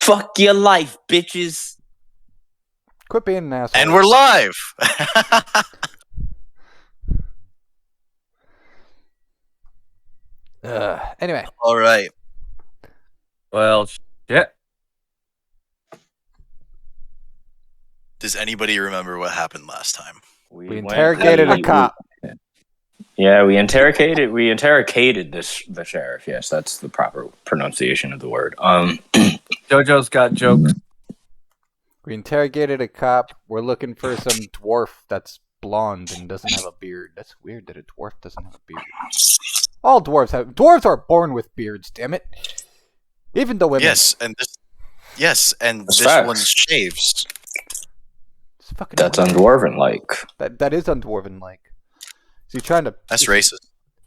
Fuck your life, bitches. Quit being an asshole. And we're live. Anyway. All right. Well, shit. Does anybody remember what happened last time? We interrogated a cop. Yeah, we interrogated the sheriff. Yes, that's the proper pronunciation of the word. JoJo's got jokes. We interrogated a cop. We're looking for some dwarf that's blonde and doesn't have a beard. That's weird that a dwarf doesn't have a beard. All dwarves are born with beards, damn it. Even the women. Yes, and this facts. one shaves. It's fucking That's weird. undwarven-like. That is undwarven-like. Is he trying to... That's racist.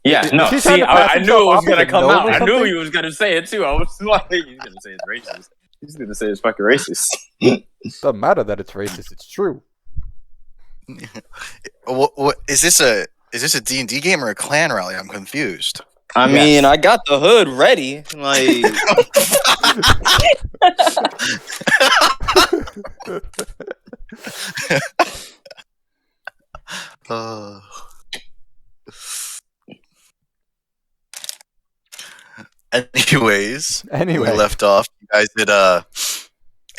Yeah, Is no, he trying see, to pass I knew it was himself off going to as a come gnome out. or I knew something? he was going to say it, too. I was like, he's going to say it's racist. He's going to say it's fucking racist. Doesn't matter that it's racist. It's true. What is this a D&D game or a clan rally? I'm confused. I Yes. mean, I got the hood ready. Like, Anyways, Anyway. we left off. You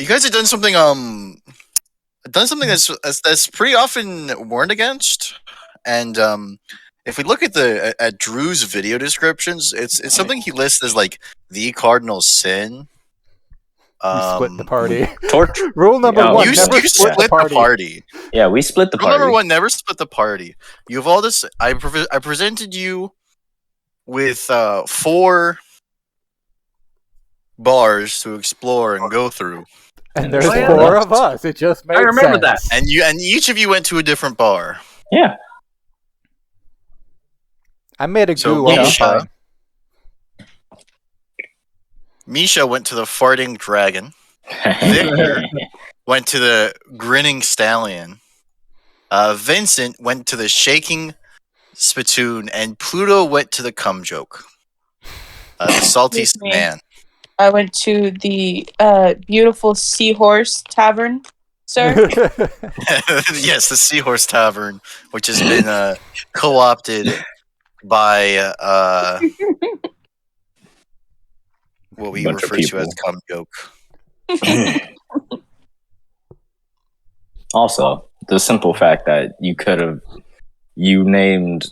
guys had done something that's pretty often warned against, and if we look at Drew's video descriptions, it's something he lists as like the cardinal sin. We split the party. torture. Rule number Yeah, one, You never split split the party. Yeah, we split the Rule party. number one: never split the party. You have all this. I presented you with 4 bars to explore and go through, And there's Oh, yeah. 4 of us. It just made I remember that. sense. and each of you went to a different bar. Yeah. I made a So goo all the Misha- time. Misha went to the farting dragon. Victor went to the grinning stallion. Vincent went to the shaking spittoon, and Pluto went to the cum joke. The salty With me. man. I went to the beautiful Seahorse Tavern, sir. Yes, the Seahorse Tavern, which has been co-opted by what we Bunch of refer to as people. cum joke. Also, the simple fact that you named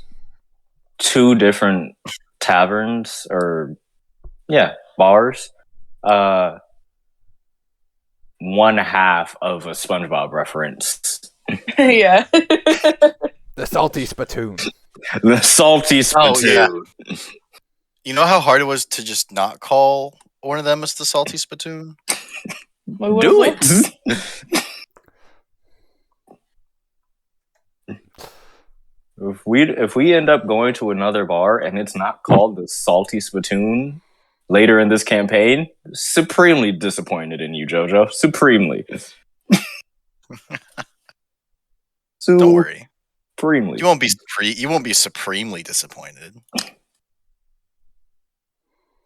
2 different taverns or bars, 1/2 of a SpongeBob reference. Yeah. The salty spittoon. The salty spittoon. Oh, yeah. You know how hard it was to just not call one of them as the salty spittoon? Do it. If we end up going to another bar and it's not called the Salty Spittoon later in this campaign, supremely disappointed in you, JoJo. Supremely. Don't worry. Supremely. You won't be supremely disappointed.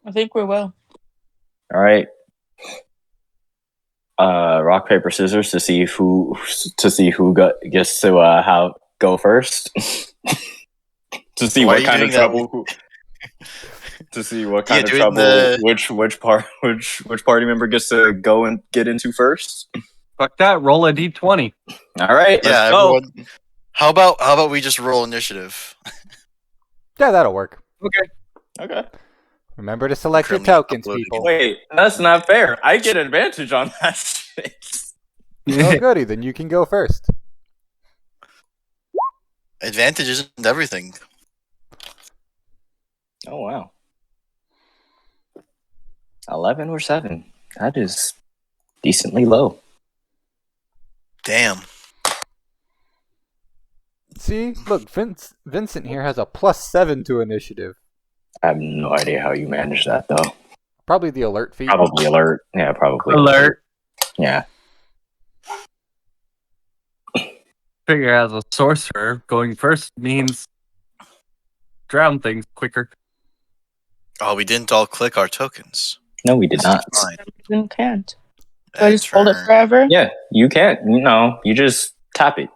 I think we will. All right. Rock, paper, scissors to see who gets to go first. To see Why are what you kind of doing that? trouble. To see what kind of doing trouble which party member gets to go and get into first. Fuck that. Roll a d20. All right. Yeah, Let's go. everyone. How about we just roll initiative? Yeah, that'll work. Okay. Remember to select your Currently tokens, uploading. people. Wait, that's not fair. I get advantage on that shit. Oh, goody. Then you can go first. Advantage isn't everything. Oh wow. 11 or 7. That is decently low. Damn. See? Look, Vincent here has a +7 to initiative. I have no idea how you manage that though. Probably the alert feat. Probably alert. Yeah, probably Alert. Yeah. Figure as a sorcerer, going first means drown things quicker. Oh, we didn't all click our tokens. No, we did not. Fine. You can't. Do I just hold it forever? Yeah, you can't. No, you just tap it.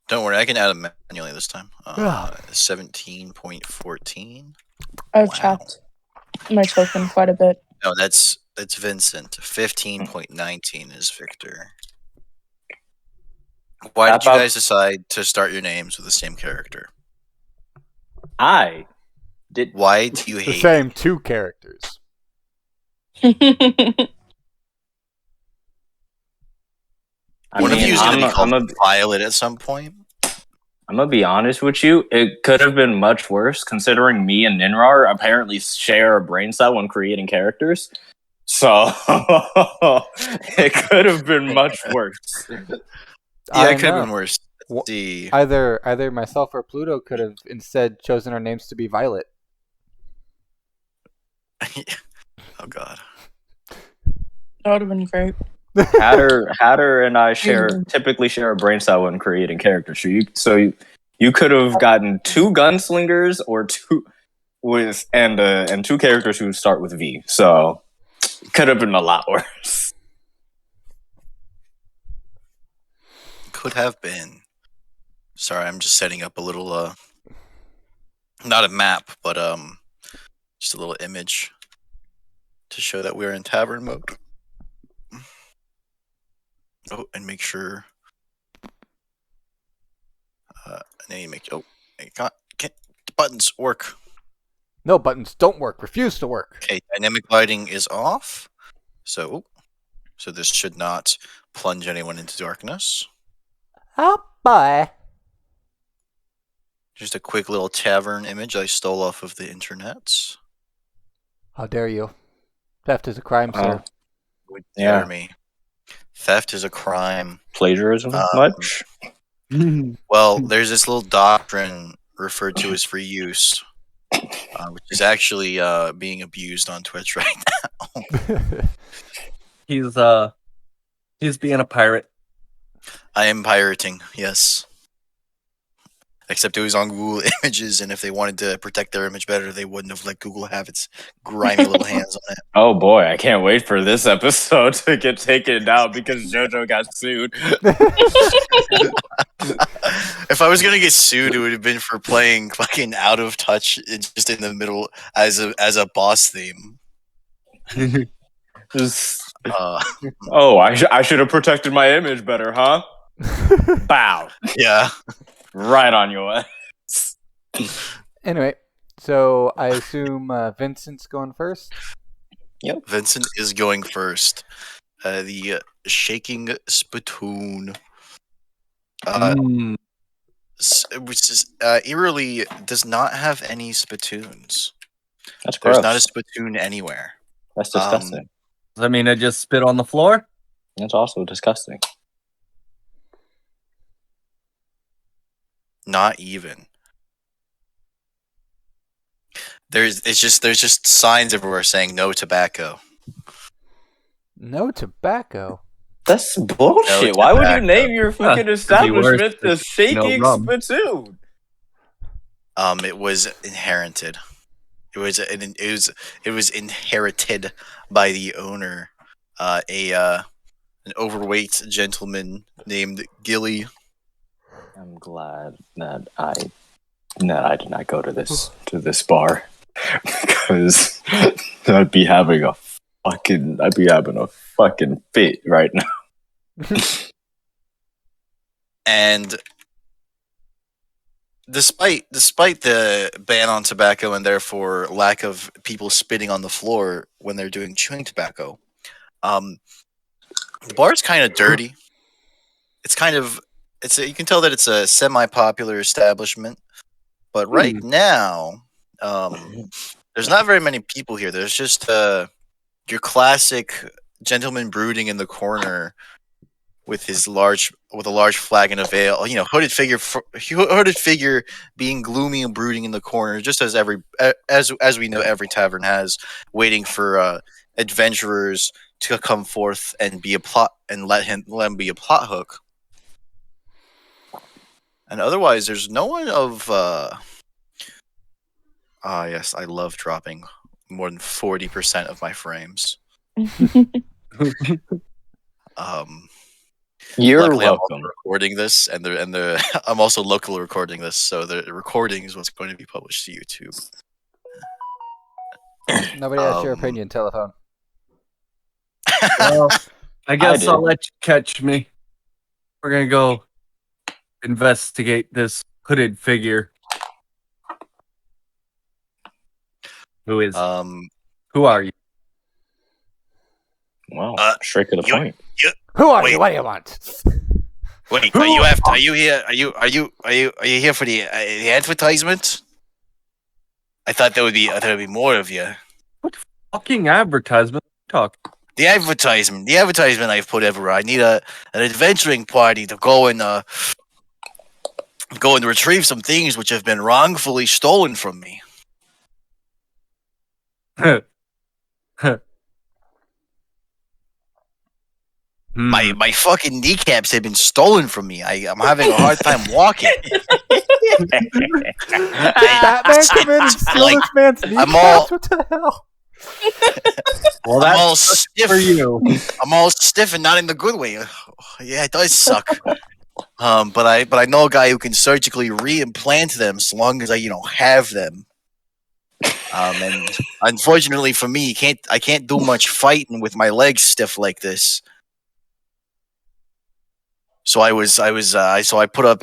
Don't worry, I can add them manually this time. 17.14. I've Wow. tapped my token quite a bit. No, that's Vincent. 15.19 is Victor. Why did you guys decide to start your names with the same character? I did. Why do you The hate same two characters. One of you is going to be called Violet at some point. I'm gonna be honest with you. It could have been much worse, considering me and Ninrar apparently share a brain cell when creating characters. So it could have been much worse. Yeah, it could have been worse. Let's see. Either myself or Pluto could have instead chosen our names to be Violet. Oh God. That would have been great. Hatter and I typically share a brain cell when creating characters. So you could have gotten two gunslingers or two and two characters who start with V. So it could have been a lot worse. Could have been. Sorry, I'm just setting up a little not a map, but just a little image to show that we're in tavern mode. Oh, and make sure. I need to make. Oh, can't the buttons work? No buttons don't work. Refuse to work. Okay, dynamic lighting is off. So this should not plunge anyone into darkness. Oh boy. Just a quick little tavern image I stole off of the internet. How dare you? Theft is a crime, sir. Would dare me. Theft is a crime. Plagiarism much? Well, there's this little doctrine referred to as free use, which is actually being abused on Twitch right now. He's being a pirate. I am pirating, yes. Except it was on Google Images, and if they wanted to protect their image better, they wouldn't have let Google have its grimy little hands on it. Oh boy, I can't wait for this episode to get taken down because JoJo got sued. If I was gonna get sued, it would have been for playing fucking Out of Touch just in the middle as a boss theme. I should have protected my image better, huh? Bow. Yeah. Right on your ass. Anyway, so I assume Vincent's going first? Yep. Vincent is going first. The shaking spittoon. Which is eerily does not have any spittoons. That's gross. There's not a spittoon anywhere. That's disgusting. Does that mean I just spit on the floor? That's also disgusting. Not even. There's just signs everywhere saying no tobacco. No tobacco. That's bullshit. No Why would you tobacco. name your fucking establishment the No Shaking rum. Spittoon? It was inherited. It was inherited by the owner, an overweight gentleman named Gilly. I'm glad that I did not go to this bar because I'd be having a fucking fit right now. And despite the ban on tobacco and therefore lack of people spitting on the floor when they're doing chewing tobacco, the bar is kind of dirty. You can tell that it's a semi-popular establishment, but right now, there's not very many people here. There's just your classic gentleman brooding in the corner with a large flagon of ale. You know, hooded figure being gloomy and brooding in the corner, just as as we know every tavern has, waiting for adventurers to come forth and be a plot and let him be a plot hook. And otherwise, there's no one of. Yes, I love dropping more than 40% of my frames. You're Luckily, I'm also welcome. recording this, and I'm also locally recording this, so the recording is what's going to be published to YouTube. Nobody asked your opinion. Telephone. Well, I guess did. I'll let you catch me. We're gonna go investigate this hooded figure. Who is? Who are you? Well, straight to the you- point. Who are Wait. you? What do you want? Wait, Who are you here? Are you here for the advertisement? I thought there would be more of you. Fucking advertisement. Talk. The advertisement I've put everywhere. I need an adventuring party to go and retrieve some things which have been wrongfully stolen from me. My fucking kneecaps have been stolen from me. I'm having a hard time walking. Batman come in and steal this man's kneecaps? What the hell? Well, I'm all that's stiff for you. I'm all stiff and not in the good way. Yeah, it does suck. But I know a guy who can surgically reimplant them as long as I have them. And unfortunately for me, I can't do much fighting with my legs stiff like this. So I put up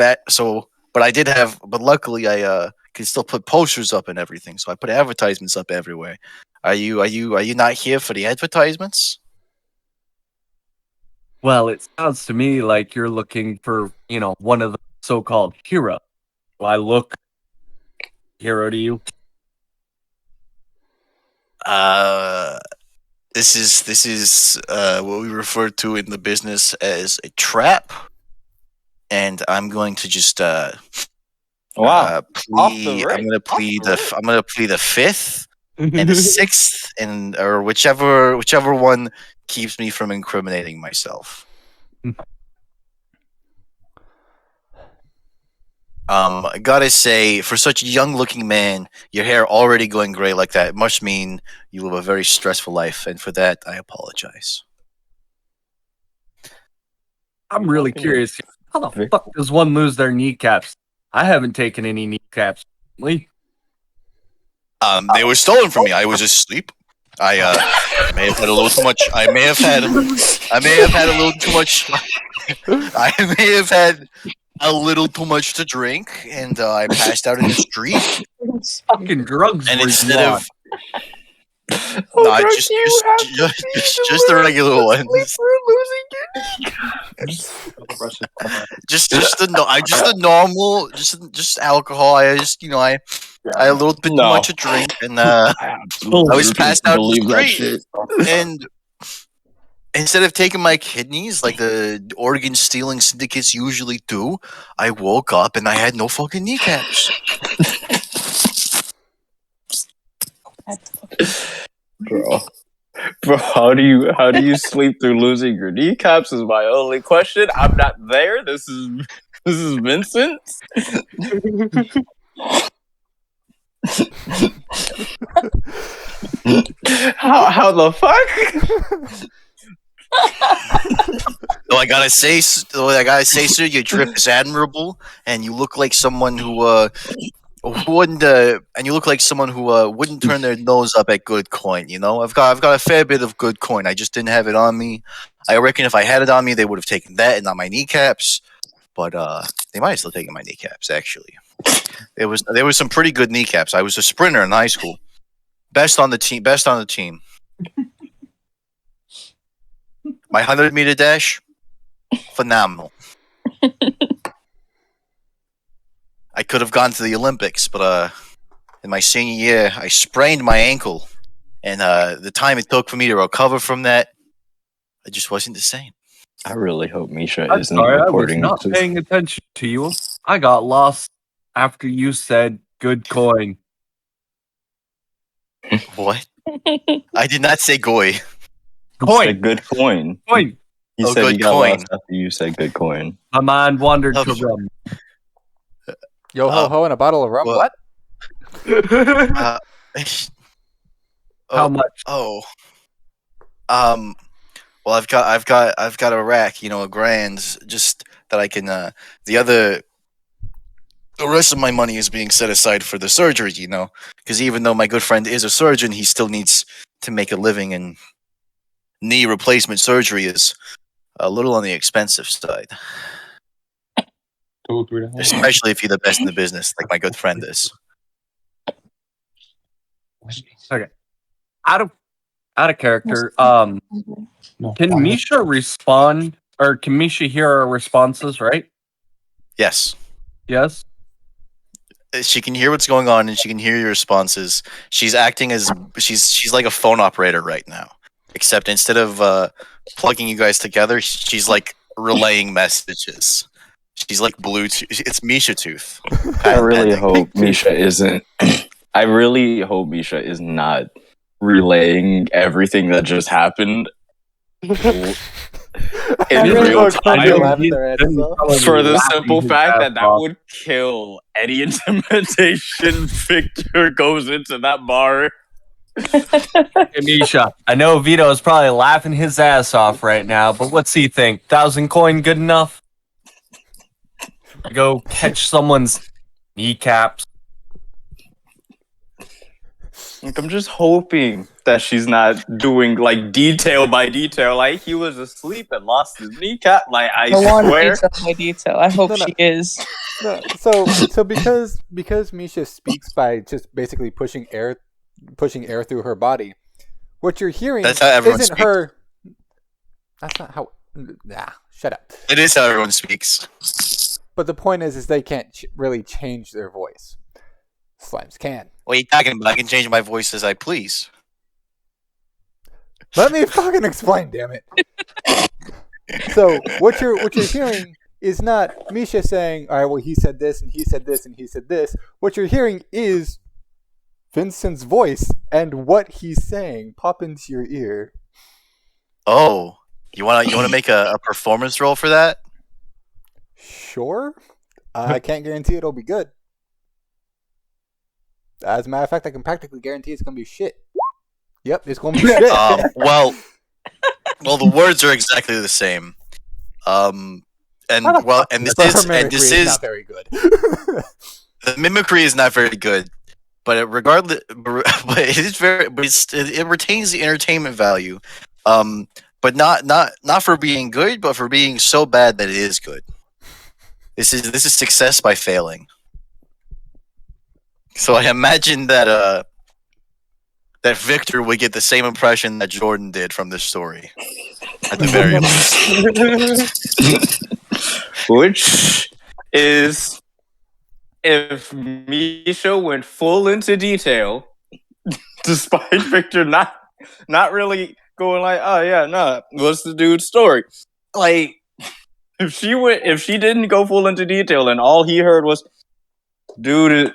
but I did have, but luckily I can still put posters up and everything. So I put advertisements up everywhere. Are you not here for the advertisements? Well, it sounds to me like you're looking for, one of the so-called hero. Do I look hero to you? This is what we refer to in the business as a trap, and I'm going to just Wow. Off the I'm gonna plead the fifth and the sixth, or whichever one keeps me from incriminating myself. I gotta say, for such a young-looking man, your hair already going gray like that must mean you live a very stressful life, and for that, I apologize. I'm really curious. How the fuck does one lose their kneecaps? I haven't taken any kneecaps. Lee? They were stolen from me. I was asleep. I may have had a little too much. I may have had a little too much. I may have had a little too much to drink, and I passed out in the street. Fucking drugs. And were instead you of just the regular ones. Just the normal, just alcohol. I had a little bit too much to drink, and I was passed out in the street. And instead of taking my kidneys like the organ stealing syndicates usually do, I woke up and I had no fucking kneecaps. Bro, how do you sleep through losing your kneecaps is my only question. I'm not there. This is Vincent. how the fuck? So I gotta say, sir, your trip is admirable, and you look like someone who wouldn't turn their nose up at good coin. I've got a fair bit of good coin. I just didn't have it on me. I reckon if I had it on me, they would have taken that and not my kneecaps. But they might have still taken my kneecaps. Actually, there was some pretty good kneecaps. I was a sprinter in high school, best on the team. My 100-meter dash, phenomenal. I could have gone to the Olympics, but in my senior year, I sprained my ankle, and the time it took for me to recover from that, it just wasn't the same. I really hope Misha I'm isn't sorry, recording I was not paying attention to you. I got lost after you said good coin. What? I did not say goy. Coin. Said good coin. Coin. He said good he got coin. lost after you said good coin. My mind wandered to rum. Yo ho ho and a bottle of rum. What? How much? Oh. Well, I've got a rack, a grand, just that I can. The rest of my money is being set aside for the surgery, because even though my good friend is a surgeon, he still needs to make a living, and knee replacement surgery is a little on the expensive side, especially if you're the best in the business, like my good friend is. Okay. Out of character. Can Misha respond, or can Misha hear our responses? Right? Yes, Yes. she can hear what's going on, and she can hear your responses. She's acting as she's like a phone operator right now, except instead of plugging you guys together, she's like relaying messages. She's like Bluetooth. It's Misha Tooth. I really Patent hope Misha isn't. I really hope Misha is not relaying everything that just happened in really real hope time. They're laughing their asses off. For the simple fact that would kill any intimidation Victor goes into that bar. Hey, Misha, I know Vito is probably laughing his ass off right now, but what's he think? 1,000 coin good enough? Go catch someone's kneecaps. Like, I'm just hoping that she's not doing like detail by detail. Like he was asleep and lost his kneecap. Like I want swear. detail by detail. I hope No, no. she is. No, so because Misha speaks by just basically pushing air through her body, what you're hearing That's how everyone isn't speaks. her. That's not how. Nah, shut up. It is how everyone speaks. But the point is they can't really change their voice. Slimes can. What are you talking about? I can change my voice as I please. Let me fucking explain, damn it. So what you're hearing is not Misha saying, "All right, well, he said this and he said this and he said this." What you're hearing is Vincent's voice and what he's saying pop into your ear. Oh, you wanna make a performance roll for that? Sure, I can't guarantee it'll be good. As a matter of fact, I can practically guarantee it's gonna be shit. Yep, it's gonna be shit. Well, the words are exactly the same. And this But is her and mimicry this is is not very good. the mimicry is not very good, but but it is very, but it retains the entertainment value. But not for being good, but for being so bad that it is good. This is success by failing. So I imagine that that Victor would get the same impression that Jordan did from this story, at the very least. Which is if Misha went full into detail, despite Victor not really going like, oh yeah, no, what's the dude's story? Like if she didn't go full into detail and all he heard was dude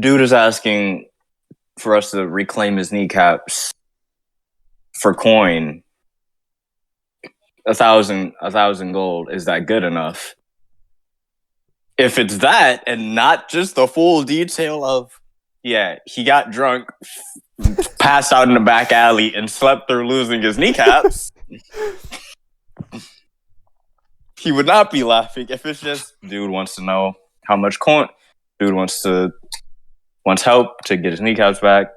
is asking for us to reclaim his kneecaps for coin. 1,000 gold. Is that good enough? If it's that and not just the full detail of, yeah, he got drunk, passed out in the back alley, and slept through losing his kneecaps, he would not be laughing. If it's just, dude wants to know how much coin, dude wants help to get his kneecaps back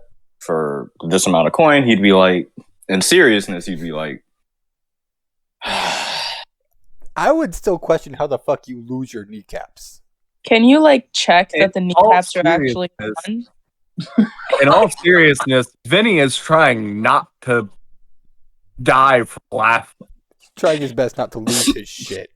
for this amount of coin, he'd be like, in seriousness, he'd be like, I would still question how the fuck you lose your kneecaps. Can you check that the In all kneecaps are actually seriousness. on? In all seriousness, Vinny is trying not to die from laughing. Trying his best not to lose his shit.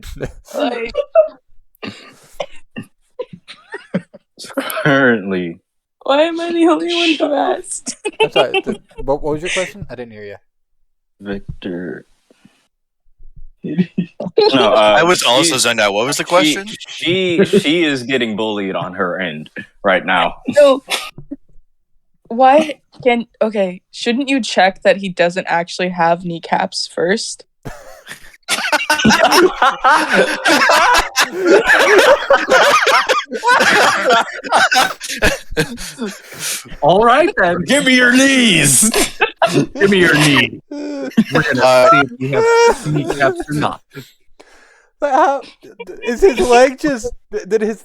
currently, Why am I the only one who asked? I'm sorry. What was your question? I didn't hear you. Victor. No, I was also zoned out. What was the question? She is getting bullied on her end right now. No. Why shouldn't you check that he doesn't actually have kneecaps first? All right then. Give me your knees. Give me your knee. We're gonna see if you have kneecaps or not. How, is his leg just? Did his?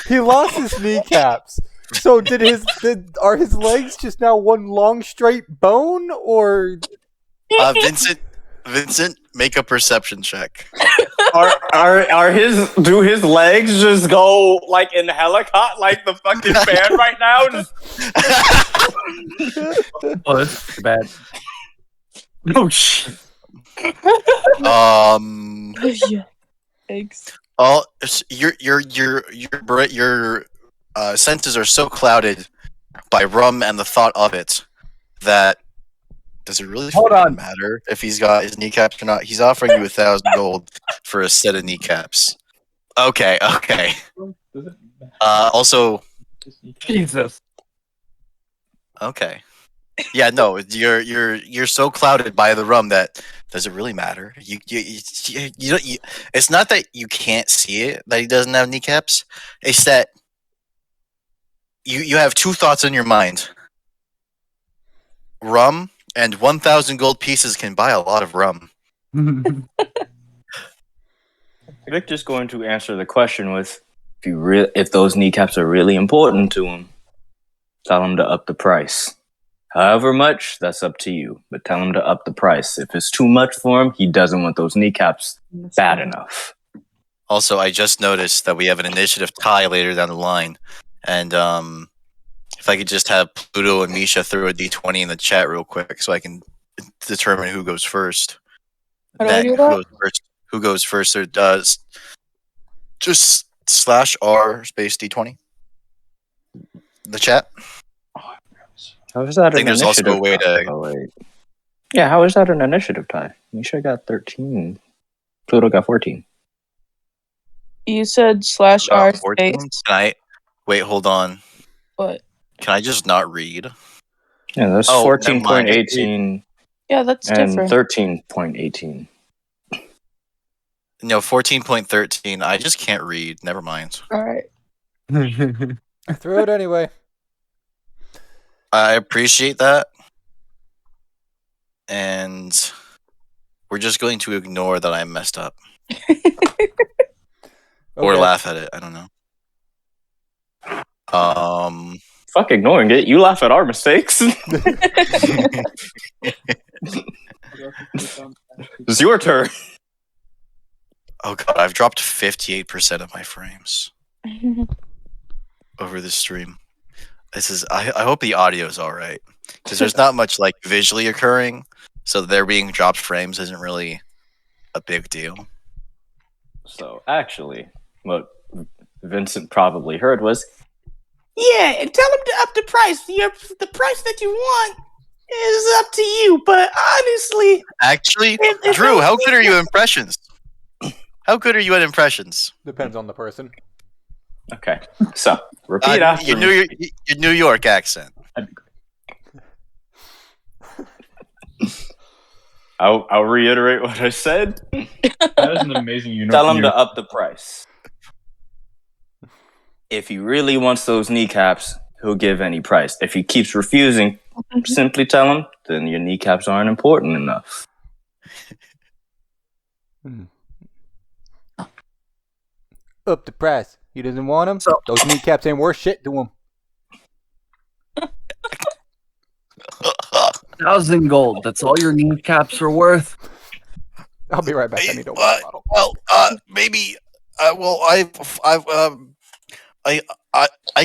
He lost his kneecaps. So are his legs just now one long straight bone, or? Vincent, make a perception check. Do his legs just go like in helicopter, like the fucking fan right now? Oh, that's too bad. Oh shit. Yeah. Thanks. All your senses are so clouded by rum and the thought of it that does it really Hold fucking on. matter if he's got his kneecaps or not? He's offering you 1,000 gold for a set of kneecaps. Okay. Also, Jesus. okay. Yeah, no, you're so clouded by the rum that does it really matter? You it's not that you can't see it that he doesn't have kneecaps. It's that you have two thoughts in your mind. Rum and 1,000 gold pieces can buy a lot of rum. Victor's going to answer the question with, if those kneecaps are really important to him, tell him to up the price. However much, that's up to you. But tell him to up the price. If it's too much for him, he doesn't want those kneecaps bad enough. Also, I just noticed that we have an initiative tie later down the line, and if I could just have Pluto and Misha throw a d20 in the chat real quick, so I can determine who goes first. How do I do that? Who goes first? Or does just /r space d20 in the chat. How is that I think there's also a way to. Oh, wait. Yeah, how is that an initiative tie? Misha got 13. Pluto got 14. You said /r 14? space. Can I wait? Hold on. What? Can I just not read? Yeah, that's Oh, never mind. 14.18 Yeah, that's and different. 13.18. No, 14.13. I just can't read. Never mind. All right. Throw it anyway. I appreciate that. And we're just going to ignore that I messed up. Or Okay. laugh at it. I don't know. Fuck ignoring it. You laugh at our mistakes. It's your turn. Oh god, I've dropped 58% of my frames over this stream. This is. I hope the audio is all right because there's not much like visually occurring, so there being dropped frames isn't really a big deal. So actually, what Vincent probably heard was, "Yeah, and tell him to up the price. The price that you want is up to you. But honestly, Actually, Drew, how good are you at impressions? How good are you at impressions? Depends on the person. okay. So repeat after your me. New York accent. I'll reiterate what I said. That is an amazing Tell him to up the price. If he really wants those kneecaps, he'll give any price. If he keeps refusing, simply tell him, then your kneecaps aren't important enough. Up the price. He doesn't want them. Those kneecaps ain't worth shit to him. 1,000 gold. That's all your kneecaps are worth. I'll be right back. I need a water bottle. Maybe. Well, I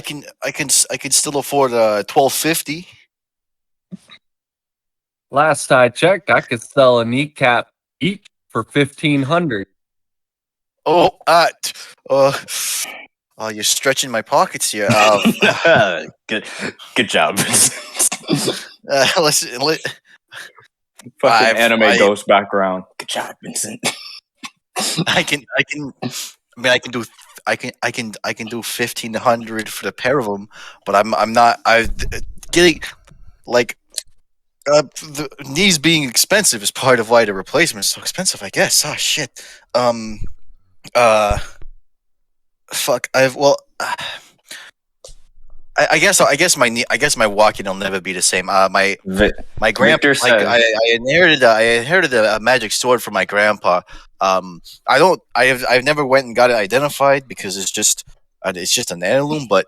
can still afford 1250. Last I checked, I could sell a kneecap each for 1,500. Oh, you're stretching my pockets here. Good job. Listen, Fucking anime ghost background. Good job, Vincent. I can do 1,500 for the pair of them, but I'm not getting like The knees being expensive is part of why the replacement's so expensive, I guess. Oh shit. Fuck. I guess my walking will never be the same. My grandpa, Victor said, I inherited a magic sword from my grandpa. I've never went and got it identified because it's just an heirloom, but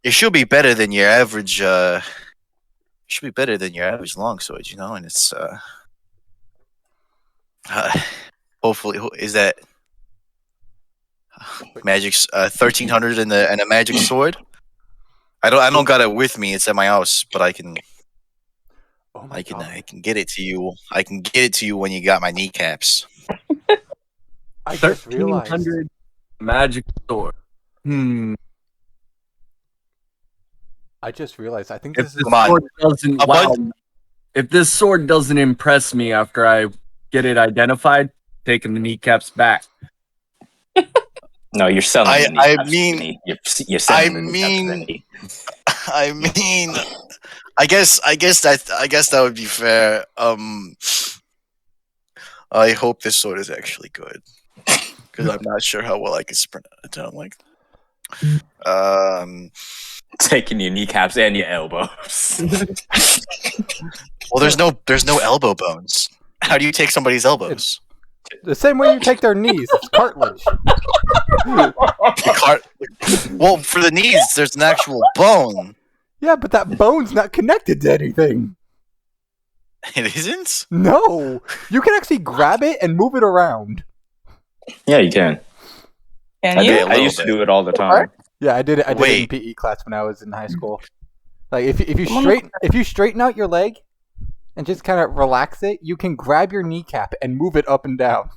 it should be better than your average. Should be better than your average longsword, you know, and it's hopefully is that magic's 1300 and a magic sword. I don't got it with me. It's at my house, but I can get it to you. I can get it to you when you got my kneecaps. I just realized. 1300 magic sword. I just realized. I think If this this is. sword doesn't if this sword doesn't impress me after I get it identified, taking the kneecaps back. "No, you're selling the I kneecaps, mean- Vinny. You're selling the kneecaps, Vinny." I mean, I guess that would be fair. I hope this sword is actually good because I'm not sure how well I can sprint it down. Like, Taking your kneecaps and your elbows. well, there's no elbow bones. How do you take somebody's elbows? The same way you take their knees. It's cartilage. Well, for the knees, there's an actual bone. Yeah, but that bone's not connected to anything. It isn't? No, you can actually grab it and move it around. Yeah, you can. Can I, you? I used to do it all the time. Yeah, I did it. I did it in Wait. PE class when I was in high school. Like if you straighten out your leg and just kind of relax it, you can grab your kneecap and move it up and down.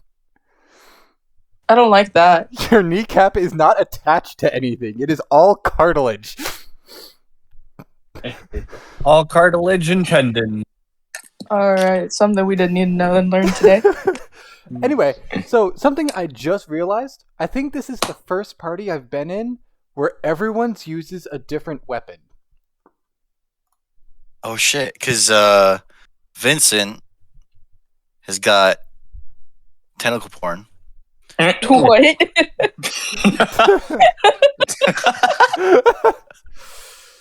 I don't like that. Your kneecap is not attached to anything. It is all cartilage. All cartilage and tendon. All right, something we didn't need to know and learn today. Anyway, so something I just realized. I think this is the first party I've been in where everyone's uses a different weapon. Oh shit! Because Vincent has got tentacle porn. What?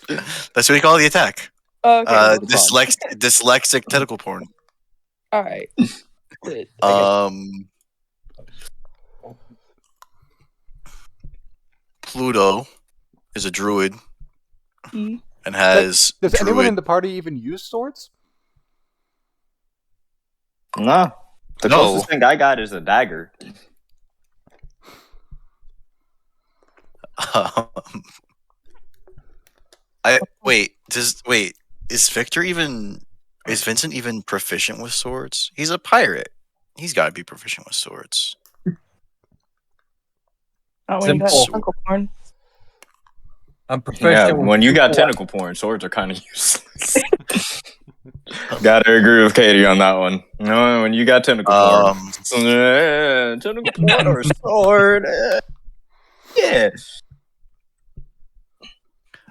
That's what we call the attack. Okay. Dyslexic tentacle porn. All right. Good. Pluto is a druid Mhm. and has Does anyone druid. in the party even use swords? No. The No. closest thing I got is a dagger. Is Vincent even proficient with swords? He's a pirate. He's got to be proficient with swords. Oh, when you got Simple. tentacle porn. I'm professional. Yeah, when you got with tentacle porn, swords are kind of useless. Gotta agree with Katie on that one. No, when you got tentacle porn, tentacle porn or sword, yeah.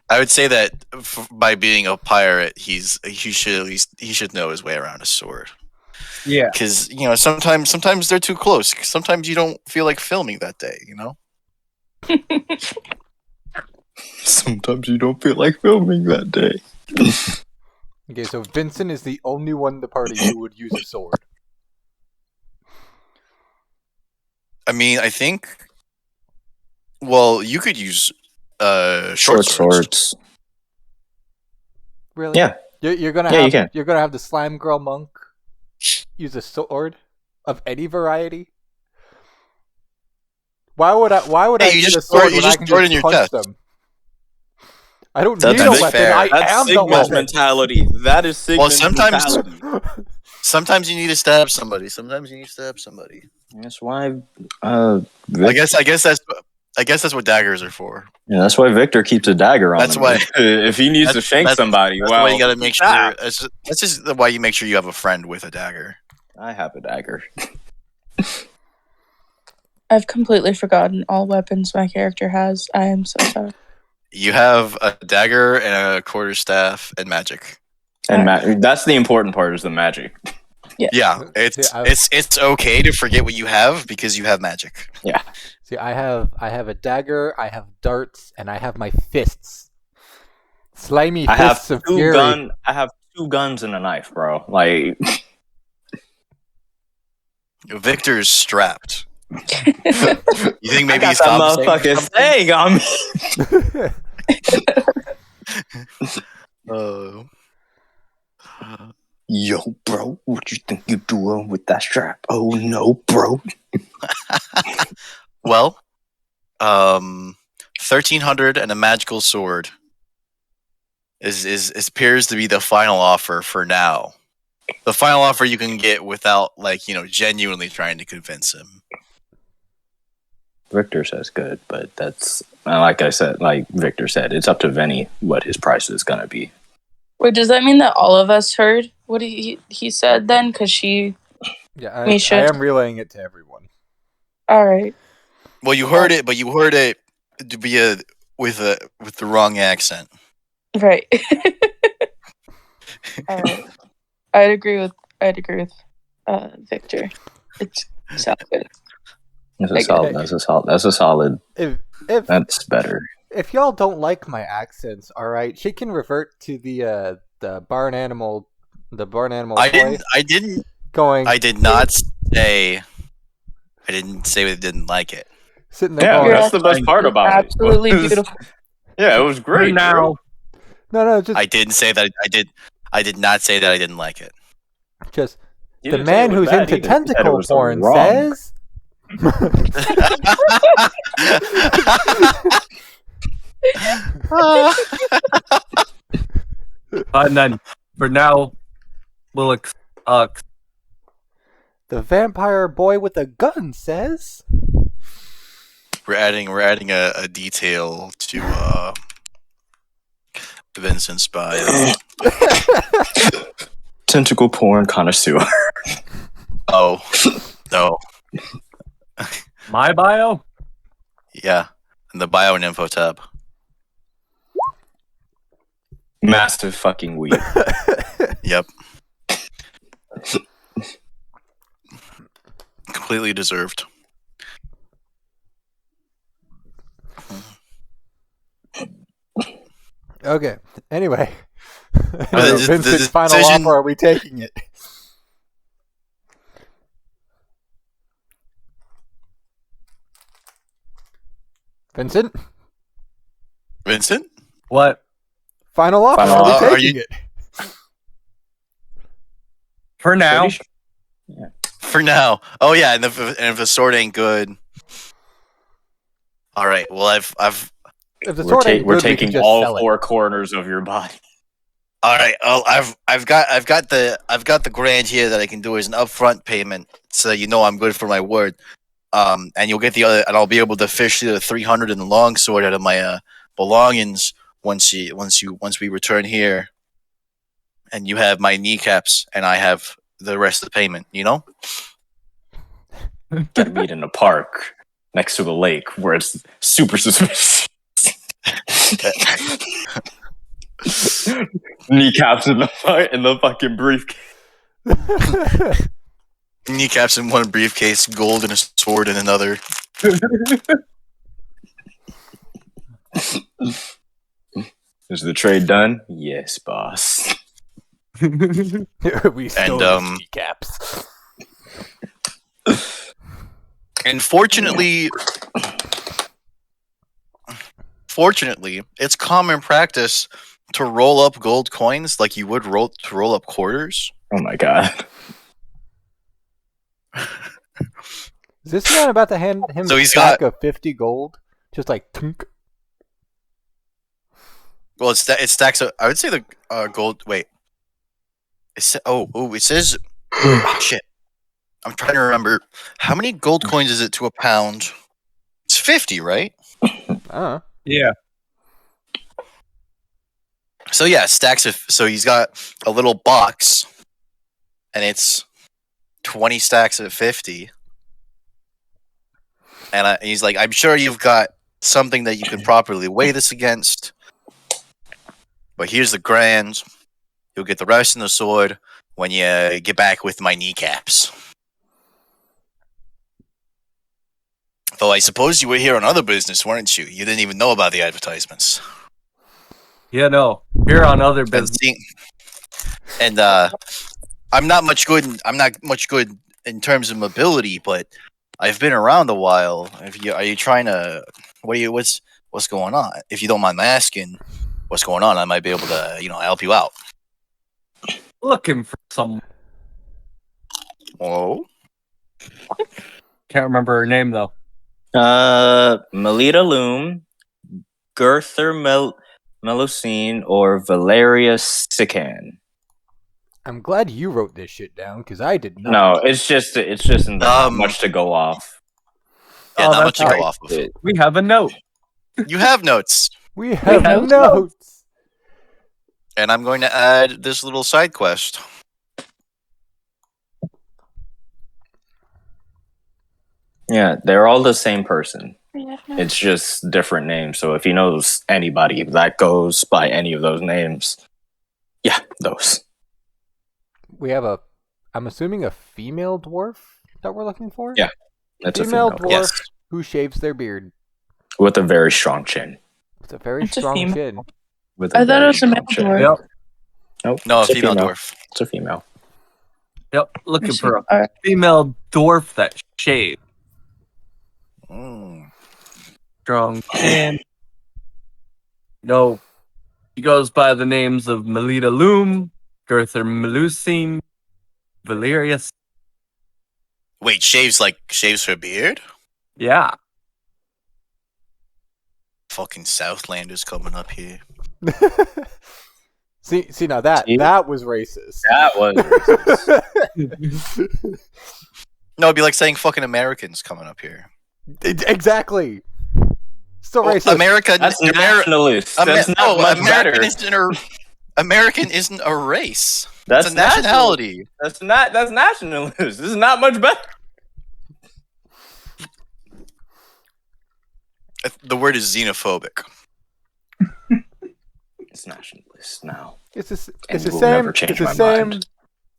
I would say that by being a pirate, he should know his way around a sword. Yeah. Because sometimes they're too close. Sometimes you don't feel like filming that day. You know. Sometimes you don't feel like filming that day. Okay, so Vincent is the only one in the party who would use a sword. I mean, I think. Well, you could use short swords. swords. Really? Yeah. You're gonna Yeah, have you can. you're gonna have the slime girl monk use a sword of any variety. Why would I Hey, you use a just sword throw- you when just I can throw it just in your punch chest. them? I don't That's need a weapon. fair. I That's am the Sigma's weapon. mentality. That is Sigma's sometimes- mentality. Sometimes you need to stab somebody. That's why. I guess that's what daggers are for. Yeah, that's why Victor keeps a dagger on That's him. why- if he needs to shank somebody, That's well, why you got to make sure. ah, That's just why you make sure you have a friend with a dagger. I have a dagger. I've completely forgotten all weapons my character has. I am so sorry. You have a dagger and a quarterstaff and magic. And that's the important part is the magic. Yeah, it's okay to forget what you have because you have magic. Yeah. See, I have a dagger, I have darts, and I have my fists. Slimy fists of fury. I have 2 guns and a knife, bro. Like Victor's strapped. You think maybe I he's got that compensating motherfucking thing on me. Yo, bro, what you think you doing with that strap? Oh no, bro. Well, 1,300 and a magical sword is appears to be the final offer for now. The final offer you can get without, like, genuinely trying to convince him. Victor says good, but that's like I said, like Victor said, it's up to Vinny what his price is gonna be. Wait, does that mean that all of us heard what he said then? Because she... Yeah, I Misha. am relaying it to everyone. All right. Well, you heard it, but you heard it to be with the wrong accent. Right. All right. I'd agree with Victor. It sounds good. That's a solid. If That's better. if y'all don't like my accents, all right, she can revert to the barn animal, I toy didn't going. I did not say. I didn't say we didn't like it. Sitting there Yeah, going. that's the best part about Absolutely it. beautiful. Yeah, it was great. Now, No, just I didn't say that. I did not say that I didn't like it. just You the didn't say man it was who's bad into either. You said it tentacle was porn wrong. says. and then for now, we'll The vampire boy with a gun says. We're adding a detail to Vincent's bio. Tentacle porn connoisseur. Oh no, my bio. yeah, in the bio and info tab. Massive fucking weed. Yep, completely deserved. Okay. Anyway, the Vincent's final decision- offer. Are we taking it? Vincent, Vincent, What final offer. Final Are we offer. Are taking you- it? for now? for now. Oh yeah, and if the sword ain't good. All right. Well, I've. If the sword ain't We're good, we can taking just all sell it. 4 corners of your body. All right. Oh, I've got the grand here that I can do as an upfront payment, so I'm good for my word. And you'll get the other, and I'll be able to fish the 300 and the longsword out of my belongings once we return here, and you have my kneecaps, and I have the rest of the payment. Gotta meet in a park next to a lake where it's super suspicious. Kneecaps in the fucking briefcase. Kneecaps in one briefcase, gold and a sword in another. Is the trade done? Yes, boss. We stole And, kneecaps. And fortunately, it's common practice to roll up gold coins like you would roll up quarters. Oh my god. Is this man about to hand him So a he's stack of 50 gold? Just like tunk. Well, it stacks up. I would say the gold. Wait. It says. Shit. I'm trying to remember. How many gold coins is it to a pound? It's 50, right? Yeah. So yeah, stacks of. So he's got a little box, and it's 20 stacks of 50. And he's like, I'm sure you've got something that you can properly weigh this against. But here's the grand. You'll get the rest in the sword when you get back with my kneecaps. Though I suppose you were here on other business, weren't you? You didn't even know about the advertisements. Yeah, no. Here on other And business. I'm not much good. I'm not much good in terms of mobility, but I've been around a while. Are you trying to? What's going on? If you don't mind my asking, what's going on? I might be able to, help you out. Looking for some. Oh, Can't remember her name though. Melita Loom, Girther Melusine, or Valeria Sican. I'm glad you wrote this shit down because I did not. No, it's just not much to go off. yeah, not much to that's go off of. We have a note. You have notes, We have have notes. and I'm going to add this little side quest. Yeah, they're all the same person. It's just different names. So if he knows anybody that goes by any of those names, yeah, those. We have I'm assuming a female dwarf that we're looking for? Yeah, that's female a female dwarf Yes. who shaves their beard with a very strong chin. with a very It's a strong female. chin. With a I thought it very was a strong male chin. dwarf. Yep. Nope, No, a it's female dwarf. It's a female. Yep. Looking for a Alright. female dwarf that shaves. Mm. Strong chin. No. He goes by the names of Melita Loom, Girther Melusine, Valerius. Wait, shaves her beard? Yeah. Fucking Southlanders coming up here. see now that See? that was racist. That was racist. No, it'd be like saying fucking Americans coming up here. Exactly. Still Well, racist. America. That's nationalist. That's not much American better. American isn't a race. That's It's a nationality. That's nationalist. This is not much better. The word is xenophobic. It's nationalist now. It's the And same. will never It's change the my same. mind.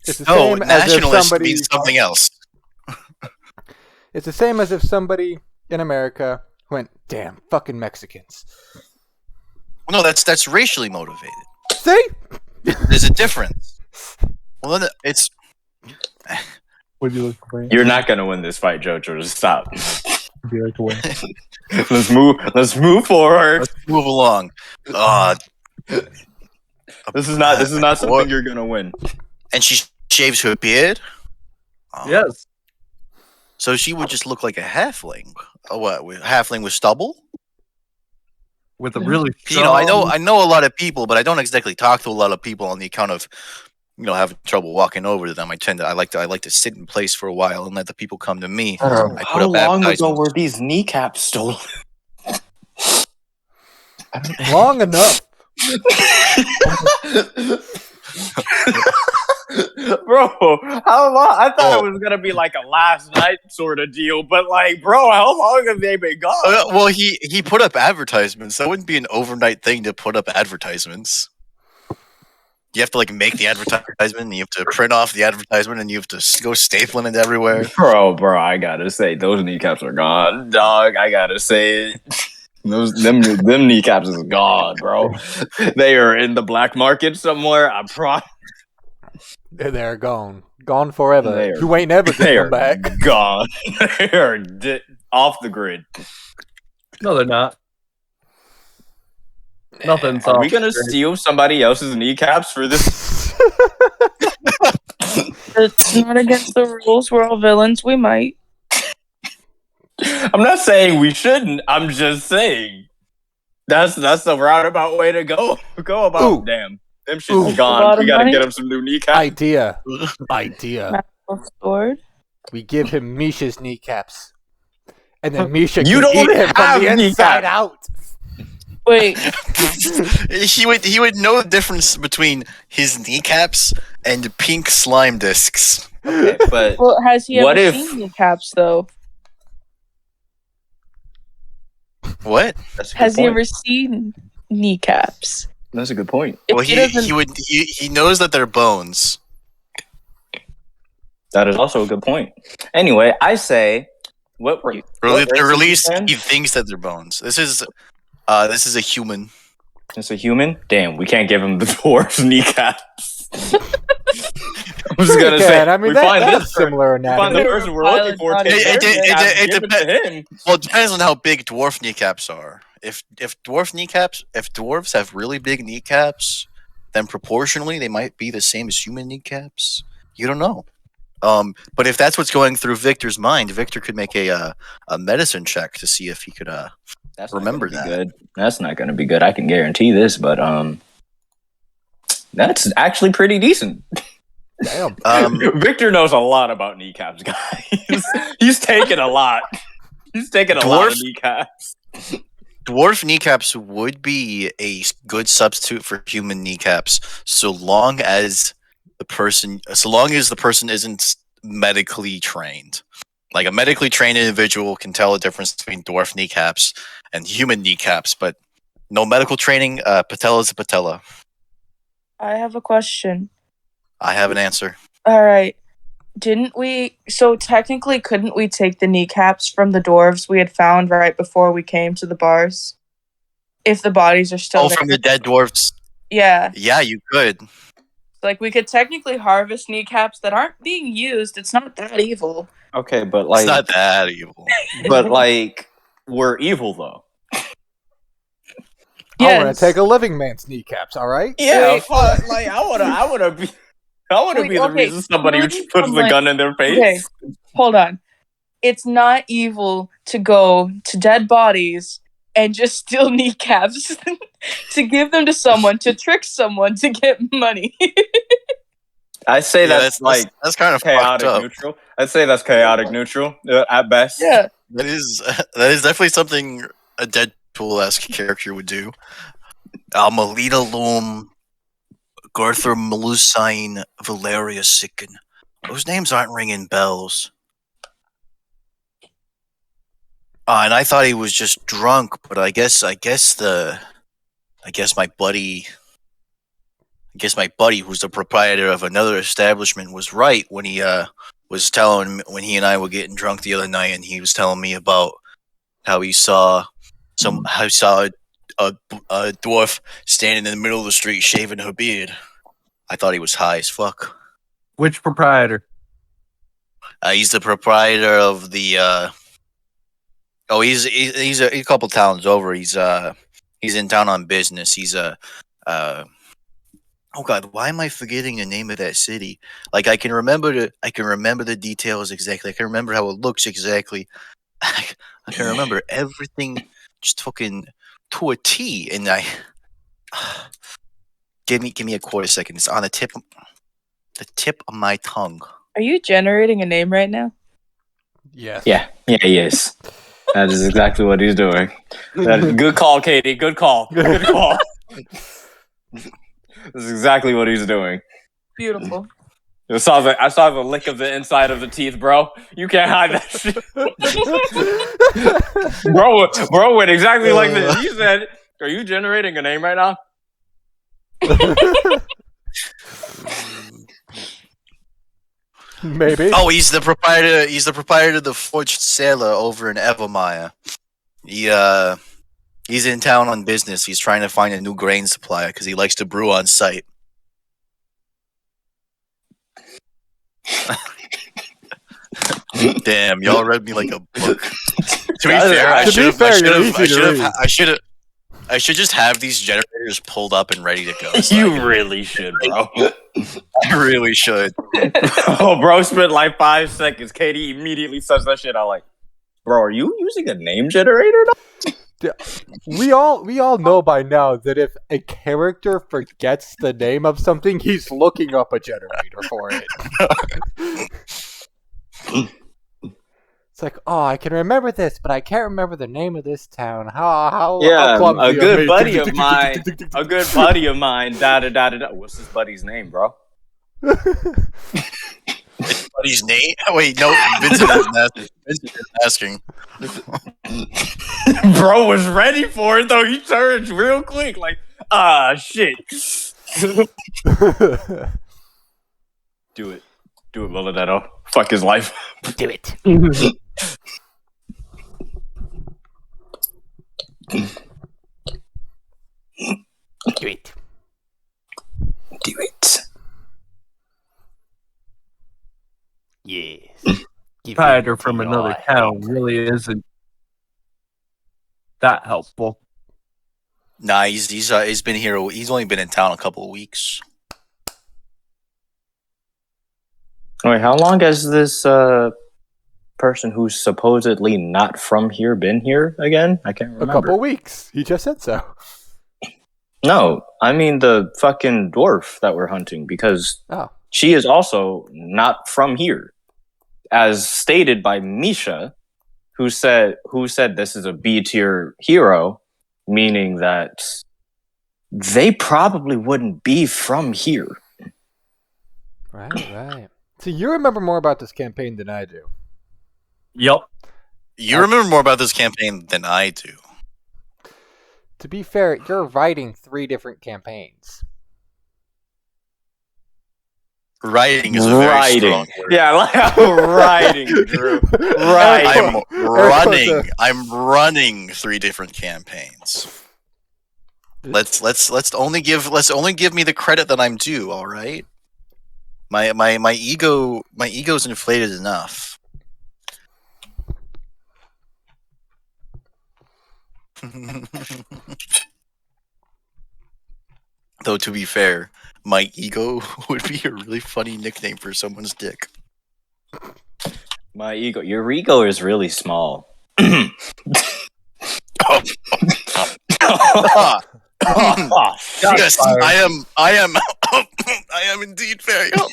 It's the No, same as if nationalist somebody. means something else. It's the same as if somebody in America went, "Damn, fucking Mexicans." No, that's racially motivated. See? There's a difference. Well, then it's Would you like to win? You're not gonna win this fight, Jojo. Just stop. Would you like to win? Let's move forward. let's move along. This is not something you're gonna win. And she shaves her beard. Oh, Yes. So she would just look like a halfling. Oh, what? Halfling with stubble? With a really You know, I know a lot of people, but I don't exactly talk to a lot of people on the account of, having trouble walking over to them. I like to sit in place for a while and let the people come to me. I put How up long ago advertisements. were these kneecaps stolen? Long enough. Bro, how long? I thought it was gonna be like a last night sort of deal, but like, bro, how long have they been gone? Well, he put up advertisements. That wouldn't be an overnight thing to put up advertisements. You have to make the advertisement, and you have to print off the advertisement, and you have to go stapling it everywhere. Bro, I gotta say, those kneecaps are gone, dog. I gotta say it. Them kneecaps is gone, bro. They are in the black market somewhere. I promise. They're gone forever. They are- You ain't never They gonna are come back. gone. They are off the grid. No, they're not. Nothing's Are off. we gonna steal somebody else's kneecaps for this? It's not against the rules. We're all villains. We might. I'm not saying we shouldn't. I'm just saying that's the roundabout way to go. Go about. Ooh. Damn, them Ooh. shit's A gone. lot We of gotta money? get him some new kneecaps. Idea. Sword. We give him Misha's kneecaps, and then Misha You can don't eat him from have the inside kneecaps. out. Wait, he would know the difference between his kneecaps and pink slime discs. Okay, but well, has he What ever if- seen kneecaps though? What? that's a good Has he point. ever seen kneecaps? That's a good point. If Well, he doesn't, he knows that they're bones. That is also a good point. Anyway, I say, what They're race is released. this in? He thinks that they're bones. This is a human. It's a human? Damn, we can't give him the dwarf's kneecaps. I was gonna say, I mean, we find that's this similar we find the anatomy. person we're looking for. It- take it- their it- kneecaps it and give it to him. Well, it depends on how big dwarf kneecaps are. If dwarves have really big kneecaps, then proportionally they might be the same as human kneecaps. You don't know. But if that's what's going through Victor's mind, Victor could make a medicine check to see if he could That's not remember gonna be that. good. That's not going to be good. I can guarantee this, but that's actually pretty decent. Damn. Victor knows a lot about kneecaps, guys. He's taken a lot. He's taken a lot of kneecaps. Dwarf kneecaps would be a good substitute for human kneecaps, so long as the person isn't medically trained. Like a medically trained individual can tell the difference between dwarf kneecaps and human kneecaps, but no medical training, patella is a patella. I have a question. I have an answer. All right. Didn't we? So technically, couldn't we take the kneecaps from the dwarves we had found right before we came to the bars? If the bodies are still there. From the dead dwarfs. Yeah. Yeah, you could. Like, we could technically harvest kneecaps that aren't being used. It's not that evil. Okay, but It's not that evil. but like, we're evil though. I want Yes. to take a living man's kneecaps. All right. Yeah, Wait, fuck, like I wanna be Wait, be the okay, reason somebody really puts from, the like- gun in their face. Okay, hold on. It's not evil to go to dead bodies and just steal kneecaps to give them to someone, to trick someone to get money. I say Yeah, that's that's kind of fucked chaotic up. neutral. I'd say that's chaotic neutral at best. Yeah. That is definitely something a Deadpool-esque character would do. Melita Loom, Garthur Melusine, Valeria Sicken. Those names aren't ringing bells. And I thought he was just drunk, but I guess my buddy, who's the proprietor of another establishment, was right when he was telling me, when he and I were getting drunk the other night, and he was telling me about how he saw a dwarf standing in the middle of the street shaving her beard. I thought he was high as fuck. Which proprietor? He's the proprietor of the. He's a couple towns over. He's in town on business. He's a. Oh God, why am I forgetting the name of that city? Like I can remember the details exactly. I can remember how it looks exactly. I can remember everything, just fucking to a T. And I give me a quarter second. It's on the tip of my tongue. Are you generating a name right now? Yes. Yeah, he is. That is exactly what he's doing. Good call, Katie. Good call. Good call. This is exactly what he's doing. Beautiful. I saw the lick of the inside of the teeth, bro. You can't hide that shit. bro went exactly like this. He said, "Are you generating a name right now?" Maybe. Oh, he's the proprietor. He's the proprietor of the Forged Sailor over in Evermire. He's in town on business. He's trying to find a new grain supplier because he likes to brew on site. Damn, y'all read me like a book. To be fair, I should just have these generators pulled up and ready to go. So You really should, bro. I really should. Oh, bro spent like 5 seconds. Katie immediately says that shit. I'm like, bro, are you using a name generator now? We all know by now that if a character forgets the name of something, he's looking up a generator for it. It's like, oh, I can remember this, but I can't remember the name of this town. How Yeah, clumsy a good me. buddy of mine. A good buddy of mine. Da da da da da. What's this buddy's name, bro? Buddy's name? Wait, no, Vincent is asking. Bro was ready for it though. He turned real quick, like, Ah, shit. Do it, Villadetto. Fuck his life. Do it. Do it. Do it. Yes. Give Tiger it from to another your town hand. really isn't that helpful. Nah, he's been here. He's only been in town a couple of weeks. Wait, how long has this person who's supposedly not from here been here again? I can't remember. A couple weeks. He just said so. No, I mean the fucking dwarf that we're hunting, because Oh. she is also not from here, as stated by Misha, who said this is a B tier hero, meaning that they probably wouldn't be from here. Right. So you remember more about this campaign than I do. Yep. You remember more about this campaign than I do. To be fair, you're writing 3 different campaigns. Writing is a very strong word. Yeah, like writing, Drew. Right. I'm running 3 different campaigns. Let's only give me the credit that I'm due, all right? My ego's inflated enough. Though to be fair, my ego would be a really funny nickname for someone's dick. My ego. Your ego is really small. Yes, I am I am indeed very humble.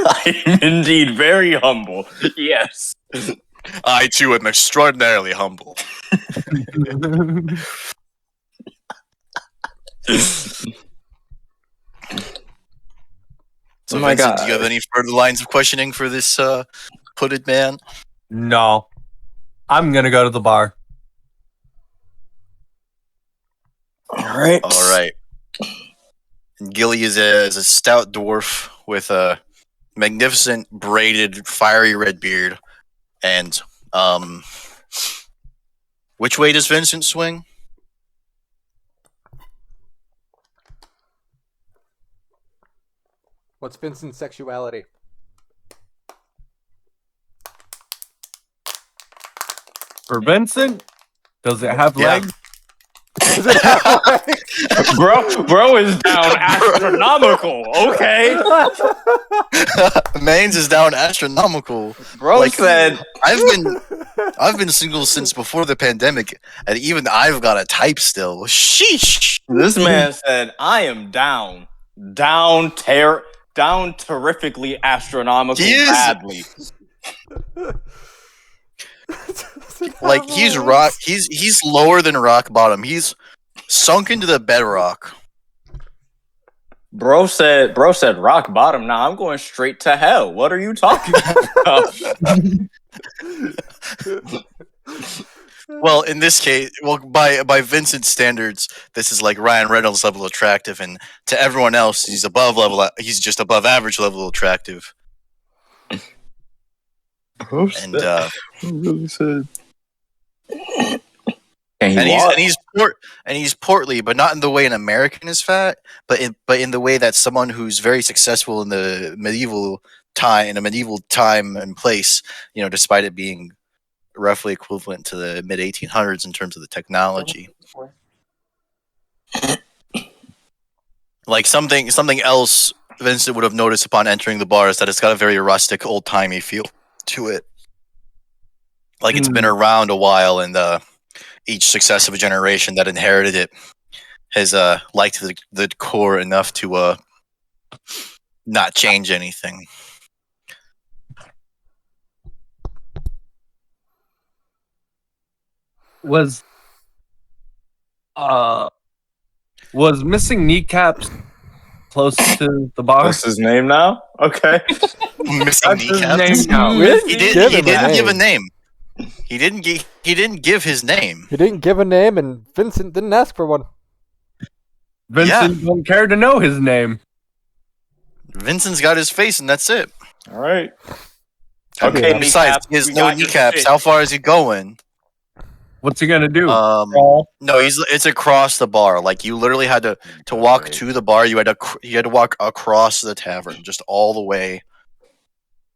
I'm indeed very humble. Yes. I too am extraordinarily humble. So, Oh my Vincent, God. do you have any further lines of questioning for this hooded man? No. I'm gonna go to the bar. All right. All right. And Gilly is a stout dwarf with a magnificent braided fiery red beard. And which way does Vincent swing? What's Vincent's sexuality? For Vincent, does it have Yeah. legs? Is it Bro is down astronomical. Okay. Mains is down astronomical. Bro Like- said I've been single since before the pandemic, and even I've got a type still. Sheesh. this man said I am down terrifically astronomical He is. badly. Like he's lower than rock bottom. He's sunk into the bedrock. Bro said rock bottom. Now I'm going straight to hell. What are you talking about? Well, in this case, by Vincent's standards, this is like Ryan Reynolds level attractive, and to everyone else, he's just above average level attractive. Bro And really said. and he's portly, but not in the way an American is fat, but in the way that someone who's very successful in the medieval time and place, you know, despite it being roughly equivalent to the mid 1800s in terms of the technology. Like something else Vincent would have noticed upon entering the bar is that it's got a very rustic, old timey feel to it. Like it's been around a while, and each successive generation that inherited it has liked the core enough to not change anything. Was missing Kneecaps close to the bar? What's his name now? Okay. Missing That's his kneecaps. name now. He didn't give a name. He didn't give his name. He didn't give a name, and Vincent didn't ask for one. Vincent don't care to know his name. Vincent's got his face, and that's it. All right. Okay, And besides, he has we no got your kneecaps. shit. How far is he going? What's he gonna do? No, it's across the bar. Like you literally had to walk Right. to the bar. You had to walk across the tavern, just all the way.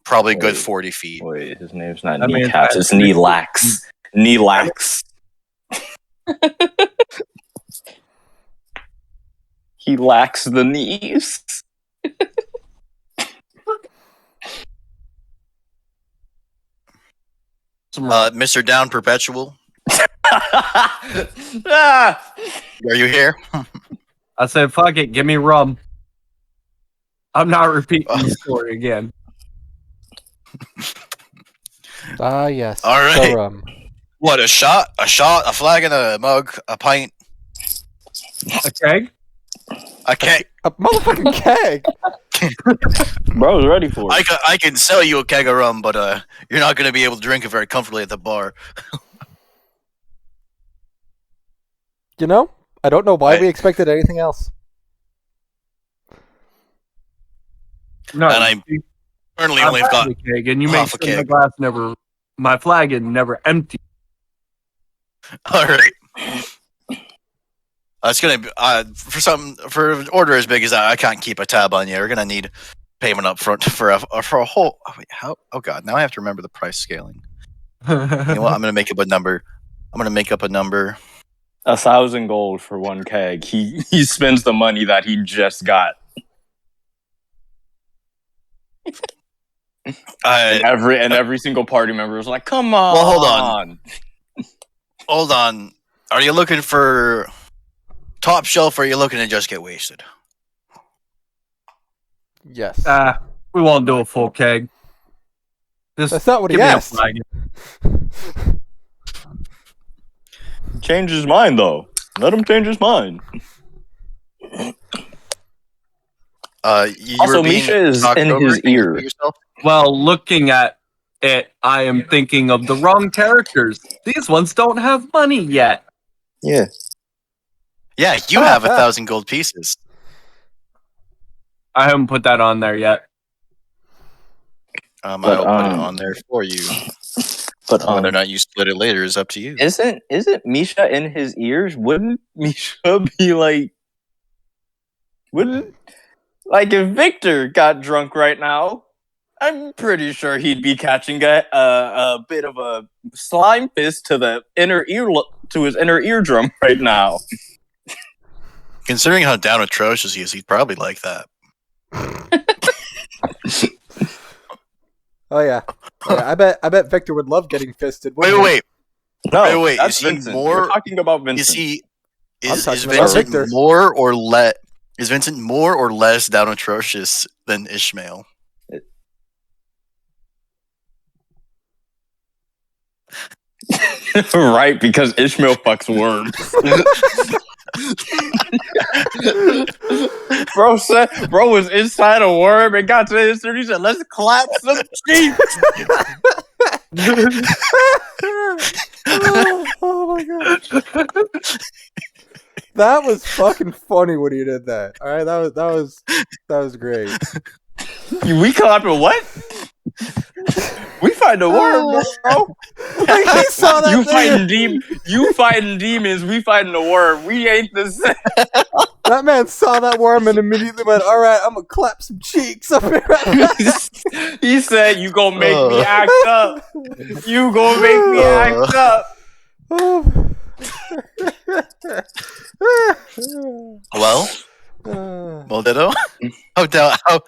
Probably a good Wait. 40 feet. Wait, his name's not I mean, Kneecaps. It's Kneelax. Kneelax. He lacks the knees. Mr. Down Perpetual, Ah! are you here? I said, fuck it, give me rum. I'm not repeating the story again. Ah, yes. All right. The rum. What, a shot, a flagon, a mug, a pint, A keg? a keg? A motherfucking keg! Bro was ready for it. I can sell you a keg of rum, but you're not going to be able to drink it very comfortably at the bar. You know, I don't know why Right. we expected anything else. No, And I currently only I've got had a keg, and you make half a sure my keg. glass my flagon never empty. All right. It's gonna be for an order as big as that. I can't keep a tab on you. We're gonna need payment up front for a whole. Oh, wait, how? Oh god! Now I have to remember the price scaling. You know what? I'm gonna make up a number. 1,000 gold for one keg. He spends the money that he just got. And every single party member was like, "Come on." Well, hold on. Are you looking for top shelf, or are you looking to just get wasted? Yes. We won't do a full keg. Just That's not what he give me a asked. flagon. Change his mind though. Let him change his mind. You Also, were being Misha is talked in over. his Can you ear. repeat yourself? Well, looking at it, I am thinking of the wrong characters. These ones don't have money yet. Yeah. Yeah, you have 1,000 gold pieces. I haven't put that on there yet. I'll put it on there for you. But Whether or not you split it later is up to you. isn't Misha in his ears? Wouldn't Misha be like? Wouldn't if Victor got drunk right now? I'm pretty sure he'd be catching a bit of a slime fist to the to his inner eardrum right now. Considering how down atrocious he is, he'd probably like that. Oh yeah. I bet Victor would love getting fisted. Wait. No, Wait, that's is he Vincent. more- We're talking about Vincent. I'm Is talking about Vincent Victor. more or less? Is Vincent more or less down atrocious than Ishmael? Right, because Ishmael fucks worms. Bro was inside a worm and got to his turn. He said, "Let's clap some cheeks." Oh my god. That was fucking funny when he did that. All right, that was great. We clapping what? We fighting a worm, bro. Like, he saw that You thing. fighting demons. We fighting a worm. We ain't the same. That man saw that worm and immediately went, "All right, I'm gonna clap some cheeks up here." He said, "You gonna make me act up. You gonna make me act up." Well, Ditto. How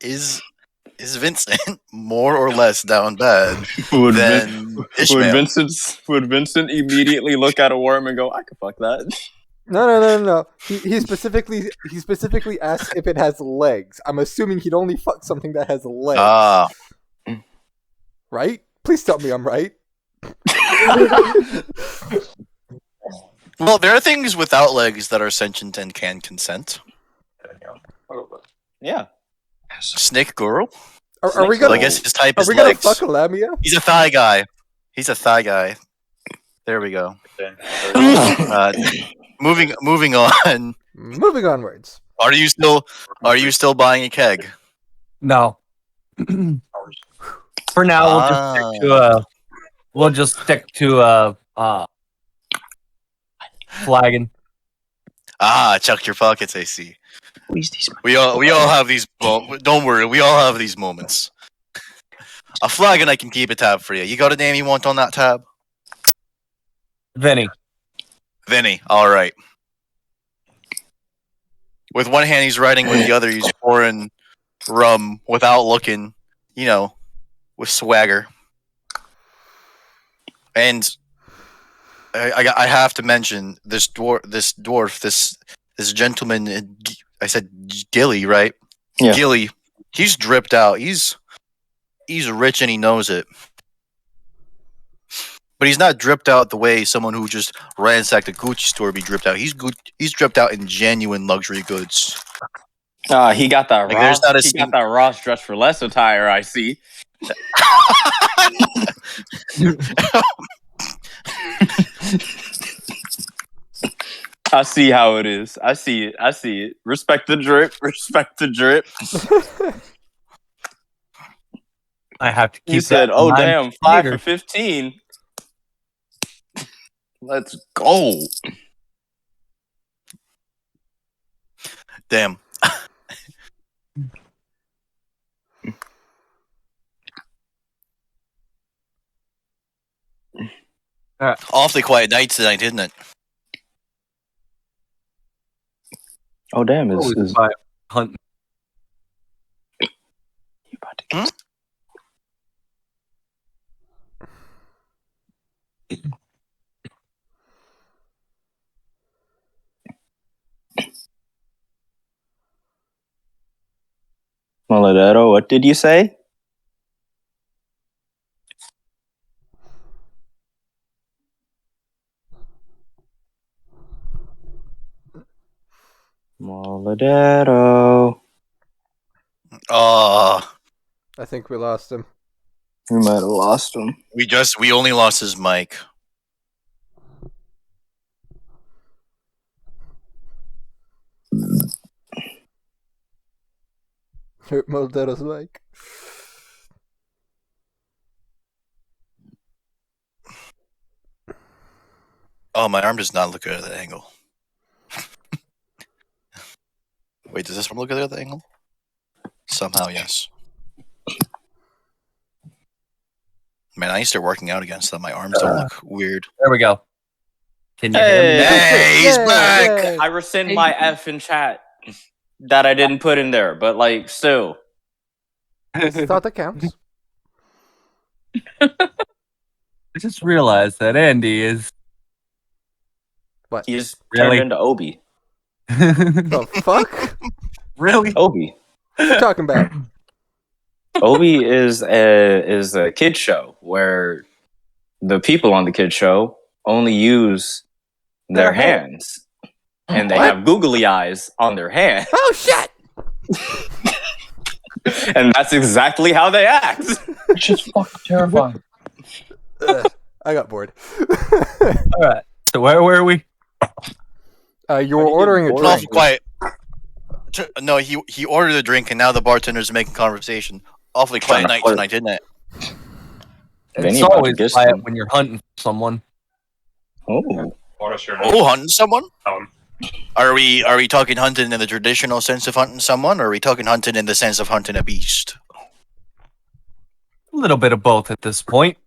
is Vincent more or less down bad than Ishmael? Would Vincent immediately look at a worm and go, "I could fuck that"? No. He specifically asked if it has legs. I'm assuming he'd only fuck something that has legs. Ah, Right? Please tell me I'm right. well, there are things without legs that are sentient and can consent. Yeah. Snake girl. Are we Well, gonna? I guess his type Are is we gonna legs. fuck a lamia? He's a thigh guy. There we go. moving on. Moving onwards. Are you still buying a keg? No. For now, we'll just stick to flagon. Check your pockets. I see. Squeeze these. We all have these. Don't worry, we all have these moments. A flagon, I can keep a tab for you. You got a name you want on that tab? Vinny. Vinny. All right. With one hand, he's writing. With the other, he's pouring rum without looking. With swagger. And I have to mention this dwarf, this gentleman. I said Gilly, right? Yeah. Gilly. He's dripped out. He's rich and he knows it. But he's not dripped out the way someone who just ransacked a Gucci store would be dripped out. He's dripped out in genuine luxury goods. He got that Like, there's Ross. not a He sing- got that Ross dress for less attire. I see. I see how it is. I see it. Respect the drip. Respect the drip. I have to keep He said, that in "Oh mind damn, 5 later. for 15. Let's go." Damn. Awfully quiet night tonight, isn't it? Oh damn, Always by hunting. you about to get Maladero, what did you say? Maladero. I think we lost him. We might have lost him. We only lost his mic. Hurt Moldero's mic. Oh, my arm does not look good at that angle. Wait, does this one look good at that angle? Somehow, yes. Man, I need to start working out again so that my arms don't look weird. There we go. Can you hear me? Hey, he's Yay, back! yay. I rescind my F in chat that I didn't put in there, but like still. Thought that counts. I just realized that Andy is What? He's Really? turned into Obi. The fuck? really. Obi. What you talking about? Obi is a kid show where the people on the kid show only use their hands, and they What? have googly eyes on their hands, Oh shit! and that's exactly how they act. It's just fucking terrifying. I got bored. All right. So where were we? You were ordering a bored? drink. Awful quiet. No, he ordered a drink and now the bartender's making conversation. Awfully quiet night tonight, isn't it? Vinny It's about to always get quiet some. when you're hunting for someone. Oh, Oh, hunting someone? Are we talking hunting in the traditional sense of hunting someone, or are we talking hunting in the sense of hunting a beast? A little bit of both at this point.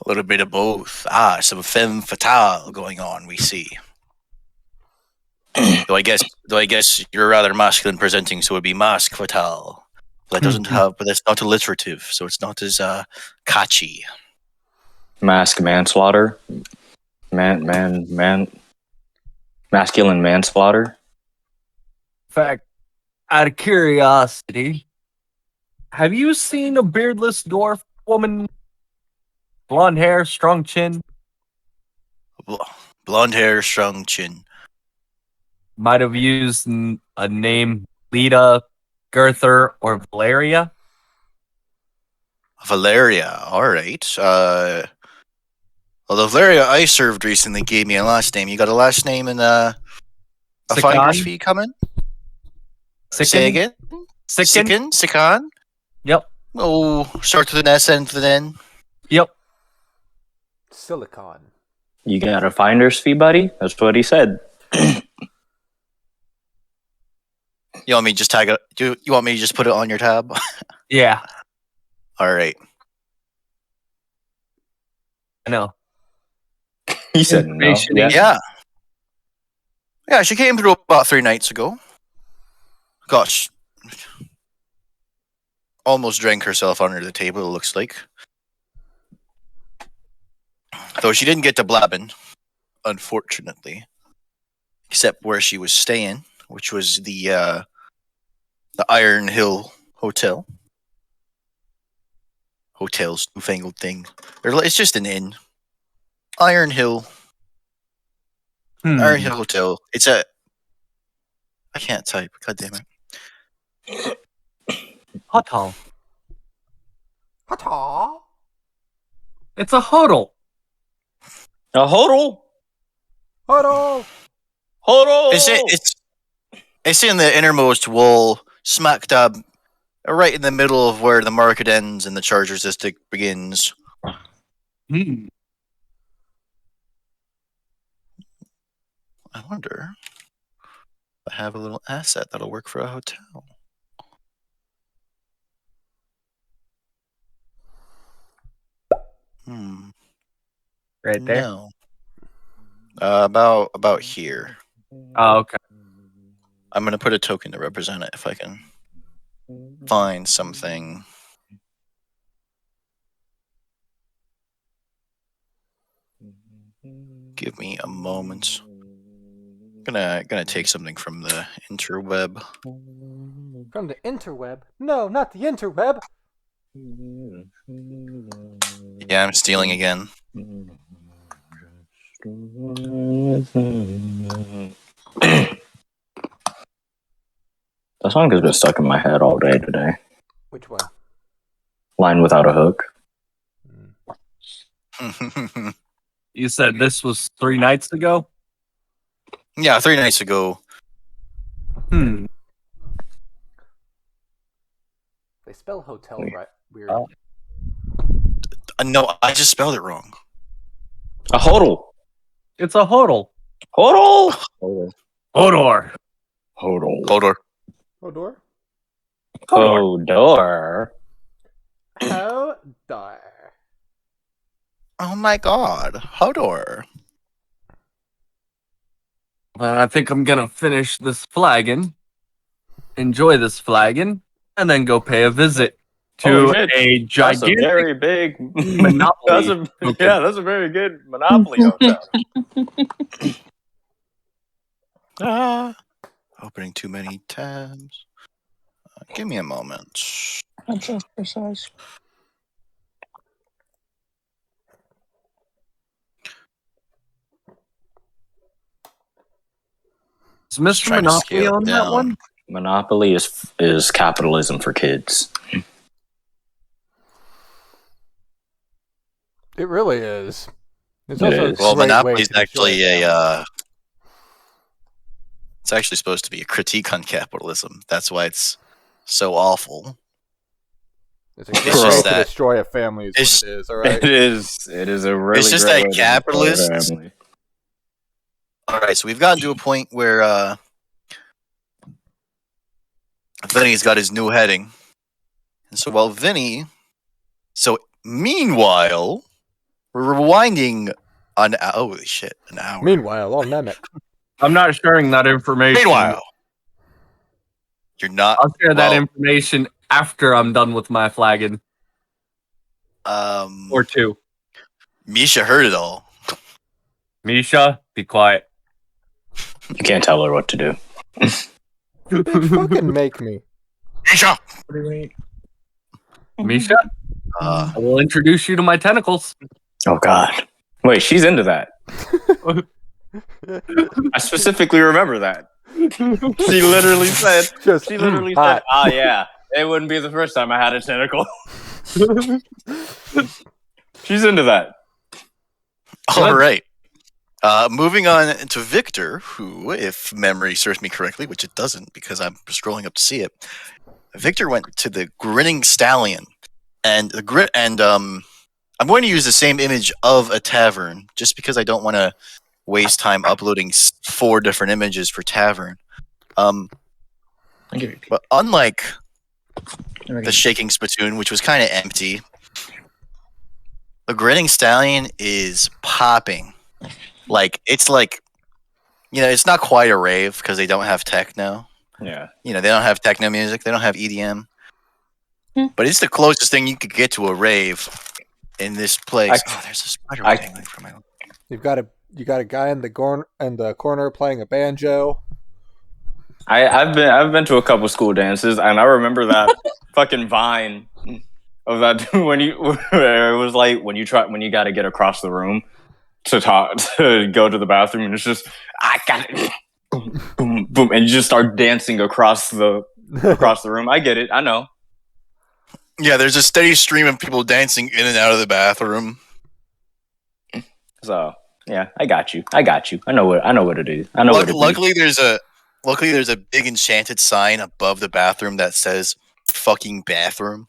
A little bit of both. Some femme fatale going on, we see. Though I guess you're rather masculine presenting, so it'd be mask fatale. But that doesn't have, but that's not alliterative, so it's not as catchy. mask manslaughter, masculine manslaughter. In fact, out of curiosity, have you seen a beardless dwarf woman? Blonde hair, strong chin. Blonde hair, strong chin. Might have used a name Lita, Gerther, or Valeria. Valeria, all right. Well, the Valeria I served recently gave me a last name. You got a last name and a finder's Sikan? fee coming? Say Sikan? again? Sikan? Sikan? Yep. Oh, starts with an S, ends with an N. Yep. Silicon. You got a finder's fee, buddy? That's what he said. You want me to just tag it? You want me to just put it on your tab? Yeah. All right. I know. He said no. Information Yeah. Yeah. Yeah, she came through about 3 nights ago. Gosh. Almost drank herself under the table, it looks like. Though she didn't get to blabbing, unfortunately. Except where she was staying, which was the Iron Hill Hotel. Hotel's newfangled thing. It's just an inn. Iron Hill. Iron Hill Hotel. It's a... I can't type. God damn it. Hotel. Hata. It's a hodl. A hodl. Hata. Hodl. It's in the innermost wall, smack dab, right in the middle of where the market ends and the Chargers district begins. Hmm. I wonder if I have a little asset that'll work for a hotel. Right there. No. About here. Oh, okay. I'm gonna put a token to represent it if I can find something. Give me a moment. Gonna take something from the interweb. From the interweb? No, not the interweb. Yeah, I'm stealing again. That song has been stuck in my head all day today. Which one? Line without a hook. You said this was 3 nights ago? Yeah, 3 nights ago. Hmm. They spell hotel right weird. Oh. No, I just spelled it wrong. A hodl. It's a hodl. Hodl. Hodor. Hodl. Hodor. Hodor? Hodor. Hodor. Oh my god, Hodor. Well, I think I'm gonna finish this flagon, enjoy this flagon, and then go pay a visit to Holy shit. a That's a gigantic very big Monopoly. that's a very good Monopoly hotel. Opening too many tabs. Give me a moment. That's exercise. Is Mr. Trying to Monopoly scale on that down. one? Monopoly is capitalism for kids. It really is. It's It also is. a Well, great way Monopoly's to actually destroy a. It's actually supposed to be a critique on capitalism. That's why it's so awful. It's a great It's way just to that- destroy a family is it's- what it is, alright? It is. It is a really. It's just great that way to destroy a capitalists- family. All right, so we've gotten to a point where Vinny's got his new heading, and so meanwhile, we're rewinding on. Holy shit, an hour. Meanwhile, on Namek. I'm not sharing that information. Meanwhile, you're not. I'll share that well, information after I'm done with my flagon. Or 2. Misha heard it all. Misha, be quiet. You can't tell her what to do. Bitch, fucking make me. Misha. Misha, Uh, I will introduce you to my tentacles. Oh God! Wait, she's into that. I specifically remember that. She literally said. Just She literally hot. said, "Ah, yeah, it wouldn't be the first time I had a tentacle." She's into that. All right. Moving on to Victor, who, if memory serves me correctly, which it doesn't because I'm scrolling up to see it, Victor went to the Grinning Stallion, and I'm going to use the same image of a tavern just because I don't want to waste time uploading 4 different images for tavern. But unlike the Shaking Spittoon, which was kind of empty, the Grinning Stallion is popping. It's not quite a rave because they don't have techno. Yeah. They don't have techno music. They don't have EDM. But it's the closest thing you could get to a rave in this place. There's a spider dangling from my. You got a guy in the corner playing a banjo. I've been to a couple school dances, and I remember that fucking vine of that where it was like when you got to get across the room to go to the bathroom, and it's just I got it, boom, boom, boom, and you just start dancing across the room. I get it, I know. Yeah, there's a steady stream of people dancing in and out of the bathroom. So yeah, I got you. I know what it is. I know. Luckily, there's a big enchanted sign above the bathroom that says "fucking bathroom."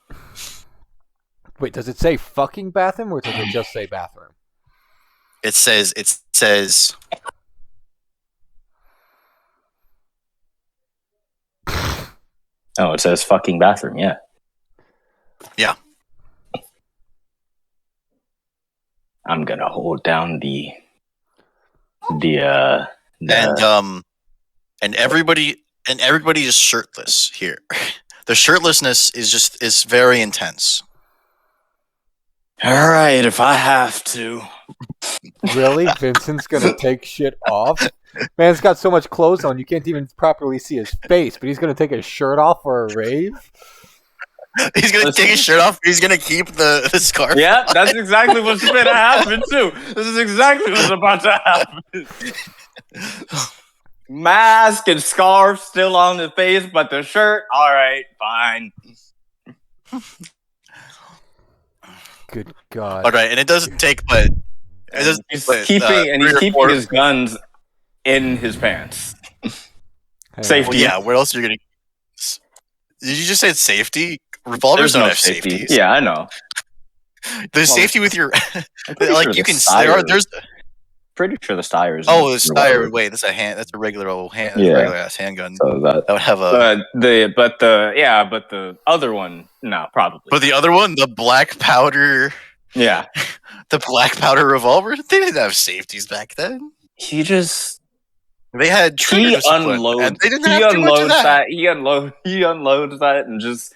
Wait, does it say fucking bathroom or does it just say bathroom? It says. Oh, it says fucking bathroom. Yeah. Yeah. I'm gonna hold down the and everybody is shirtless here. The shirtlessness is very intense. All right, if I have to. Really? Vincent's gonna take shit off? Man's got so much clothes on you can't even properly see his face, but he's gonna take his shirt off for a rave? He's gonna take his shirt off. He's gonna keep the scarf. Yeah, that's exactly what's gonna happen too. This is exactly what's about to happen. Mask and scarf still on the face, but the shirt, all right, fine. Good God! All right, and it doesn't take, but he's keeping his guns in his pants. Safety. Well, yeah, where else are you gonna? Did you just say it's safety? Revolvers don't have safeties. Yeah, I know. There's safety with your sure you can. There's pretty sure the Steyr is. Oh, the Steyr. Wait, that's a hand. That's a regular old hand. That's a regular ass handgun. So that would have a. But the other one, no, probably. But the other one, the black powder. Yeah, the black powder revolver. They didn't have safeties back then. He just. They had. He unloads. And they didn't have too much of that. He unloads that, and just.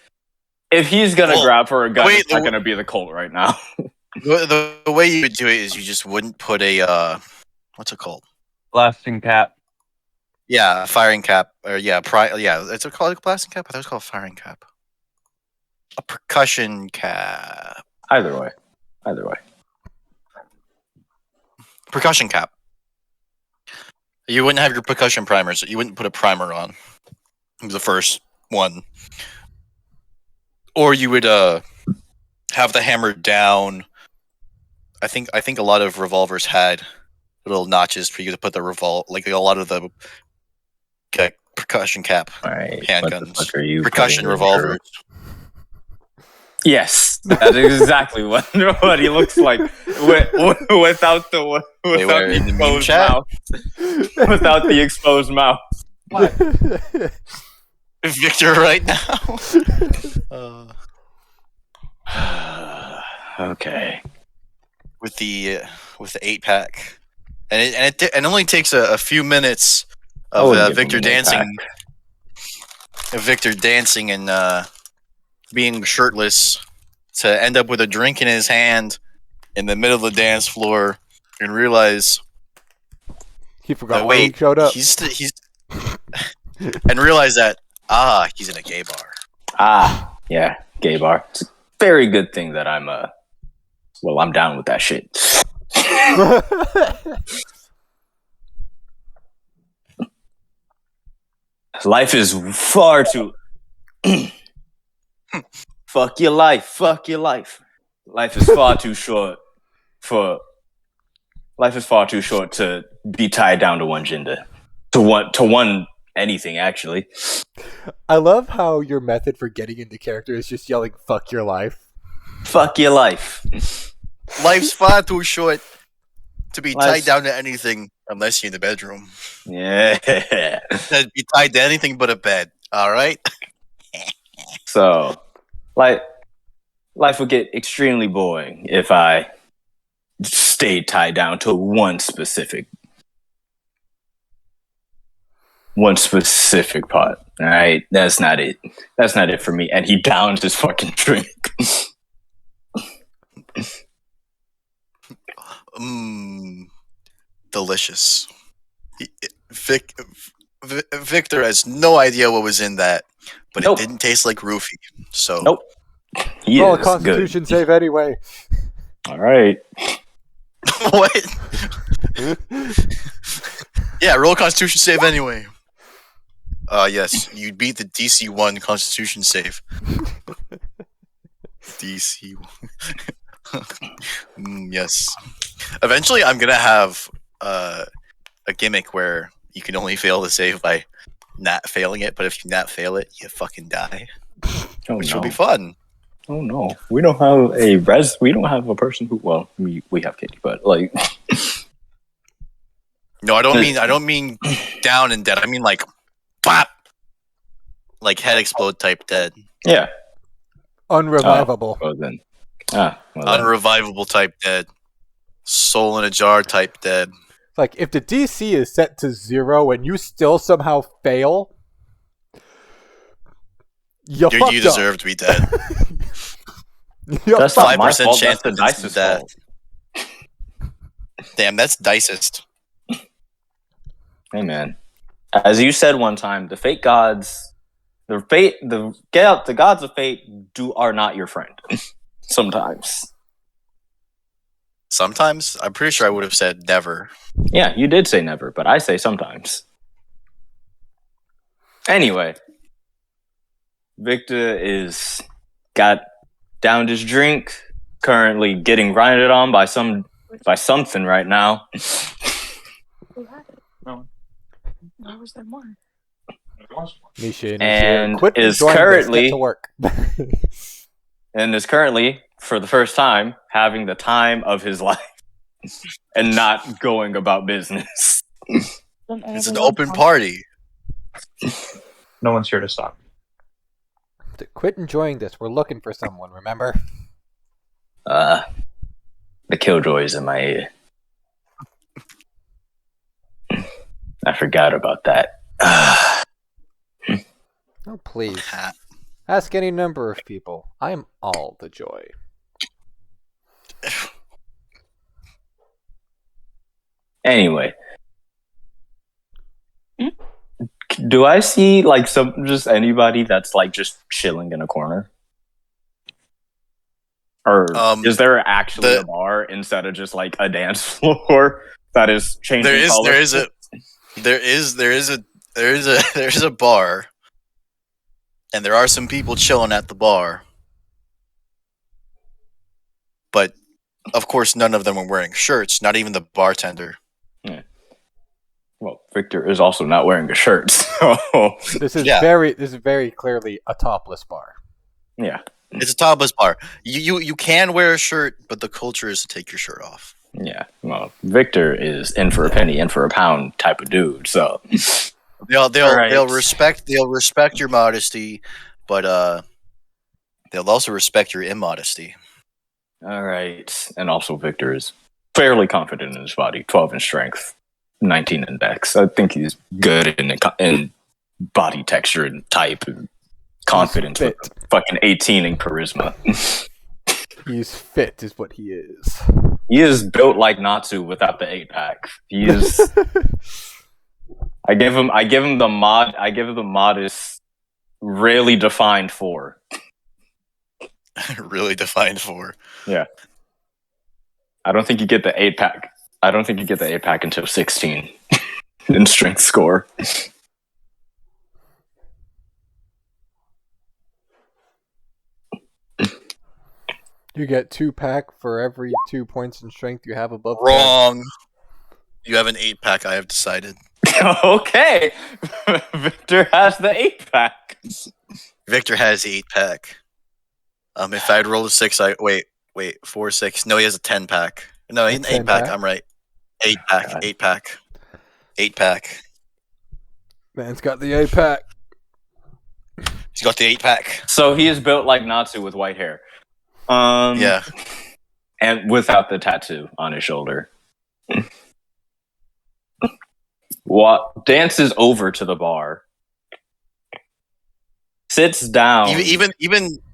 If he's gonna grab for a gun, it's not gonna be the Colt right now. The way you would do it is you just wouldn't put a what's it called? Blasting cap. Yeah, firing cap. Or it's called a blasting cap. I thought it was called a firing cap. A percussion cap. Either way. Percussion cap. You wouldn't have your percussion primers. You wouldn't put a primer on. The first one. Or you would have the hammer down. I think a lot of revolvers had little notches for you to put the like a lot of the percussion cap handguns, percussion revolvers. Yes, that's exactly what he looks like without the exposed mouth. Without the exposed mouth. What? Victor, right now. Okay. With the 8-pack, and it only takes a few minutes of Victor dancing. Victor dancing and being shirtless to end up with a drink in his hand in the middle of the dance floor and realize he forgot why he showed up. He's and realize that he's in a gay bar. Yeah, gay bar. It's a very good thing that I'm down with that shit. Life is far too fuck your life. Life is far too short for Life is far too short to be tied down to one gender. To one anything, actually. I love how your method for getting into character is just yelling "fuck your life." Fuck your life. Life's far too short to be Life's- tied down to anything unless you're in the bedroom. Yeah. That'd be tied to anything but a bed. All right. So, like, life would get extremely boring if I stayed tied down to one specific part. All right, that's not it. That's not it for me. And he downs his fucking drink. Delicious. Victor has no idea what was in that, but Nope. it didn't taste like roofie. So Nope. He Roll a is Constitution save anyway. good. All right. what? Yeah, roll a Constitution save anyway. Yes, you beat the DC 1 Constitution save. DC. Yes. Eventually, I'm gonna have a gimmick where you can only fail the save by not failing it, but if you not fail it, you fucking die, Oh, which no. will be fun. Oh no, we don't have a res. We don't have a person who. Well, we have Katie, but like, No, I don't mean down and dead. I mean like, pop, like head explode type dead, yeah. Unrevivable. Well then, well then. unrevivable type dead, soul in a jar type dead. Like, if the DC is set to 0 and you still somehow fail, you You fucked up. deserve to be dead. You That's fucked not my 5% fault. chance That's the of instant dice's death. fault. Damn, that's dicest. Hey man, as you said one time, the fate gods, the gods of fate are not your friend. Sometimes. Sometimes, I'm pretty sure I would have said never. Yeah, you did say never, but I say sometimes. Anyway, Victor is got downed his drink, currently getting grinded on by something right now. Where was there more? Nisha, And quit is enjoying this, currently- get to work. And is currently, for the first time, having the time of his life and not going about business. It's an open party. No one's here to stop. Quit enjoying this. We're looking for someone, remember? The killjoys in my ear. I forgot about that. Oh, please. Ha. Ask any number of people. I am all the joy. Anyway. Do I see like just anybody that's like just chilling in a corner? Or is there actually a bar instead of just like a dance floor that is changing colors? There is a bar, and there are some people chilling at the bar, but of course none of them are wearing shirts. Not even the bartender. Yeah. Well, Victor is also not wearing a shirt, so This is Yeah. very clearly a topless bar. yeah. It's a topless bar. You can wear a shirt, but the culture is to take your shirt off. Yeah, well, Victor is in for a penny, in for a pound type of dude. So They'll respect your modesty, but they'll also respect your immodesty. all right, and also Victor is fairly confident in his body. 12 in strength, 19 in dex. I think he's good in body texture and type and confidence with fucking 18 in charisma. He's fit, is what he is. He is built like Natsu without the 8-pack. He is. I give him the modest, really defined 4. Really defined for. Yeah. I don't think you get the 8-pack. I don't think you get the 8-pack until 16 in strength score. You get 2-pack for every 2 points in strength you have above. Wrong. You have an 8-pack, I have decided. Okay. Victor has the 8-pack. Victor has the 8-pack. If I'd rolled a 6, wait, 4, 6. No, he has a 10-pack. No, A he's an 8-pack. 10-pack? I'm right. 8-pack, God. 8-pack, 8-pack. Man's got the 8-pack. He's got the 8-pack. So he is built like Natsu with white hair. Yeah. And without the tattoo on his shoulder. Dances over to the bar. Sits down. Even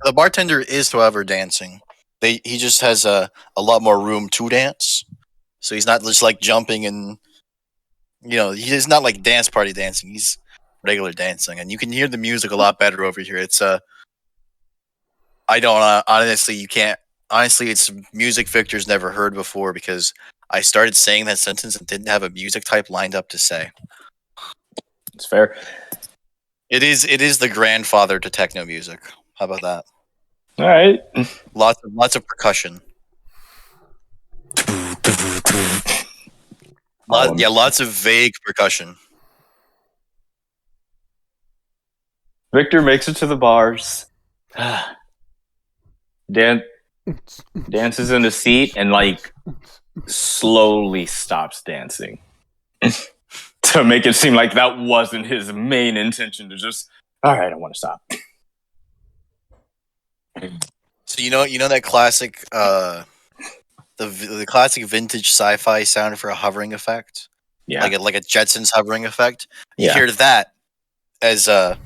the bartender is, however, dancing. He just has a lot more room to dance, so he's not just like jumping and he's not like dance party dancing. He's regular dancing, and you can hear the music a lot better over here. It's I don't honestly, you can't honestly. It's music Victor's never heard before because I started saying that sentence and didn't have a music type lined up to say. It's fair. It is the grandfather to techno music. How about that? All right. Lots of percussion. Lots of vague percussion. Victor makes it to the bars. Dances in a seat and like slowly stops dancing to make it seem like that wasn't his main intention. To just, all right, I want to stop. So you know that classic the classic vintage sci-fi sound for a hovering effect, Yeah, like a Jetsons hovering effect. You Yeah. hear that as the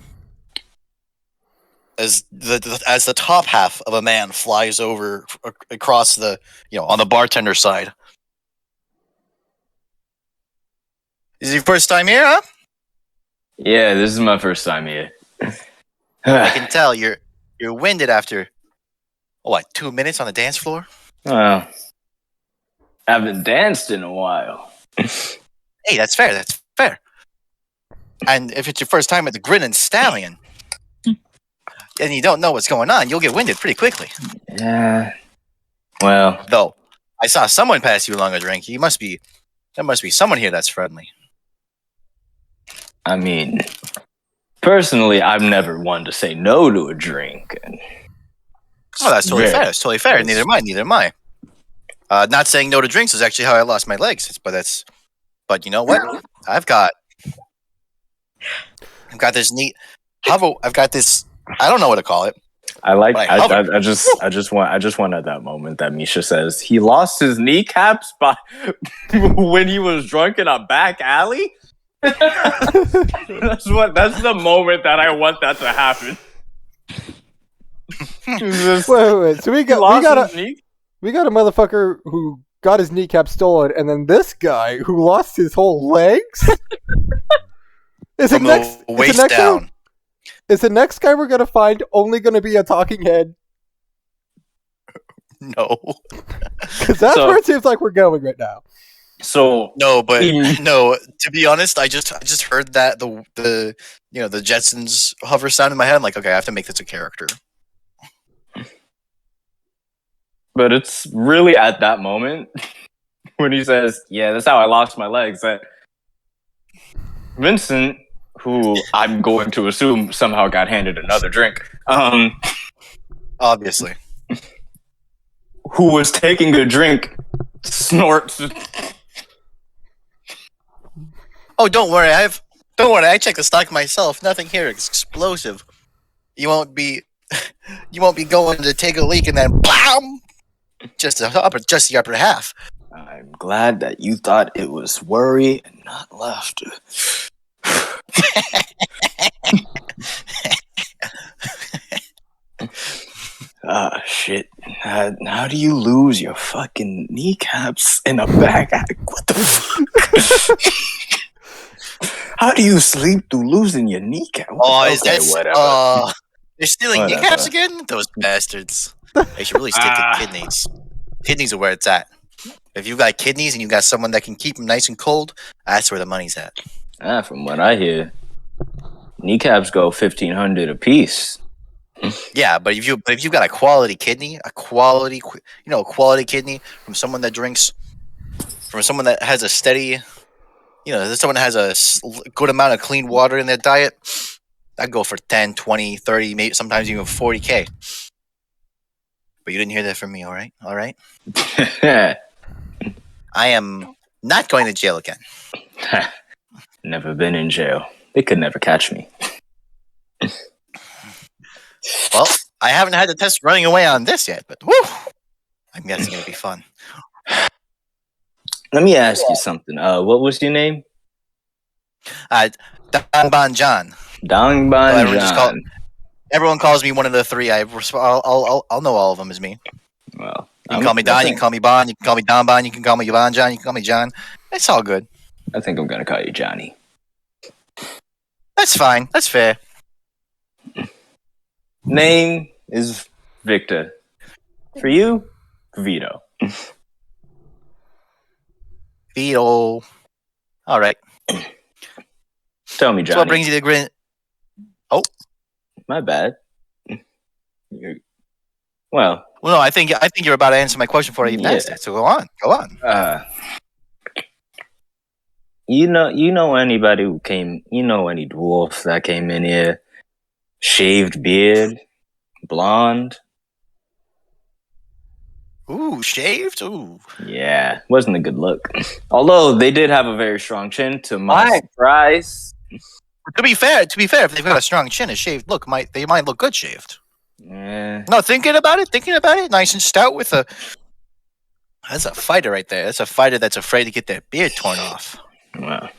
top half of a man flies over across the on the bartender side. Is it your first time here, huh? yeah. This is my first time here. I can tell you're winded after 2 minutes on the dance floor. Well, I haven't danced in a while. Hey, that's fair. That's fair. And if it's your first time at the Grinning Stallion, and you don't know what's going on, you'll get winded pretty quickly. Yeah. Well, Though, I saw someone pass you along a drink. There must be someone here that's friendly. I mean, personally, I've never wanted to say no to a drink. Oh, that's totally Very- fair. That's totally fair. Neither am I. Not saying no to drinks is actually how I lost my legs. But you know what? I've got this neat. I've got this. I don't know what to call it. I like. Right, I just want at that moment that Misha says he lost his kneecaps by when he was drunk in a back alley. That's the moment that I want that to happen. Wait. So we got a motherfucker who got his kneecap stolen, and then this guy who lost his whole legs. From the waist down. Is the next guy we're gonna find only gonna be a talking head? No. Because that's where it seems like we're going right now. So No, but no. To be honest, I just heard that the Jetsons hover sound in my head. I'm like, okay, I have to make this a character. but it's really at that moment when he says, "Yeah, that's how I lost my legs." That Vincent, who I'm going to assume somehow got handed another drink, Obviously. who was taking a drink, snorts. Oh, don't worry. I checked the stock myself. Nothing here is explosive. You won't be going to take a leak and then bam, just the upper half. I'm glad that you thought it was worry and not laughter. Shit. How do you lose your fucking kneecaps in a back? What the fuck? How do you sleep through losing your kneecap? Is that whatever. They're stealing Whatever. kneecaps again? Those bastards. They should really stick to kidneys. Kidneys are where it's at. If you got kidneys and you got someone that can keep them nice and cold, that's where the money's at. From what I hear, kneecaps go $1,500 a piece. Yeah, but if you got a quality kidney from someone that drinks from someone that has a steady, someone that has a good amount of clean water in their diet, I'd go for 10, 20, 30, maybe sometimes even 40K. But you didn't hear that from me, all right? All right. I am not going to jail again. Never been in jail. They could never catch me. Well, I haven't had the test running away on this yet, but woo! I'm guessing it'll be fun. Let me ask you something. What was your name? Danban John. Dongban John. Everyone calls me one of the three. I'll know all of them as me. Well, you can call me Don. You can call me Bon. You can call me Donban. You can call me Bon John. You can call me John. It's all good. I think I'm gonna call you Johnny. That's fine. That's fair. Name is Victor. For you, Vito. Vito. All right. Tell me, Johnny. So what brings you to Grin? Oh, my bad. Well, no. I think you're about to answer my question before I even asked it. So go on. You know anybody who came? You know any dwarf that came in here? Shaved beard, blonde. Ooh, shaved. Ooh. Yeah, wasn't a good look. Although they did have a very strong chin, to my surprise. To be fair, if they've got a strong chin, a shaved look they might look good shaved. Yeah. No, thinking about it, nice and stout with a. That's a fighter right there. That's a fighter that's afraid to get their beard torn off. Wow.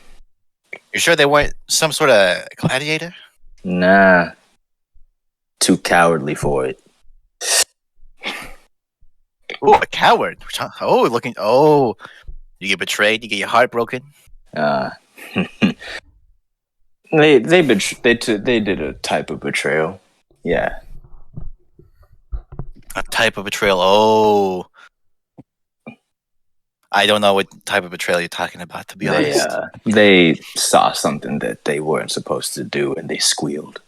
You sure they weren't some sort of gladiator? Nah. Too cowardly for it. Oh, a coward. Oh, looking. Oh, you get betrayed. You get your heart broken. They did a type of betrayal. Yeah. A type of betrayal. Oh, I don't know what type of betrayal you're talking about. To be honest, they saw something that they weren't supposed to do, and they squealed.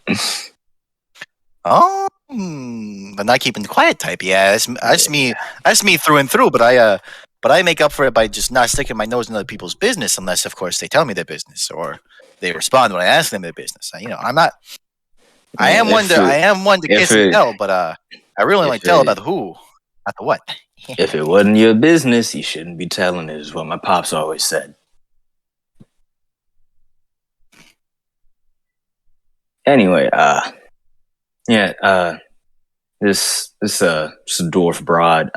Oh, but not keeping the quiet type. Yeah, that's me. That's me through and through. But I make up for it by just not sticking my nose in other people's business, unless, of course, they tell me their business or they respond when I ask them their business. I'm not. I am one to kiss and tell, but I really only tell about the who, not the what. If it wasn't your business, you shouldn't be telling it, is what my pops always said. Anyway, this dwarf broad,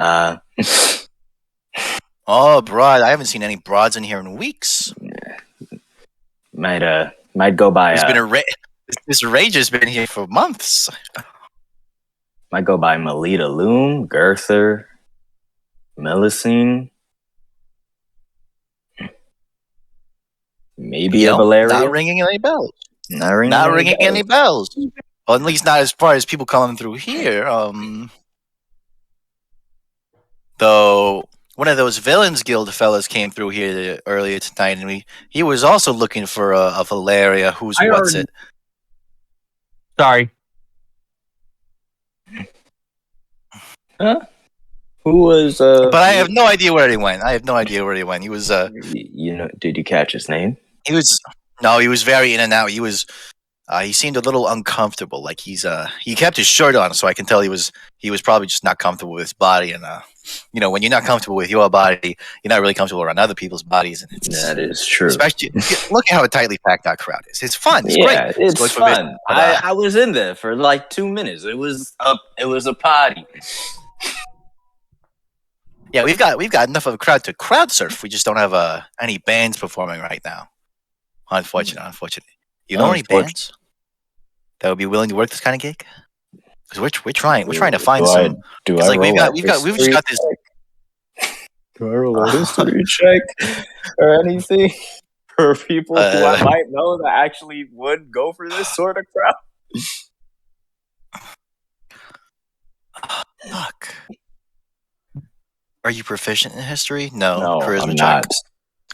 Oh, broad! I haven't seen any broads in here in weeks. Might go by. This rage has been here for months. Might go by Melita Loom, Girther, Melusine, maybe a Valeria. Not ringing any bells. Not ringing any bells. Well, at least not as far as people coming through here. Though one of those Villains Guild fellas came through here earlier tonight, and he was also looking for a Valeria. Sorry. Huh? Who was? But I have no idea where he went. He was. Did you catch his name? He was. No, he was very in and out. He was. He seemed a little uncomfortable. Like he kept his shirt on, so I can tell he was probably just not comfortable with his body. And when you're not comfortable with your body, you're not really comfortable around other people's bodies. And that is true. Especially look at how tightly packed that crowd is. It's fun. It's great. It's fun. But, I was in there for like 2 minutes. It was a party. Yeah, we've got enough of a crowd to crowd surf. We just don't have any bands performing right now. Unfortunately. You know any bands that would be willing to work this kind of gig? Because we're trying to find some. We've just got this. Do I roll a history check or anything for people who I might know that actually would go for this sort of crowd? Look. Are you proficient in history? No, charisma check. Not.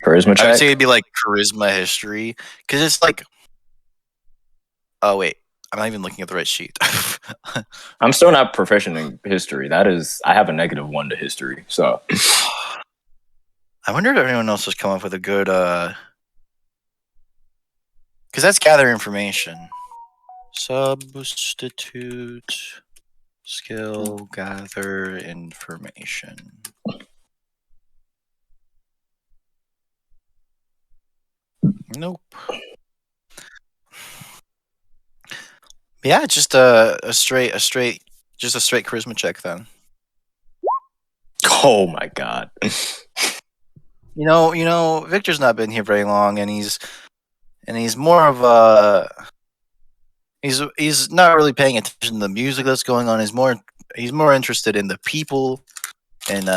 Charisma check? I would say it'd be like charisma history. Because it's like... Oh, wait. I'm not even looking at the right sheet. I'm still not proficient in history. I have a -1 to history, so... I wonder if anyone else has come up with a good because that's gather information. Substitute skill gather information. Nope. Yeah, just a straight charisma check then. Oh my god. You know, Victor's not been here very long, and he's more of a he's not really paying attention to the music that's going on. He's more interested in the people, and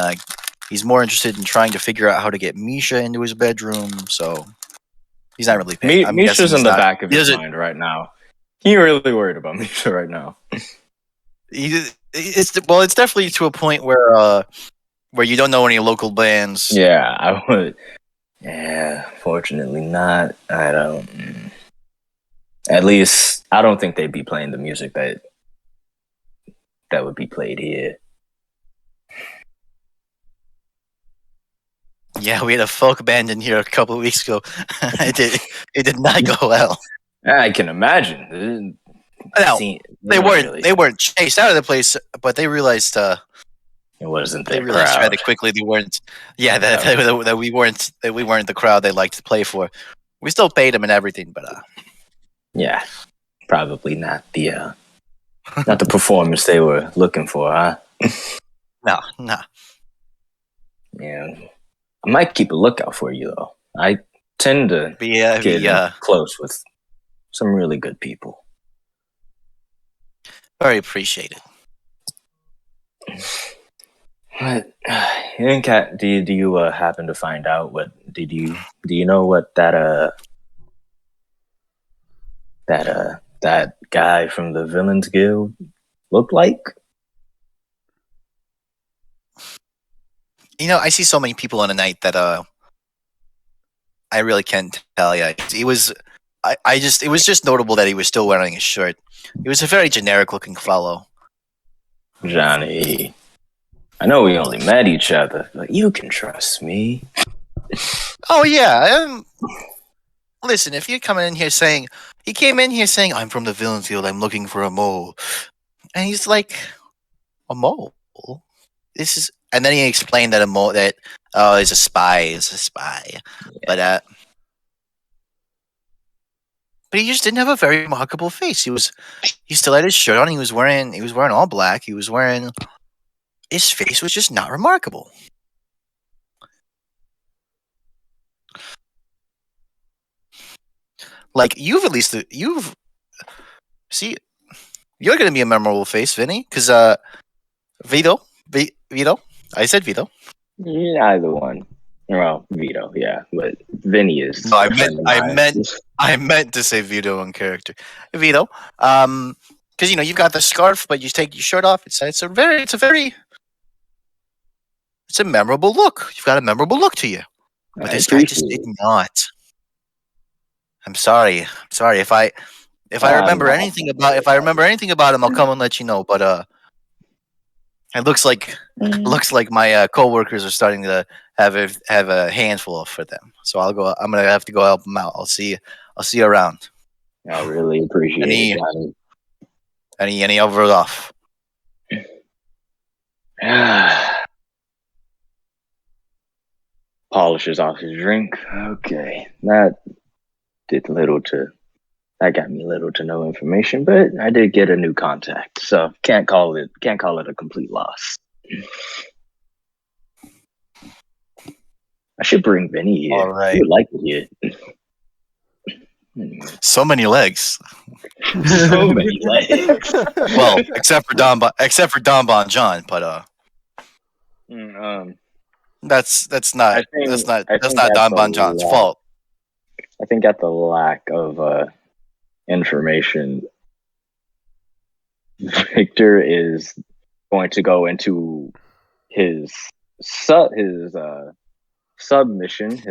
he's more interested in trying to figure out how to get Misha into his bedroom. So he's not really paying. I'm guessing Misha's in he's the not- back of he his doesn't- mind right now. He really worried about Misha right now. It's definitely to a point where you don't know any local bands. Yeah, I would. Yeah, fortunately not. I don't. At least I don't think they'd be playing the music that would be played here. Yeah, we had a folk band in here a couple of weeks ago. It did not go well. I can imagine. No, they really. weren't chased out of the place, but they realized It wasn't they their realized crowd. rather quickly they weren't. Yeah, that we weren't the crowd they liked to play for. We still paid them and everything, but Yeah, probably not the performance they were looking for, huh? no. Yeah, I might keep a lookout for you though. I tend to get close with some really good people. Very appreciated. What? Cat, do you happen to find out what? Do you know what that guy from the Villains Guild looked like? You know, I see so many people in a night that I really can't tell you. It was just notable that he was still wearing his shirt. He was a very generic looking fellow. Johnny, I know we only met each other, but you can trust me. Oh yeah. Listen, if you're coming in here saying he came in here saying I'm from the Villains Guild, I'm looking for a mole, and he's like, a mole. This is, and then he explained that a mole that he's a spy, yeah. But he just didn't have a very remarkable face. He still had his shirt on. He was wearing all black. His face was just not remarkable. Like you're going to be a memorable face, Vinny, because Vito, I said Vito. Yeah, either one. Well, Vito, yeah, but Vinny is. No, I meant to say Vito in character. Vito, because you've got the scarf, but you take your shirt off. It's a memorable look. You've got a memorable look to you. But this guy just did not. I'm sorry. If I remember anything about him, I'll come and let you know. But it looks like my coworkers are starting to have a handful for them. So I'm gonna have to go help them out. I'll see you around. I really appreciate it, Johnny. Any over off? Polishes off his drink. Okay, that got me little to no information, but I did get a new contact, so can't call it a complete loss. I should bring Vinny here. All right. He would like it here. So many legs. So many legs. Well, except for Don Bon John, but that's not Don Bon John's fault. I think at the lack of information, Victor is going to go into his side mission,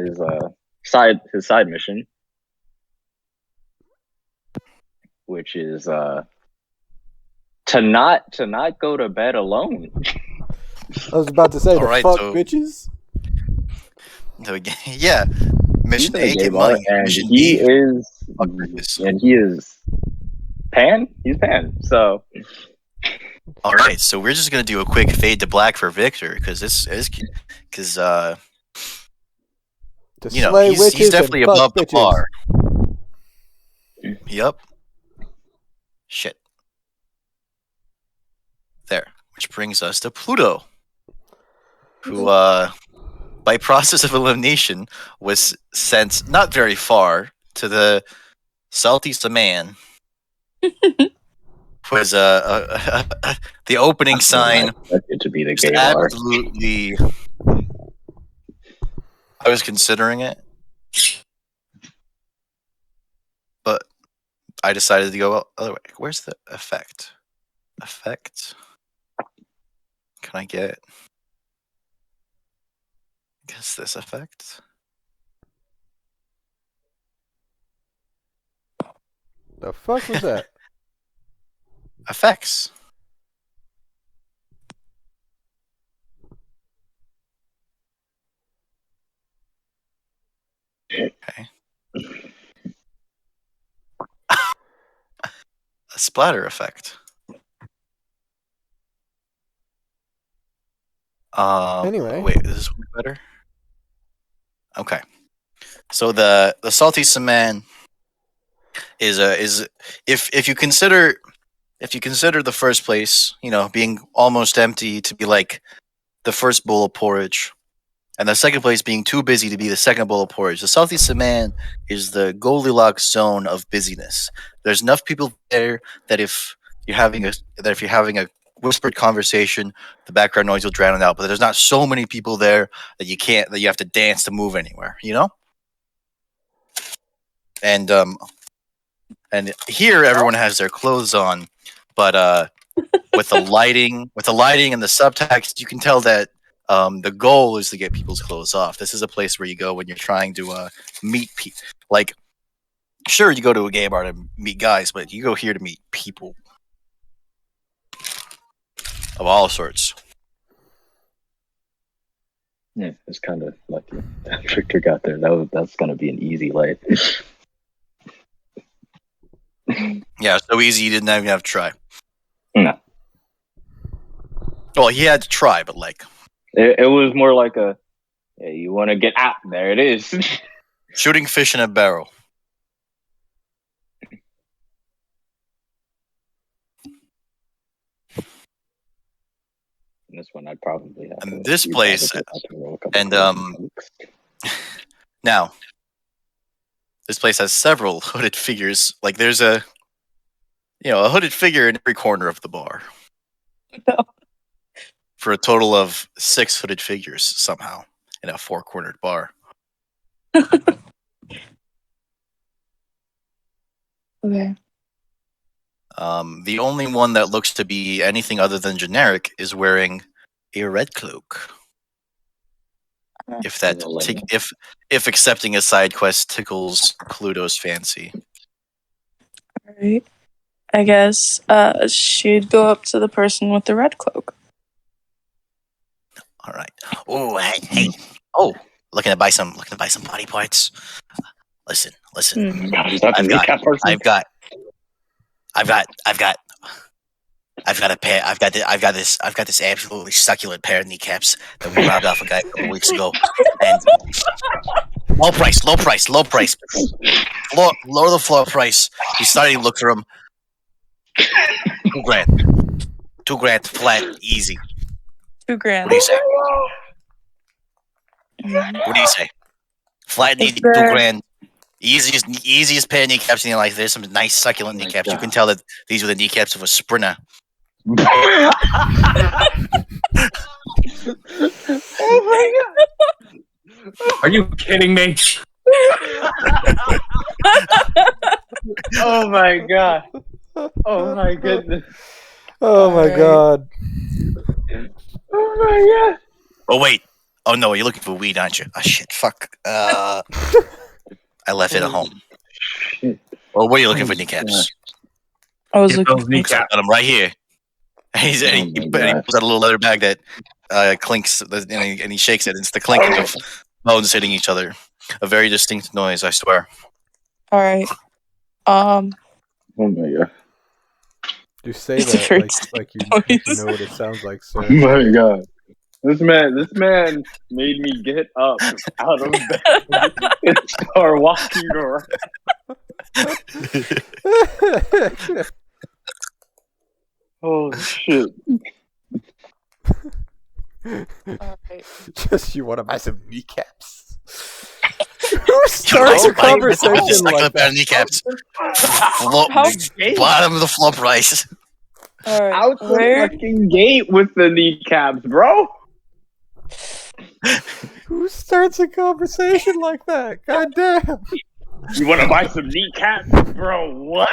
which is to not go to bed alone. I was about to say, All right, fuck so- bitches. Yeah. He's Mission in a A, gay get bar, money. and Mission he B, is, fuck bitches. and he is Pan. He's Pan. So All right, so we're just gonna do a quick fade to black for Victor because because To you know slay he's witches definitely and fuck above the bitches. bar. Yep. Shit. There, which brings us to Pluto, who by process of elimination was sent not very far to the southeast of man. Was the opening sign expected to be the just gay bar. absolutely. I was considering it, but I decided to go other way. Where's the effect? Effect? Can I get? Guess this effect. The fuck was that? Effects. Okay. A splatter effect. Anyway. Wait, is this one better? Okay. So the salty cement is if you consider the first place, you know, being almost empty to be like the first bowl of porridge, and the second place being too busy to be the second bowl of porridge. The Southeast Man is the Goldilocks zone of busyness. There's enough people there that if you're having a whispered conversation, the background noise will drown it out. But there's not so many people there that you have to dance to move anywhere. You know. And here everyone has their clothes on, but with the lighting and the subtext, you can tell that the goal is to get people's clothes off. This is a place where you go when you're trying to meet people. Like, sure, you go to a gay bar to meet guys, but you go here to meet people of all sorts. Yeah, it's kind of lucky that Victor got there. That's gonna be an easy life. Yeah, so easy you didn't even have to try. No, Well, he had to try, but like it was more like a, hey, you want to get out? There it is. shooting fish in a barrel. This one I'd probably have. And this place, and now this place has several hooded figures. Like there's a hooded figure in every corner of the bar. No. For a total of 6 hooded figures somehow in a 4-cornered bar. Okay. The only one that looks to be anything other than generic is wearing a red cloak. If that if accepting a side quest tickles Pluto's fancy. Alright. I guess she'd go up to the person with the red cloak. All right. Oh, hey. Oh, looking to buy some body parts. Listen. Hmm. God, is that the kneecap person? I've got a pair. I've got this absolutely succulent pair of kneecaps that we robbed off a guy a couple weeks ago. And low price. Lower the floor price. He's starting to look for them. $2,000 flat, easy. $2,000. What do you say? Mhm. What do you say? Flat and Is easy, there- $2,000. Easiest pair of kneecaps in your life. There's some nice succulent kneecaps. You can tell that these were the kneecaps of a sprinter. Oh my god! Are you kidding me? Oh my god! Oh my goodness! Oh my Alright. god. Oh my god! Oh wait. Oh no, you're looking for weed, aren't you? Oh shit, fuck. I left it at home. Shit. Well, what are you looking Oh for my kneecaps? I was Get looking those for kneecaps. Got them right here. And he Oh my pulls God. out a little leather bag that clinks, and he shakes it. It's the clinking of bones hitting each other. A very distinct noise, I swear. All right. Oh my god. You say It's a that very like you noise. know what it sounds like, Oh sir. my god. This man made me get up out of bed and start walking around. Oh shit. All right. Just you want to buy some kneecaps? Who starts a conversation like that? Kneecaps. How- Bottom of the floor price. All right. Out the Where? fucking gate with the kneecaps, bro. Who starts a conversation like that? God damn. You want to buy some kneecaps, bro? What?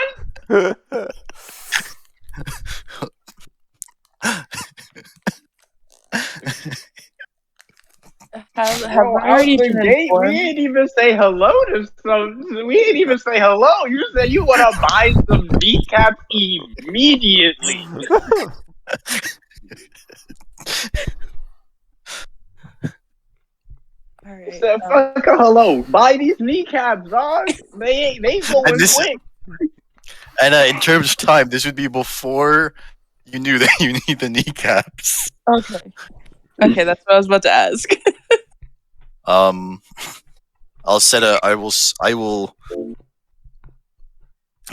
Have Bro, I already out the been gate, we informed? ain't even say hello to some. We ain't even say hello. You said you want to buy some kneecaps immediately. All right. Said fuck a hello. Buy these kneecaps, dog. They going And this- quick. And in terms of time, this would be before you knew that you need the kneecaps. Okay. Okay, that's what I was about to ask. I'll set a. I will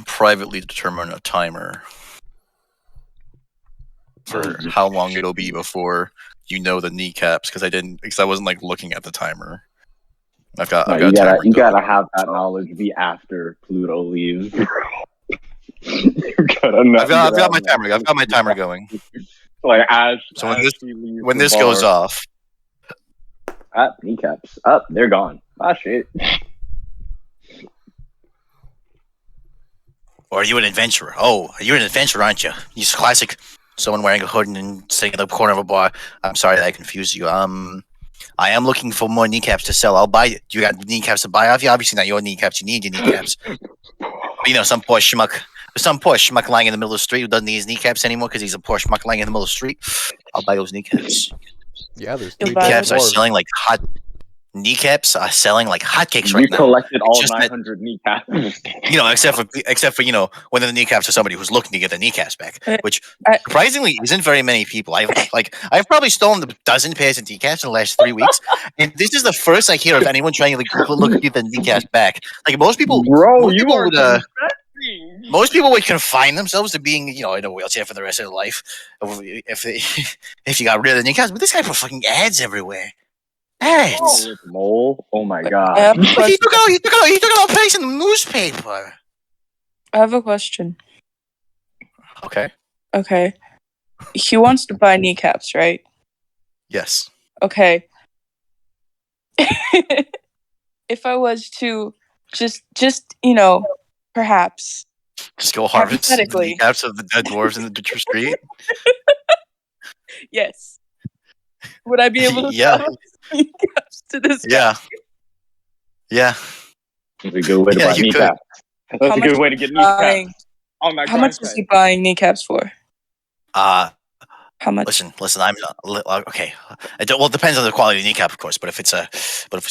privately determine a timer for how long it'll be before you know the kneecaps because I wasn't like looking at the timer. I've got No, a you timer going. gotta have that knowledge be after Pluto leaves. You gotta know. I've got my timer. I've got my timer going. Like as So when as this- she leaves When the this goes bar, off, kneecaps up, they're gone. Ah shit. or are you an adventurer? Oh, you're an adventurer, aren't you? You're classic. Someone wearing a hood and sitting in the corner of a bar. I'm sorry that I confused you. I am looking for more kneecaps to sell. I'll buy it. You got kneecaps to buy off you? Obviously not your kneecaps. You need your kneecaps. You know, some poor schmuck lying in the middle of the street who doesn't need his kneecaps anymore because he's a poor schmuck lying in the middle of the street. I'll buy those kneecaps. Yeah, there's You'll three buy dead Kneecaps are dwarves. selling like hot. Kneecaps are selling like hotcakes You right now. collected all Just that- 900 kneecaps. You know, except for you know, when the kneecaps are somebody who's looking to get the kneecaps back, which surprisingly isn't very many people. I've probably stolen a dozen pairs of kneecaps in the last 3 weeks, and this is the first I hear of anyone trying to look to get the kneecaps back. Like most people, Bro, most you people are would, confessing. most people would confine themselves to being, you know, in a wheelchair for the rest of their life if you got rid of the kneecaps. But this guy put fucking ads everywhere. Ads. Oh, it's Mole. Oh my I have god. a Look, he question. took it all place in the newspaper. I have a question. Okay. Okay. He wants to buy kneecaps, right? Yes. Okay. If I was to just you know, perhaps. Just go harvest the Hypothetically. kneecaps of the dead dwarves in the Ditcher Street. Yes. Would I be able to Yeah. sell kneecaps to this guy? Yeah. Yeah. That's a good way to Yeah, buy you could. kneecaps. That's How a much good way to get buying- kneecaps. On that How much is he buying kneecaps for? How much? Listen. I'm not okay. Well, it depends on the quality of the kneecap, of course. But if it's a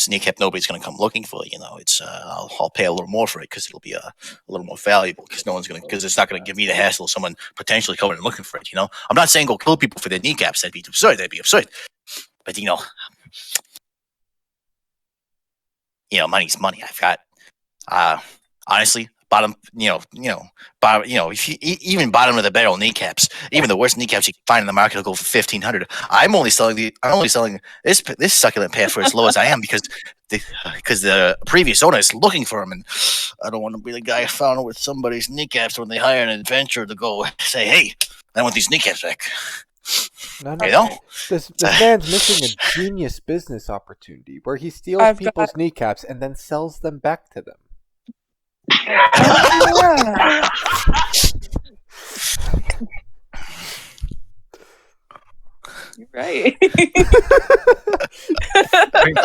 kneecap, nobody's going to come looking for it. You know, it's I'll pay a little more for it because it'll be a little more valuable. Because it's not going to give me the hassle of someone potentially coming and looking for it. You know, I'm not saying go kill people for their kneecaps. That'd be absurd. But you know, money's money. I've got honestly. Bottom, if you even bottom of the barrel kneecaps, even the worst kneecaps you can find in the market will go for $1,500. I'm only selling this succulent pair for as low as I am because the previous owner is looking for them, and I don't want to be the guy found with somebody's kneecaps when they hire an adventurer to go say, "Hey, I want these kneecaps back." No, You know, this man's missing a genius business opportunity where he steals I've people's kneecaps and then sells them back to them. Yeah. You're right.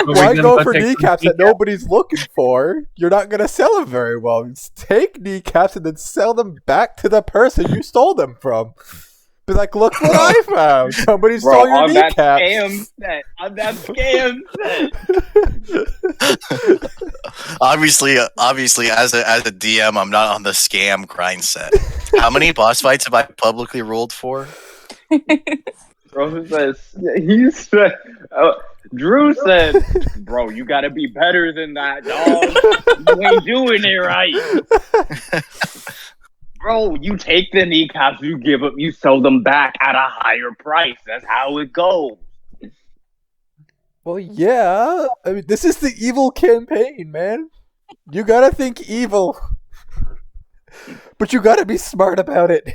Why go for kneecaps that nobody's looking for? You're not going to sell them very well. Just take kneecaps and then sell them back to the person you stole them from. Be like, look what I found. Somebody Bro, stole your on that kneecaps. scam set. On that scam set. Obviously, as a DM, I'm not on the scam grind set. How many boss fights have I publicly rolled for? Bro says, Drew said, bro, you gotta be better than that, dog. You ain't doing it right. Bro, you take the kneecaps, you give them, you sell them back at a higher price. That's how it goes. Well, yeah. I mean, this is the evil campaign, man. You gotta think evil. But you gotta be smart about it.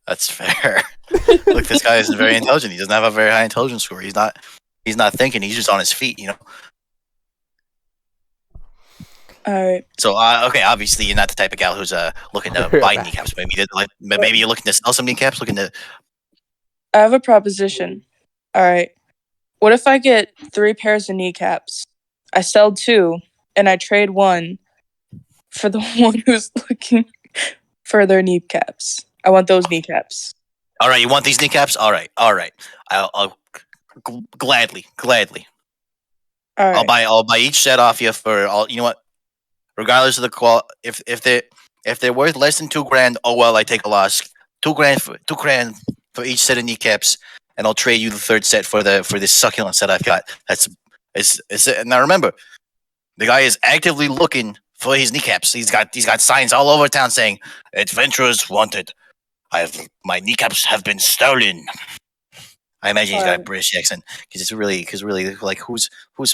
That's fair. Look, this guy isn't very intelligent. He doesn't have a very high intelligence score. He's not thinking. He's just on his feet, you know. Alright. So, okay, obviously you're not the type of gal who's looking to buy kneecaps. Maybe you're looking to sell some kneecaps. Looking to. I have a proposition. Alright. What if I get 3 pairs of kneecaps? I sell 2, and I trade 1 for the one who's looking for their kneecaps. I want those kneecaps. All right, you want these kneecaps? All right. I'll gladly. Alright. I'll buy each set off you for all. You know what? Regardless of the if they're worth less than $2,000, oh well, I take a loss. $2,000 for each set of kneecaps, and I'll trade you the third set for this succulent set I've got. It's now remember, the guy is actively looking for his kneecaps. He's got signs all over town saying "Adventurers wanted." My kneecaps have been stolen. I imagine he's got a British accent because really like who's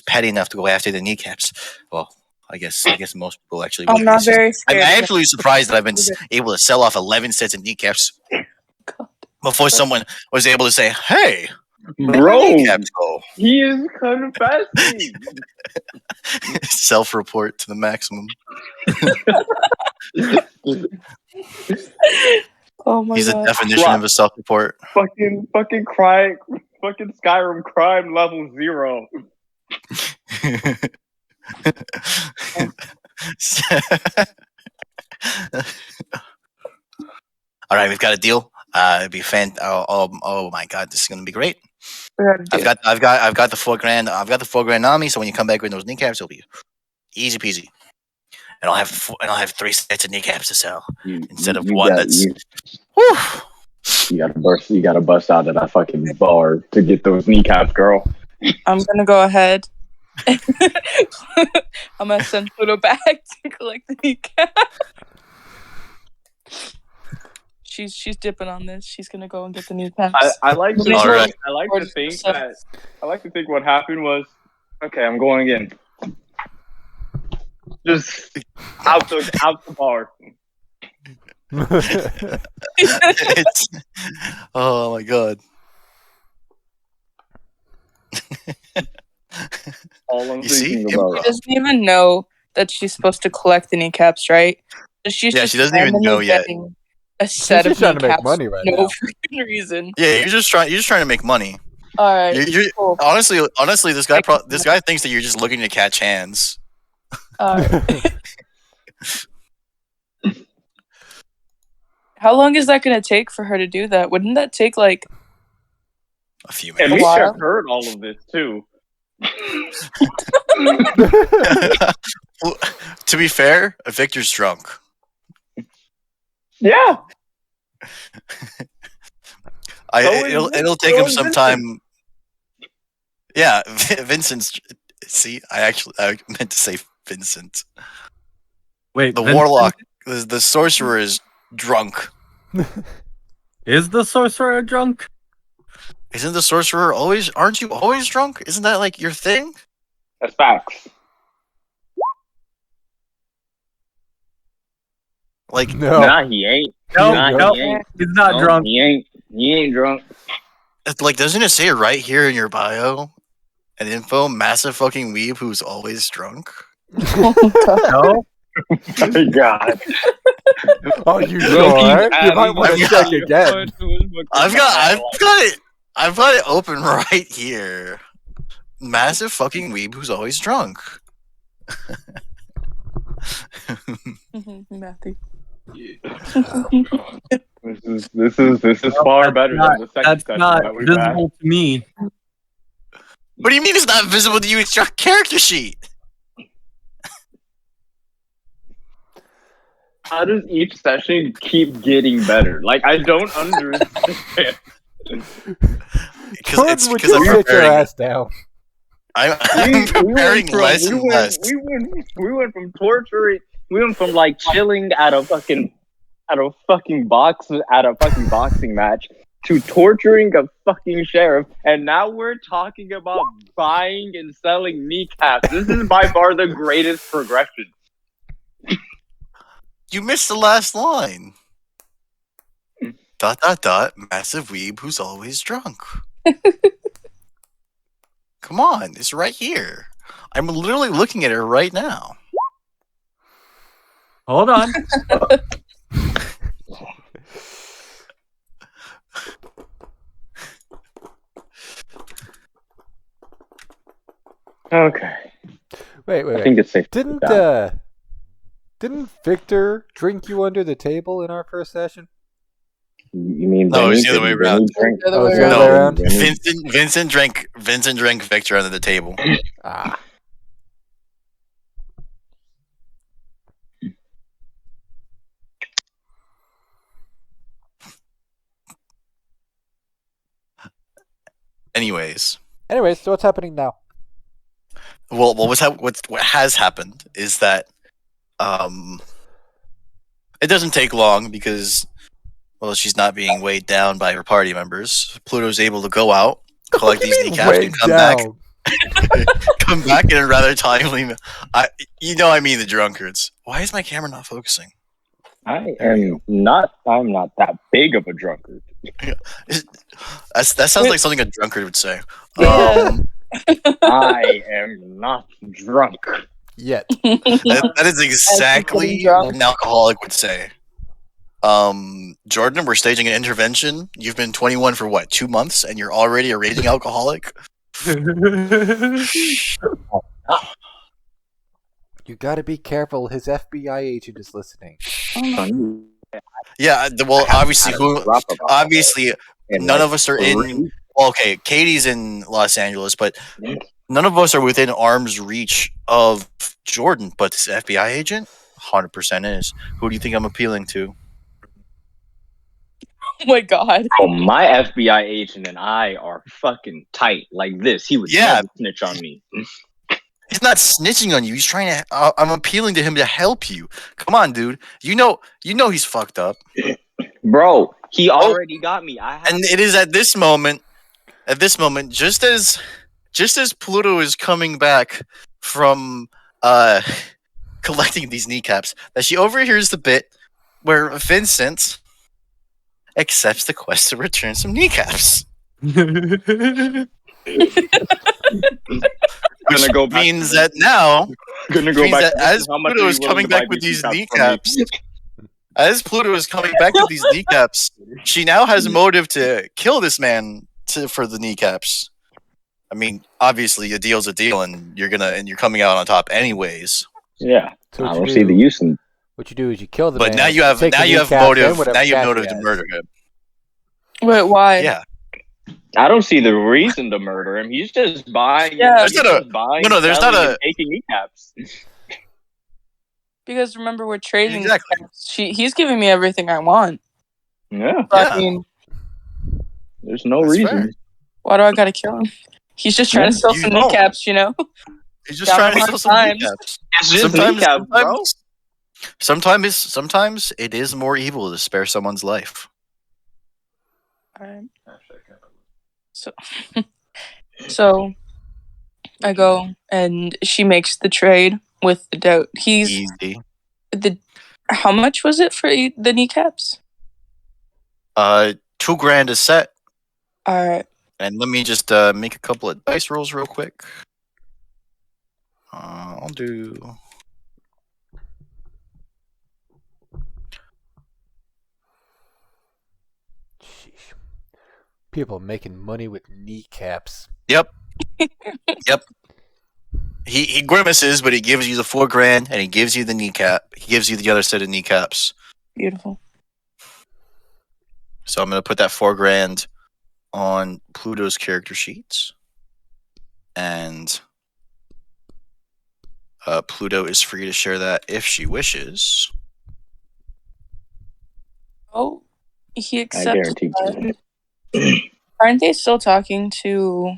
petty enough to go after the kneecaps? Well, I guess most people actually. I'm not very scared. I'm actually surprised that I've been able to sell off 11 sets of kneecaps before someone was able to say, "Hey, Bro, kneecaps go." he is confessing. Self-report to the maximum. Oh my He's god. a definition of a self-report. fucking crime, fucking Skyrim crime level 0. All right, we've got a deal. It'd be oh my god, this is gonna be great. I've got the $4,000. I've got the $4,000 on me. So when you come back with those kneecaps, it'll be easy peasy. And I'll have 3 sets of kneecaps to sell instead of one that's. You gotta bust out of that fucking bar to get those kneecaps, girl. I'm gonna go ahead. I'm gonna send Pluto back to collect the kneecap. She's dipping on this. She's gonna go and get the kneecaps. I like to All right. I like to think what happened was, okay, I'm going in. Just out the bar. Oh my god. All I'm You see? thinking She about. doesn't even know that she's supposed to collect the kneecaps, right? She's Yeah, just she doesn't even randomly know yet. getting a set She's of trying to make kneecaps money for right no now. freaking reason. Yeah, you're just trying to make money. All right. Cool. Honestly, this guy thinks that you're just looking to catch hands. All right. How long is that going to take for her to do that? Wouldn't that take like A few And minutes. we while. have heard all of this too. To be fair, Victor's drunk. Yeah. It'll take him some time. Yeah, Vincent's. See, I meant to say Vincent. Wait, The Vincent warlock, the sorcerer is drunk. is the sorcerer drunk? Isn't the sorcerer always? Aren't you always drunk? Isn't that like your thing? That's facts. Like No. Nah, he ain't. No, Nah, no, he ain't. he's not No, drunk. He ain't drunk. Like, doesn't it say right here in your bio? An info, massive fucking weeb who's always drunk. No, Oh my god. Oh, you sure? You might want to check again. I've got it open right here. Massive fucking weeb who's always drunk. Matthew. This is far better than the second That's session not that we've had. visible to me. What do you mean it's not visible to you? It's your character sheet. How does each session keep getting better? Like, I don't understand. Because Jordan, would I'm you sit your preparing. ass down? I'm preparing less and less. We went from torturing. We went from like chilling at a fucking boxing match to torturing a fucking sheriff, and now we're talking about buying and selling kneecaps. This is by far the greatest progression. You missed the last line. ... Massive weeb who's always drunk. Come on, it's right here. I'm literally looking at it right now. Hold on. Okay, Wait. I think it's safe. Didn't Victor drink you under the table in our first session? You mean No, Vinny? it's the other way Did Vinny around. drink- The other Oh, way it's the other around. way around? Vinny- Vincent drank Victor under the table. Ah. Anyways, So what's happening now? well, what has happened is that it doesn't take long because, well, she's not being weighed down by her party members. Pluto's able to go out, collect these kneecaps, and come back in a rather timely. I mean the drunkards. Why is my camera not focusing? I'm not that big of a drunkard. That sounds like something a drunkard would say. Yeah. I am not drunk. Yet. That is exactly getting drunk. what an alcoholic would say. Jordan, we're staging an intervention. You've been 21 for what, 2 months, and you're already a raging alcoholic? You gotta be careful. His FBI agent is listening. Yeah, well, obviously, none of us are in. Well, okay, Katie's in Los Angeles, but none of us are within arm's reach of Jordan. But this FBI agent, 100% is. Who do you think I'm appealing to? Oh my god. Oh, my FBI agent and I are fucking tight like this. He would never snitch on me. He's not snitching on you. He's trying to. I'm appealing to him to help you. Come on, dude. You know he's fucked up, bro. He already got me. And it is at this moment, just as Pluto is coming back from collecting these kneecaps, that she overhears the bit where Vincent accepts the quest to return some kneecaps. Which means that now, as Pluto is coming back with these kneecaps, she now has a motive to kill this man for the kneecaps. I mean, obviously, a deal's a deal, and you're coming out on top anyways. Yeah, So I don't see the use in. What you do is you kill the But man. now you have motive. Now you have motive to murder him. Wait, why? Yeah. I don't see the reason to murder him. He's just buying. Yeah. There's not a taking kneecaps. Because remember, we're trading. Exactly. He's giving me everything I want. Yeah. But, I mean, There's no That's reason. fair. why do I gotta kill him? He's just trying to sell some don't. kneecaps, you know? He's just trying to sell some Sometimes. kneecaps. It's just kneecaps, bro. Sometimes it is more evil to spare someone's life. Alright. So I go and she makes the trade with the doubt. Easy. How much was it for the kneecaps? $2,000 a set. Alright. And let me just make a couple of dice rolls real quick. I'll do. Sheesh. People making money with kneecaps. Yep. He grimaces, but he gives you the $4,000, and he gives you the kneecap. He gives you the other set of kneecaps. Beautiful. So I'm gonna put that $4,000 on Pluto's character sheets, and Pluto is free to share that if she wishes. Oh, he I accepted guarantee that. you. Aren't they still talking to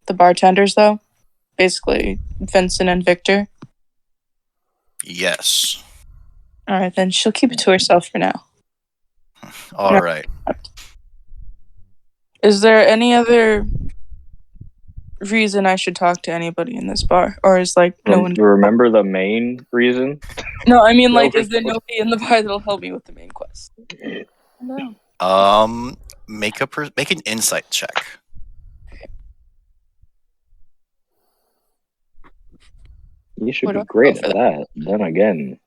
the bartenders, though? Basically, Vincent and Victor. Yes. All right, then she'll keep it to herself for now. All No. right. Is there any other reason I should talk to anybody in this bar, or is like no one? Remember the main reason? No, I mean like, No, is there nobody in the bar that'll help me with the main quest? No. Make an insight check. You should Where do be I great go at for that. Then again,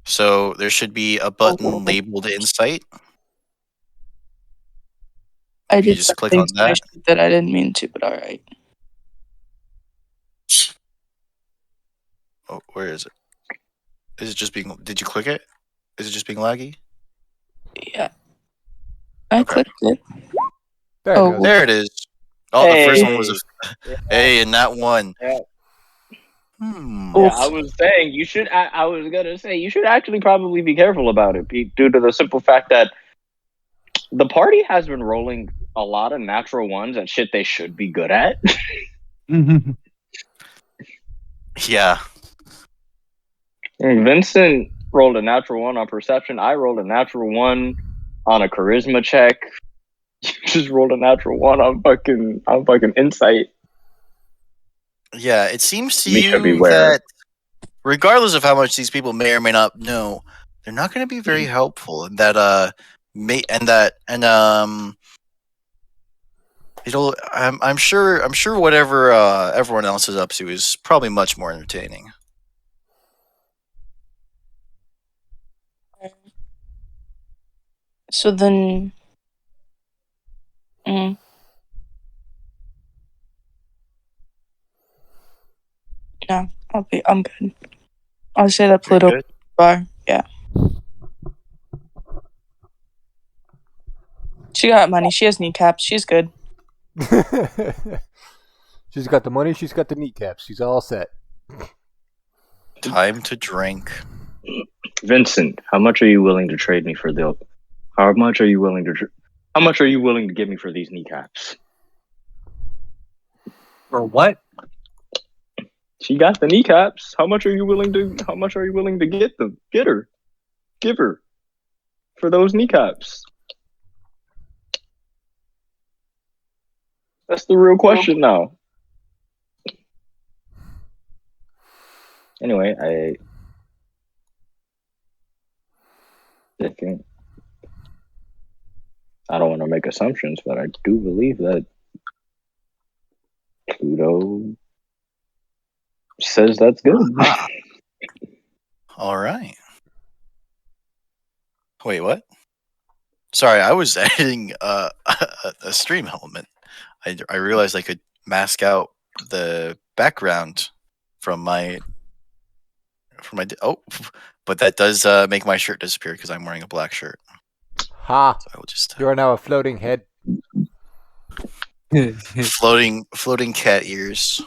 So there should be a button labeled insight. I You did just click something on to my that. sheet that I didn't mean to, but all right. Oh, where is it? Is it just being? Did you click it? Is it just being laggy? Yeah, I Okay. clicked it. There it Oh, goes. There it is. Oh, the first one was a Yeah. hey, and that one. Yeah. Hmm. Oh. Yeah, I was saying you should. I was gonna say you should actually probably be careful about it, Pete, due to the simple fact that the party has been rolling a lot of natural ones at shit they should be good at. Yeah. And Vincent rolled a natural one on perception. I rolled a natural one on a charisma check. You just rolled a natural one on fucking insight. Yeah. It seems to Misha, you beware. that regardless of how much these people may or may not know, they're not going to be very helpful, and that it'll. I'm sure whatever everyone else is up to is probably much more entertaining. So then, no, I'm good. I'll say that Very Pluto good. bar. Yeah. She got money. She has kneecaps. She's good. She's got the money. She's got the kneecaps. She's all set. Time to drink. Vincent, how much are you willing to trade me for the? How much are you willing to? How much are you willing to give me for these kneecaps? For what? She got the kneecaps. How much are you willing to? How much are you willing to get them? Give her for those kneecaps. That's the real question now. Anyway, I think I don't want to make assumptions, but I do believe that Pluto says that's good. All right. Wait, what? Sorry, I was editing a stream element. I realized I could mask out the background from my but that does make my shirt disappear because I'm wearing a black shirt. Ha! So I will just You are now a floating head. floating cat ears.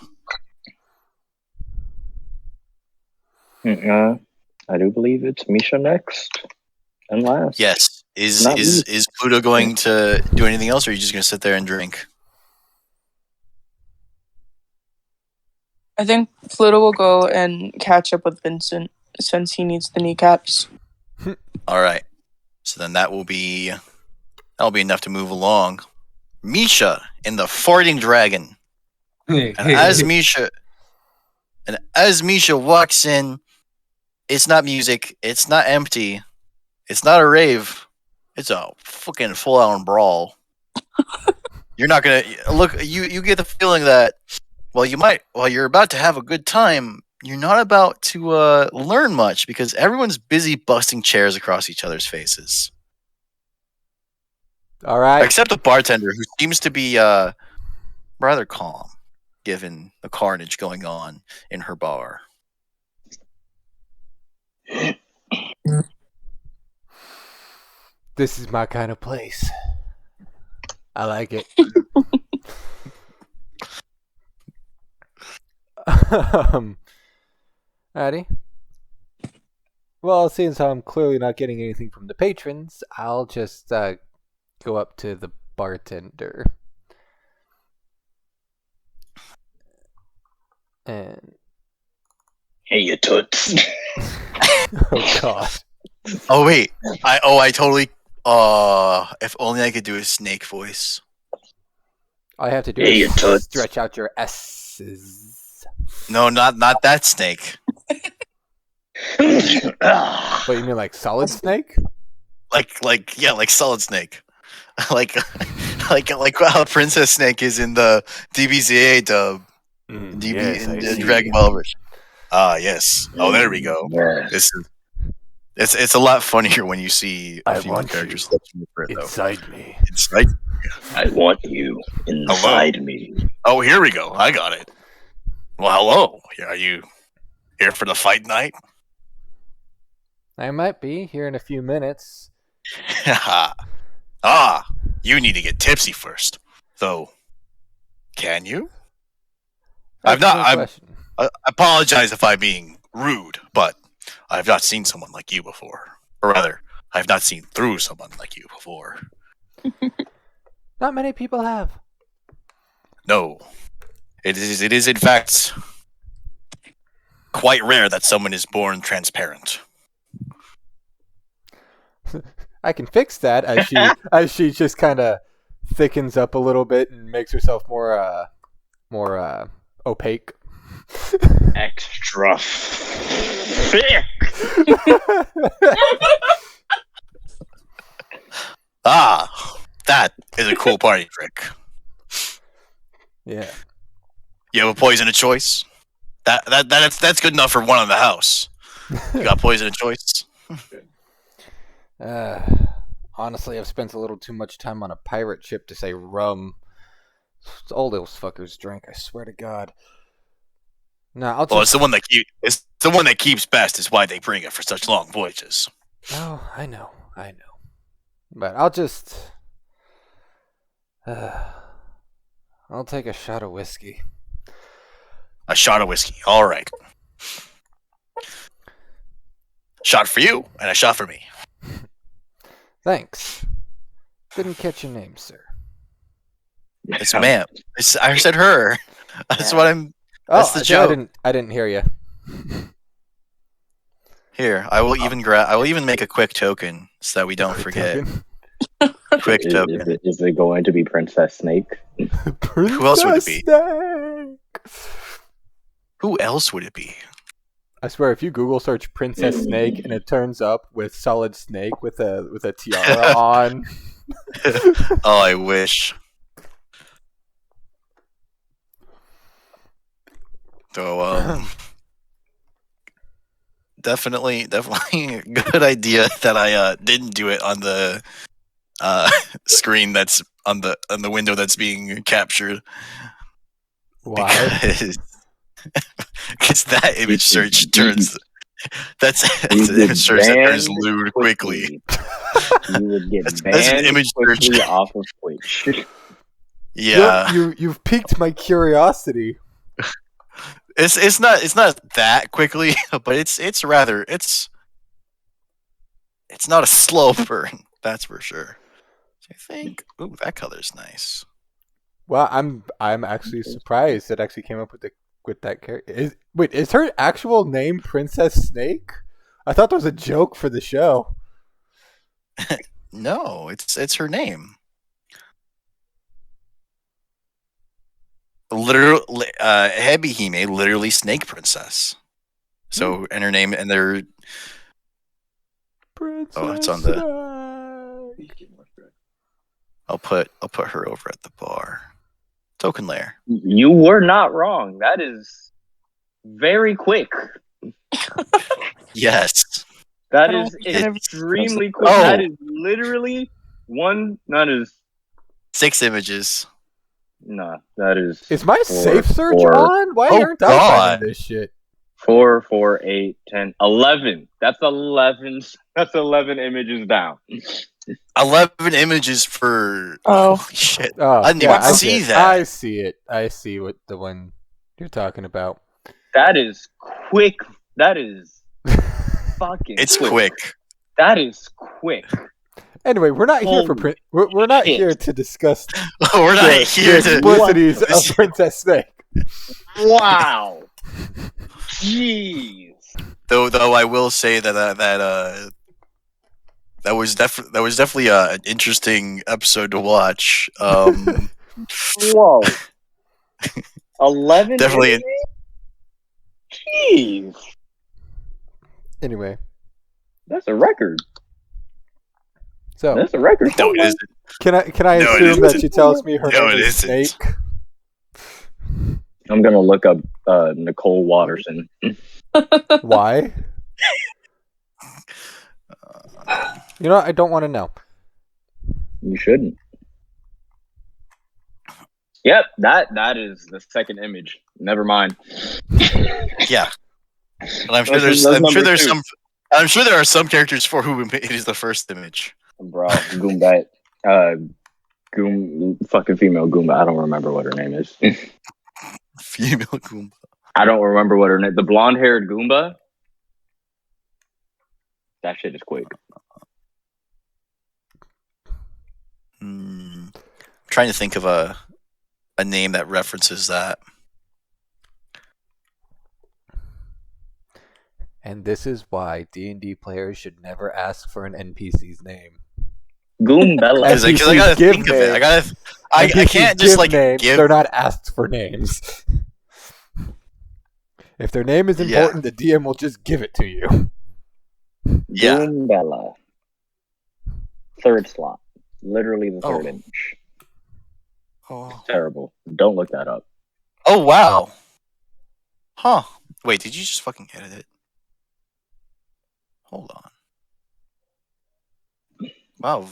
I do believe it's Misha next and last. Yes. Not me. Is Pluto going to do anything else, or are you just going to sit there and drink? I think Pluto will go and catch up with Vincent since he needs the kneecaps. All right. So then that'll be enough to move along. Misha in the farting dragon. And as Misha walks in, it's not music, it's not empty, it's not a rave, it's a fucking full-on brawl. You're not gonna look. You get the feeling that while you're about to have a good time, you're not about to learn much because everyone's busy busting chairs across each other's faces. All right. Except the bartender, who seems to be rather calm, given the carnage going on in her bar. This is my kind of place. I like it. Alrighty. Well, since I'm clearly not getting anything from the patrons, I'll just go up to the bartender. And Hey, you toots. oh god. Oh wait, I totally. If only I could do a snake voice. All I have to do Hey, you is toots. stretch out your S's. No, not that snake. What, you mean like Solid Snake? Like Solid Snake. like how Princess Snake is in the DBZA dub. Yes, I in see. Dragon Ball version. Ah, yes. Oh, there we go. Yeah. It's a lot funnier when you see a I few want characters you steps from the though. inside me. It's like, I want you inside me. oh, here we go. I got it. Well, hello. Are you here for the fight night? I might be here in a few minutes. Ah, you need to get tipsy first. Though, can you? Question. I apologize if I'm being rude, but I've not seen someone like you before. Or rather, I've not seen through someone like you before. Not many people have. No. It is in fact quite rare that someone is born transparent. I can fix that as she just kind of thickens up a little bit and makes herself more opaque. Extra thick. Ah, that is a cool party trick. Yeah. You have a poison of choice? That's good enough for one in the house. You got poison of choice? Honestly, I've spent a little too much time on a pirate ship to say rum. All those fuckers drink, I swear to God. No, I'll just... Well, it's the one that keeps best is why they bring it for such long voyages. Oh, I know. But I'll just... I'll take a shot of whiskey. A shot of whiskey. All right. Shot for you and a shot for me. Thanks. Didn't catch your name, sir. It's ma'am. I said her. That's what I'm. That's the joke. I didn't hear you. Here, I will even make a quick token so that we don't forget. Quick token. Is it going to be Princess Snake? Who else would it be? Snake. Who else would it be? I swear, if you Google search Princess Snake and it turns up with Solid Snake with a tiara on. Oh, I wish. So, definitely a good idea that I didn't do it on the screen that's on the window that's being captured. Why? Because that image search turns. That's an image search that turns lewd quickly. You would get That's banned an image quickly search. off of Twitch. Yeah, You've piqued my curiosity. it's not that quickly, but it's not a slow burn. That's for sure. So I think, ooh, that color's nice. Well, I'm actually surprised it actually came up with that character. Is her actual name Princess Snake? I thought that was a joke for the show. No, it's her name. Literally, Hebihime, literally Snake Princess. So, and her name, and they're. Princess Oh, it's on the. Snake. I'll put her over at the bar. Token layer. You were not wrong. That is very quick. Yes. That I don't is think I've- extremely quick. Oh. That is literally one. That is 6 images. nah. That is. Is my Four, safe search four. on? Why Oh, aren't I God. finding this shit? 4, 4, 8, 10, 11. That's 11. That's 11 images down. 11 images for. Oh. Holy shit! Oh, I didn't yeah, even Wow. see it. that. I see it. I see what the one you're talking about. That is quick. That is fucking. It's quick. That is quick. Anyway, we're not here for Holy we're not shit. here to discuss We're not the here to. explicities This- of Princess Snake. Wow. Jeez. Though I will say that that was definitely an interesting episode to watch. Whoa. 11. Definitely. images? Jeez. Anyway, That's a record. so That's a record. No, it isn't. can I No, it assume that isn't. she tells me her No, name it is isn't. Snake? I'm gonna look up Nicole Watterson. Why? You know, I don't want to know. You shouldn't. Yep, that is the second image. Never mind. Yeah, and I'm sure That's I'm sure number there's two. some. I'm sure there are some characters for whom it is the first image. Bro, Goomba. Fucking female Goomba. I don't remember what her name is. Female Goomba. I don't remember what her name. The blonde-haired Goomba. That shit is quick. I'm trying to think of a name that references that. And this is why D&D players should never ask for an NPC's name. Goombella. Because I NPCs gotta give think of it. names. I NPCs can't just give like names. give. They're not asked for names. If their name is Yeah. important, the DM will just give it to you. Yeah. Goombella. Third slot. Literally the third Oh. image. Oh. Terrible. Don't look that up. Oh wow. Huh. Wait, did you just fucking edit it? Hold on. Wow,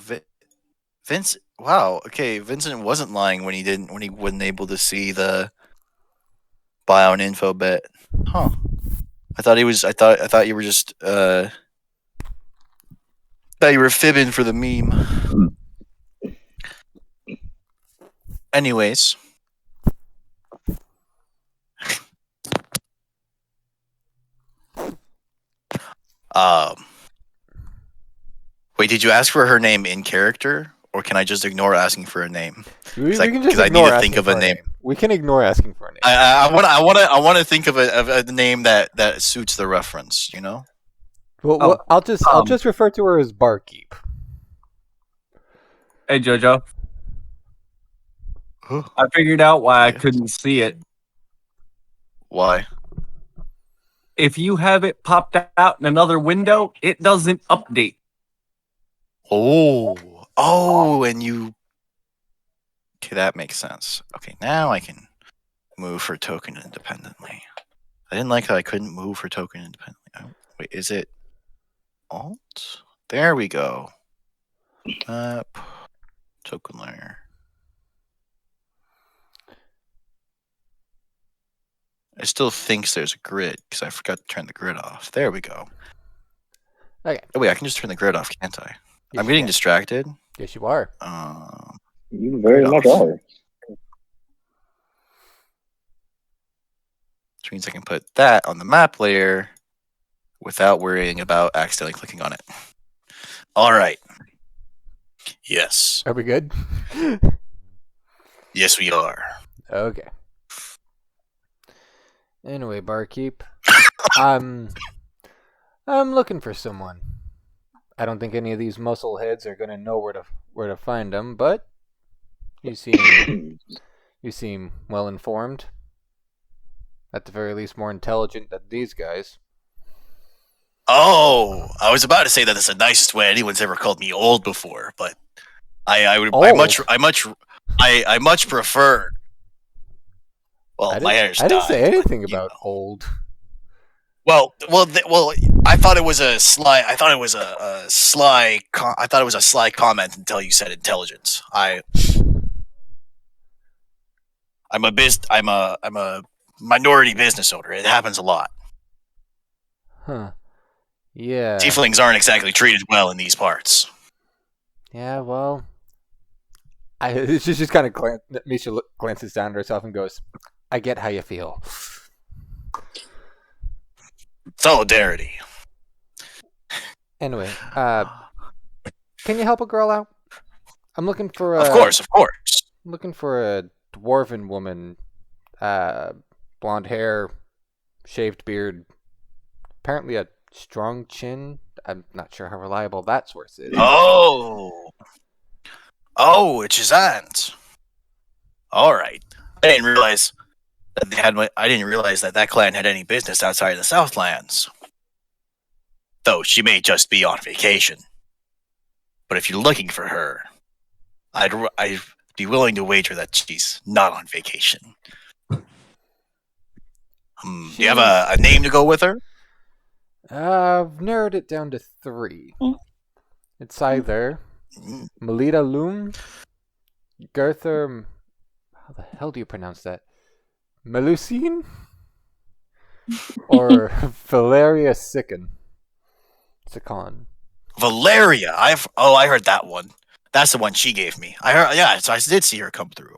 Vince. Wow. Okay, Vincent wasn't lying when he wasn't able to see the bio and info bit. Huh. I thought he was. I thought you were just. Thought you were fibbing for the meme. Anyways. Wait, did you ask for her name in character, or can I just ignore asking for a name? We I- can just 'cause I need ignore to asking think of for a name. We can ignore asking for a name. I want to think of a name that suits the reference. You know. Well, I'll just refer to her as Barkeep. Hey, Jojo. I figured out why I couldn't see it. Why? If you have it popped out in another window, it doesn't update. And you. Okay, that makes sense. Okay, now I can move her token independently. I didn't like how I couldn't move her token independently. Wait, is it Alt? There we go. Map. Token layer. It still thinks there's a grid because I forgot to turn the grid off. There we go. Okay. Oh wait, I can just turn the grid off, can't I? Yes, I'm you getting can. distracted. Yes, you are. You very Right much off. are. Which means I can put that on the map layer without worrying about accidentally clicking on it. All right. Yes. Are we good? Yes, we are. Okay. Anyway, Barkeep, I'm looking for someone. I don't think any of these muscle heads are gonna know where to find them, but you seem well informed. At the very least, more intelligent than these guys. Oh, I was about to say that that's the nicest way anyone's ever called me old before, but I Old? much prefer. Well, I my hair's didn't say dyed, but, anything you about know. old. Well. I thought it was a sly. I thought it was a sly. I thought it was a sly comment until you said intelligence. I'm a minority business owner. It happens a lot. Huh. Yeah. Tieflings aren't exactly treated well in these parts. Yeah, well, she just kind of Misha glances down at herself and goes, "I get how you feel." Solidarity. Anyway, can you help a girl out? I'm looking for Of course. I'm looking for a dwarven woman, blonde hair, shaved beard, apparently a strong chin. I'm not sure how reliable that source is. Oh, it's his aunt. All right. I didn't realize that I didn't realize that clan had any business outside of the Southlands. Though she may just be on vacation. But if you're looking for her, I'd be willing to wager that she's not on vacation. Do you have a name to go with her? I've narrowed it down to 3. It's either Melita Loom, Gerther. How the hell do you pronounce that? Melusine? Or Valeria Sicken. Sikon. Valeria. I heard that one. That's the one she gave me. So I did see her come through.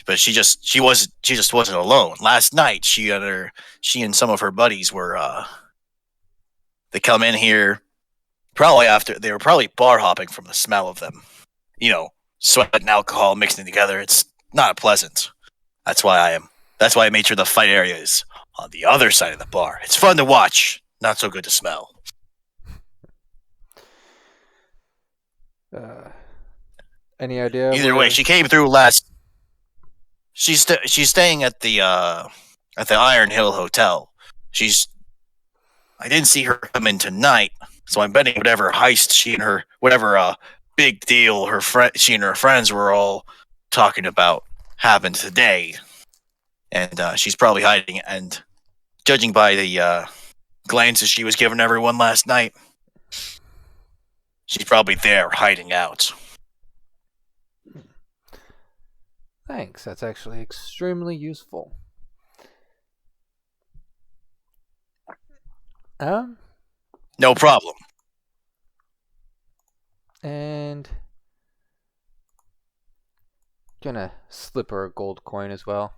But she just wasn't alone. Last night she and some of her buddies were they come in here they were probably bar hopping from the smell of them. Sweat and alcohol mixing together. It's not pleasant. That's why I made sure the fight area is on the other side of the bar. It's fun to watch, not so good to smell. Any idea? Either way, she came through last. She's staying at the Iron Hill Hotel. I didn't see her come in tonight, so I'm betting whatever heist whatever big deal she and her friends were all talking about happened today, and she's probably hiding. And judging by the glances she was giving everyone last night, she's probably there hiding out. Thanks. That's actually extremely useful. No problem. And gonna slip her a gold coin as well,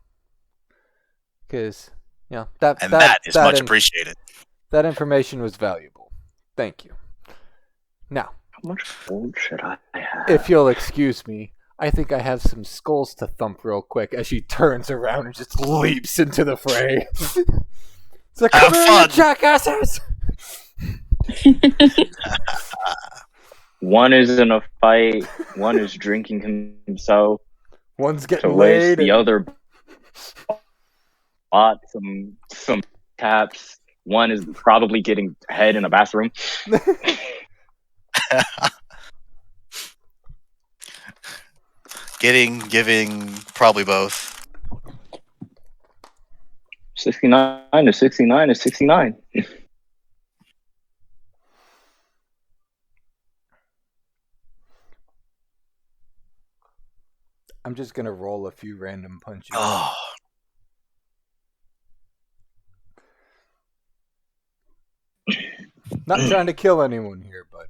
because that is much appreciated. That information was valuable. Thank you. Now, how much gold should I have? If you'll excuse me, I think I have some skulls to thump real quick as she turns around and just leaps into the fray. It's like, come here, you jackasses! One is in a fight. One is drinking himself. One's getting laid. The other bought some taps. One is probably getting head in a bathroom. Giving, probably both. 69 to 69 is 69. I'm just gonna roll a few random punches. Oh. Not trying to kill anyone here, but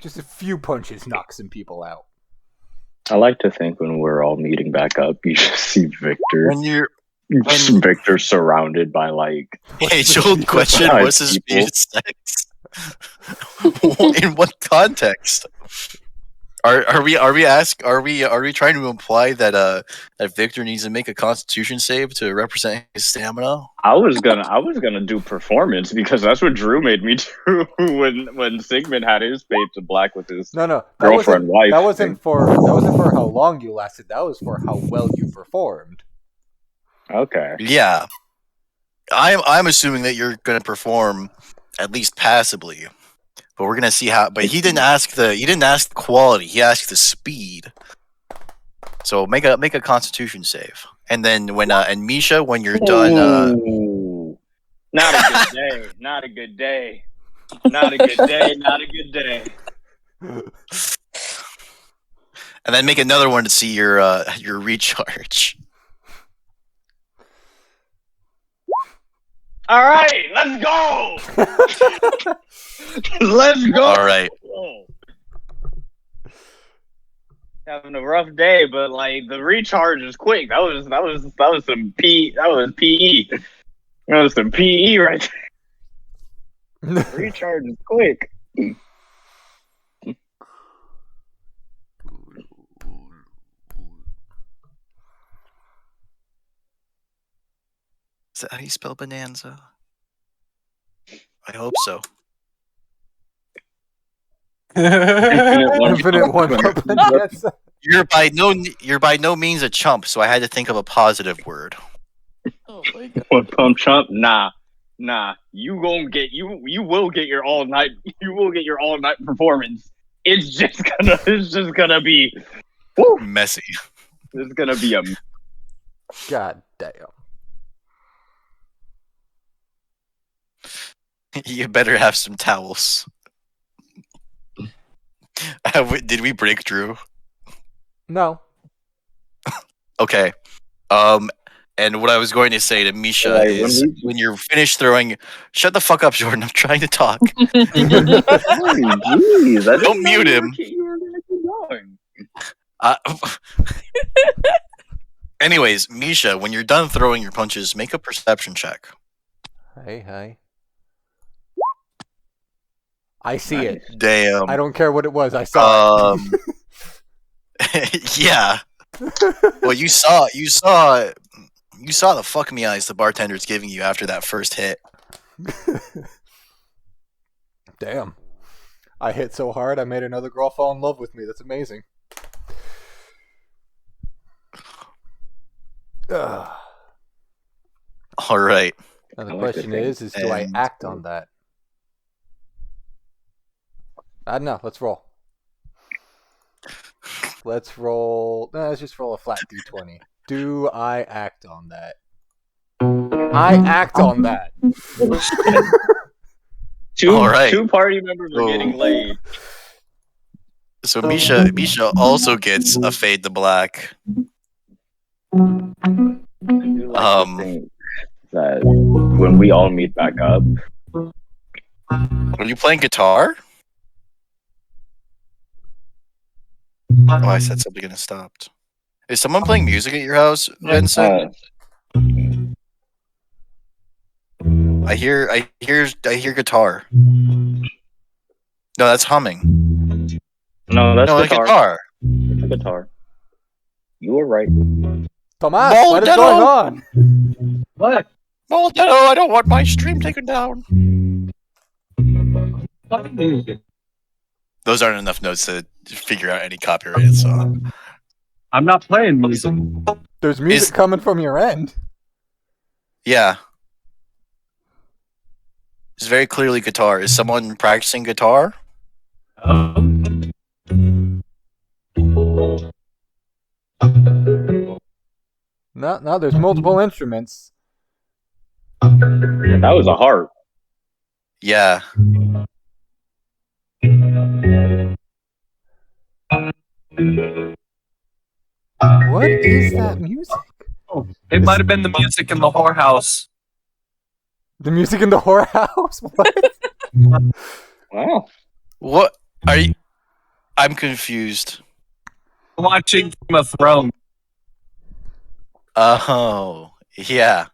just a few punches knock some people out. I like to think when we're all meeting back up, you just see Victor. Victor surrounded by age-old question: what's his muted sex? In what context? Are we trying to imply that Victor needs to make a Constitution save to represent his stamina? I was gonna do performance because that's what Drew made me do when Sigmund had his fade to black with his girlfriend wife. That wasn't for how long you lasted. That was for how well you performed. Okay. Yeah, I'm assuming that you're gonna perform at least passably. But we're gonna see how. But he didn't ask the quality. He asked the speed. So make a Constitution save, and then and Misha, when you're done. Not a good day. Not a good day. Not a good day. Not a good day. And then make another one to see your recharge. All right, let's go. Let's go. All right. Having a rough day, but like the recharge is quick. That was some P. That was PE. That was some PE right there. Recharge is quick. Is that how you spell bonanza? I hope so. Infinite one-up bonanza. You're by no means a chump, so I had to think of a positive word. Oh my god. What pump chump? Nah. You will get your all night performance. It's just gonna be Messy. it's gonna be a God damn. You better have some towels. Did we break Drew? No. Okay. And what I was going to say to Misha Like, is when you're finished throwing, shut the fuck up, Jordan. I'm trying to talk. Jeez, I Don't mute him. You were gonna keep going. Anyways, Misha, when you're done throwing your punches, make a perception check. Hey. I see it. Damn. I don't care what it was. I saw it. Yeah. Well, you saw the fuck me eyes the bartender's giving you after that first hit. Damn. I hit so hard I made another girl fall in love with me. That's amazing. Ugh. All right. Now the I like question the thing. is do I And- act on that? I don't know. Let's roll. Let's just roll a flat d20. Do I act on that? I act on that. All right. Two party members are Oh. getting laid. So Misha also gets a fade to black. I do like to think that when we all meet back up, Are you playing guitar? Oh, I said something and it stopped. Is someone playing music at your house, Vincent? I hear guitar. No, that's humming. no, that's No, guitar. It's a guitar. You were right. Tomas, what is going on? What? Oh no, I don't want my stream taken down. Fucking music. Those aren't enough notes to figure out any copyrighted song. I'm not playing music. There's music Is- coming from your end. Yeah. It's very clearly guitar. Is someone practicing guitar? No, there's multiple instruments. That was a harp. Yeah. What is that music? It might have been the music in the whorehouse. The music in the whorehouse? What? Wow. What are you? I'm confused. Watching Game of Thrones. Oh, yeah.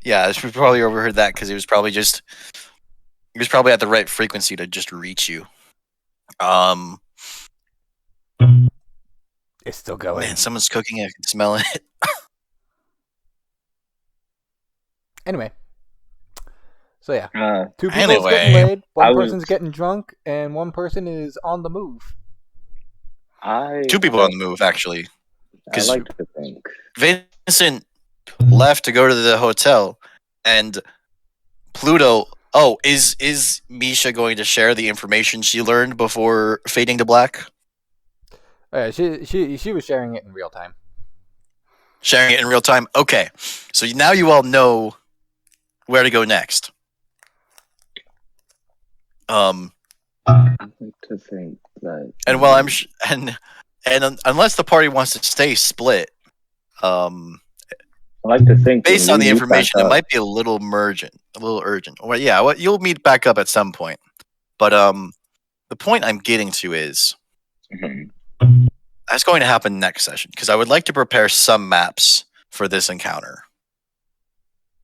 Yeah, we probably overheard that because it was probably at the right frequency to just reach you. It's still going. Man, someone's cooking. I can smell it. Anyway. So yeah. Two people's Anyway, getting laid, one I was- person's getting drunk, and one person is on the move. Two people on the move, actually. I like to think. Vincent left to go to the hotel, and Pluto. Oh, is Misha going to share the information she learned before fading to black? Oh, yeah, she was sharing it in real time. Sharing it in real time. Okay, so now you all know where to go next. I like to think that. And while I'm and unless the party wants to stay split, Well, I like to think Based when on we the meet back information, it up- might be a little urgent. Well, yeah, well, you'll meet back up at some point. But the point I'm getting to is Mhm. that's going to happen next session because I would like to prepare some maps for this encounter.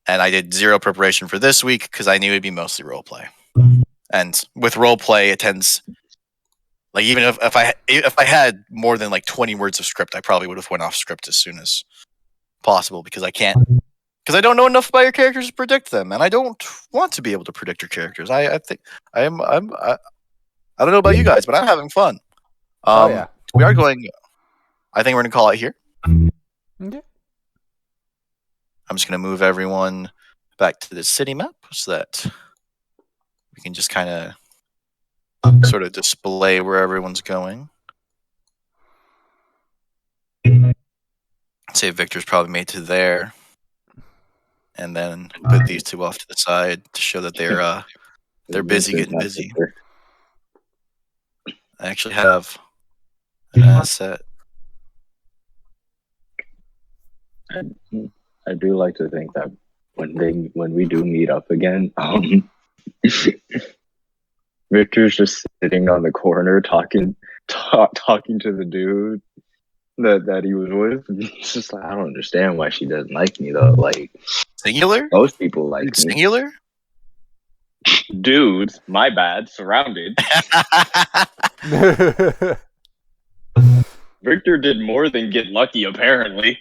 And I did zero preparation for this week because I knew it'd be mostly roleplay. And with roleplay, it tends like even if I had more than like 20 words of script, I probably would have went off script as soon as possible because I don't know enough about your characters to predict them, and I don't want to be able to predict your characters. I think I don't know about you guys, but I'm having fun. Oh, yeah. We are going. I think we're gonna call it here. Okay. I'm just gonna move everyone back to the city map so that we can just kind of sort of display where everyone's going. Say Victor's probably made to there, and then put these two off to the side to show that they're busy getting busy. I actually have an asset. I do like to think that when we do meet up again, Victor's just sitting on the corner talking to the dude that he was with. It's just like I don't understand why she doesn't like me though. Like Singular? most people like me. Singular? Dudes, my bad. Surrounded. Victor did more than get lucky, apparently.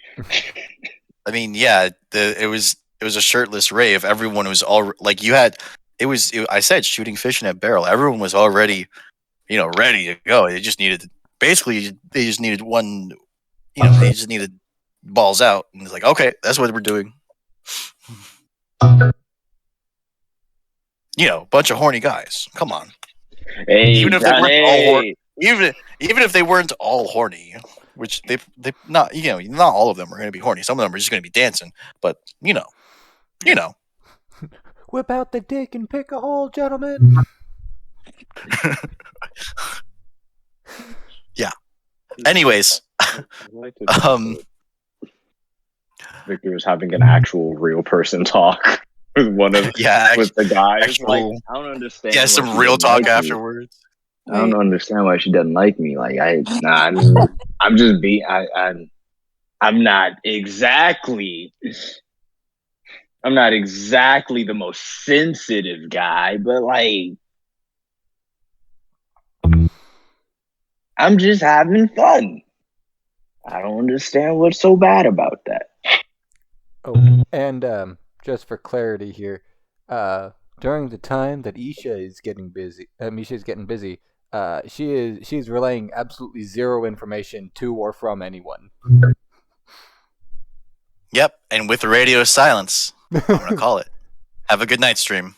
I mean, yeah, it was a shirtless rave. Everyone was all like, you had. I said shooting fish in a barrel. Everyone was already, ready to go. They just needed one. They just needed balls out, and it's like, okay, that's what we're doing. Bunch of horny guys. Come on. Hey, Even if they weren't all Johnny. even if they weren't all horny, which they not not all of them are going to be horny. Some of them are just going to be dancing, but you know. Whip out the dick and pick a hole, gentlemen. Yeah. Anyways, I like to think that Victor was having an actual real person talk with one of yeah, with the guys. actual- Like I don't understand. yeah, why some she real doesn't talk like me. afterwards. I don't understand why she doesn't like me. Like I'm just being. I'm not exactly. I'm not exactly the most sensitive guy, but like I'm just having fun. I don't understand what's so bad about that. Oh, and just for clarity here, during the time that Misha is getting busy, she's relaying absolutely zero information to or from anyone. Yep, and with radio silence, I'm gonna call it. Have a good night, stream.